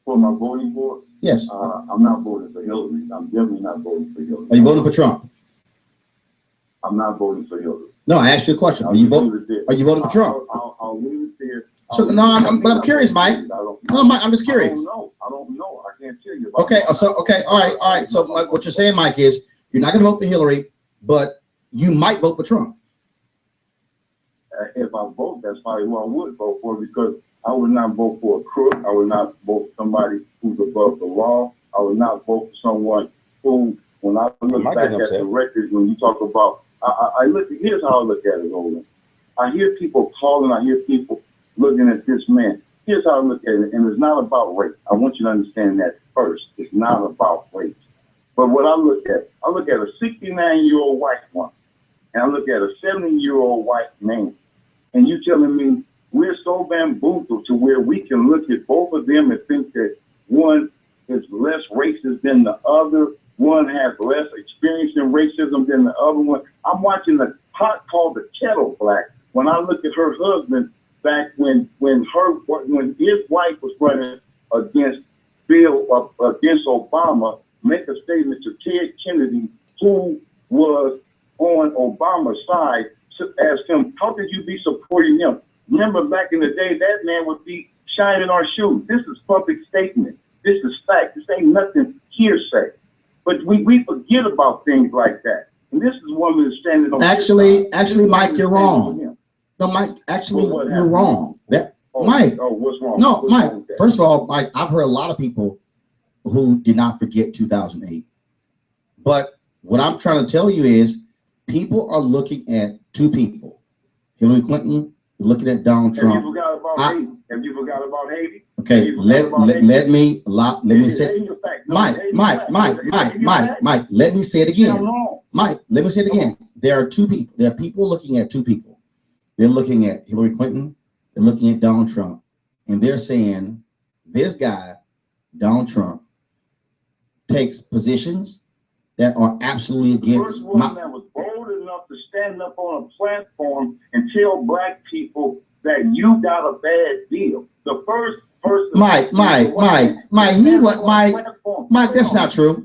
[SPEAKER 22] For my voting board?
[SPEAKER 1] Yes.
[SPEAKER 22] I'm not voting for Hillary. I'm definitely not voting for Hillary.
[SPEAKER 1] Are you voting for Trump?
[SPEAKER 22] I'm not voting for Hillary.
[SPEAKER 1] No, I asked you a question. Are you voting for Trump?
[SPEAKER 22] I'll leave it there.
[SPEAKER 1] So no, I'm curious, Mike. No, Mike, I'm just curious.
[SPEAKER 22] I don't know. I can't tell you.
[SPEAKER 1] Okay. All right. So what you're saying, Mike, is you're not going to vote for Hillary, but you might vote for Trump.
[SPEAKER 22] If I vote, that's probably who I would vote for, because I would not vote for a crook. I would not vote for somebody who's above the law. I would not vote for someone who, when I look back at the records, when you talk about, I look. Here's how I look at it, Roland. I hear people calling. I hear people looking at this man. Here's how I look at it, and it's not about race. I want you to understand that first. It's not about race. But what I look at a 69-year-old white woman, and I look at a 70-year-old white man, and you telling me we're so bamboozled to where we can look at both of them and think that one is less racist than the other, one has less experience in racism than the other one. I'm watching a pot called the kettle black. When I look at her husband back when his wife was running against Obama, make a statement to Ted Kennedy, who was on Obama's side, to ask him, how could you be supporting him? Remember back in the day, that man would be shining our shoes. This is public statement. This is fact. This ain't nothing hearsay. But we forget about things like that. And this is one that's standing on
[SPEAKER 1] Actually, Mike, you're wrong. No, Mike, actually, you're wrong. Mike.
[SPEAKER 22] Oh, what's wrong?
[SPEAKER 1] No, Mike. First of all, Mike, I've heard a lot of people who did not forget 2008. But what I'm trying to tell you is people are looking at two people. Hillary Clinton, looking at Donald Trump.
[SPEAKER 22] Have you forgot about Haiti? Have you forgot about Haiti?
[SPEAKER 1] Okay, let me say, Mike, let me say it again. Mike, let me say it again. There are two people. There are people looking at two people. They're looking at Hillary Clinton. They're looking at Donald Trump. And they're saying this guy, Donald Trump, takes positions that are absolutely against.
[SPEAKER 22] The first one that was bold enough to stand up on a platform and tell black people that you got a bad deal. The first person. Mike,
[SPEAKER 1] that's not true.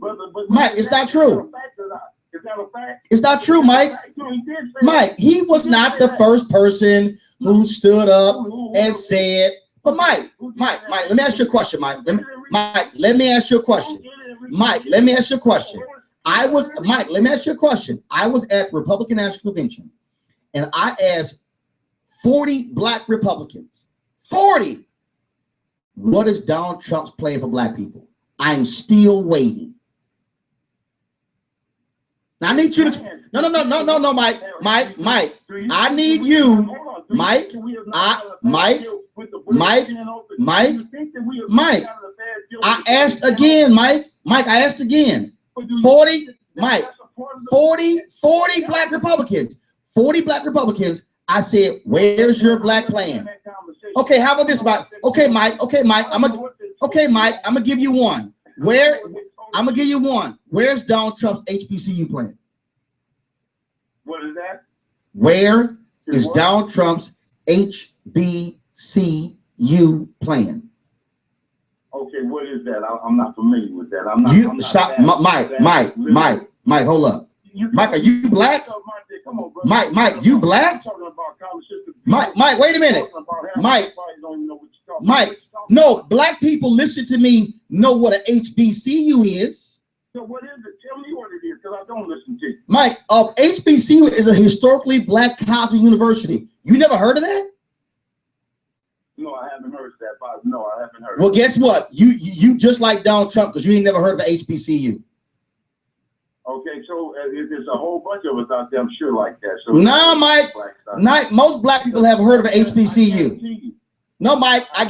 [SPEAKER 1] Mike, it's not true.
[SPEAKER 22] Is that a fact?
[SPEAKER 1] It's not true, Mike. Mike, he was not the first person who stood up and said, but Mike, let me ask you a question, Mike. Let me ask you a question. Mike, let me ask you a question. Let me ask you a question. I was at the Republican National Convention and I asked 40 black Republicans, 40, what is Donald Trump's plan for black people? I'm still waiting. I need you to, no, Mike, I need you, Mike, I asked again, Mike, I asked again, 40 black Republicans, 40 black Republicans. I said, where's your black plan? Okay, how about this, Mike? Okay, Mike, I'm gonna give you one. I'm gonna give you one. Where's Donald Trump's HBCU plan?
[SPEAKER 22] What is that?
[SPEAKER 1] Where is Donald Trump's HBCU plan?
[SPEAKER 22] Okay, what is that? I'm not familiar with that.
[SPEAKER 1] You stop, Mike, hold up. Mike, are you black? Mike, you black? Mike, wait a minute. Mike, no, black people, listen to me, know what an HBCU is.
[SPEAKER 22] So what is it? Tell me what it is, because I don't listen to you.
[SPEAKER 1] Mike, HBCU is a historically black college and university. You never heard of that?
[SPEAKER 22] No, I haven't heard that. No, I haven't heard.
[SPEAKER 1] Well, guess what? You just like Donald Trump because you ain't never heard of an HBCU.
[SPEAKER 22] Okay, so there's a whole bunch of us out there, I'm sure, like that. So
[SPEAKER 1] no, Mike, most black people have heard of an HBCU. No, Mike, I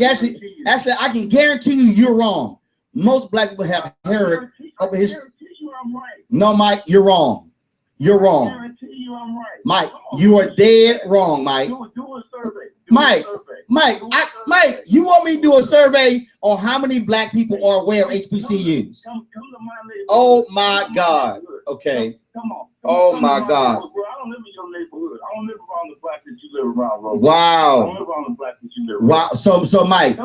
[SPEAKER 1] can guarantee you're wrong. Most black people have heard of his. No, Mike, you're wrong. You're wrong. Mike, you are dead wrong, Mike.
[SPEAKER 22] Do a survey.
[SPEAKER 1] Mike, you want me to do a survey on how many black people are aware of HBCUs? Oh my God. Okay. Oh my God.
[SPEAKER 22] I don't live in your neighborhood. I don't live around the black that you live around, Roland.
[SPEAKER 1] Wow.
[SPEAKER 22] I don't live around the black that you live around.
[SPEAKER 1] Wow. So Mike,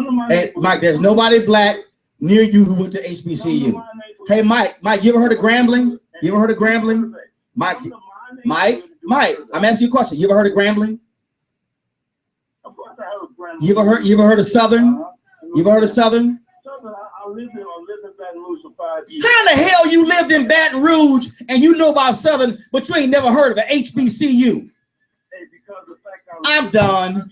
[SPEAKER 1] there's nobody black near you who went to HBCU. Hey, Mike, you ever heard of Grambling? You ever heard of Grambling? Mike, I'm asking you a question. You ever heard of Grambling? You ever heard of Southern? You ever heard of Southern?
[SPEAKER 22] I lived in Baton Rouge for 5 years.
[SPEAKER 1] How the hell you lived in Baton Rouge and you know about Southern, but you ain't never heard of an HBCU? I'm done.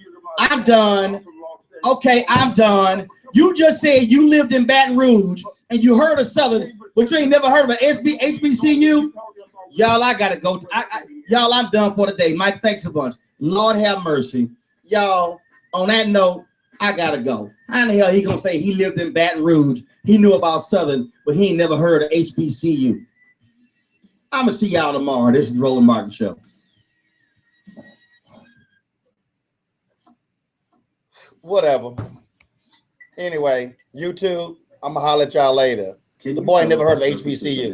[SPEAKER 1] Okay, I'm done. You just said you lived in Baton Rouge and you heard of Southern, but you ain't never heard of an HBCU. Y'all, I gotta go. Y'all, I'm done for the day. Mike, thanks a bunch. Lord have mercy. Y'all, on that note, I gotta go. How in the hell he gonna say he lived in Baton Rouge? He knew about Southern, but he ain't never heard of HBCU. I'm gonna see y'all tomorrow. This is the Roland Martin Show. Whatever. Anyway, YouTube, I'm gonna holler at y'all later. The boy never heard of HBCU.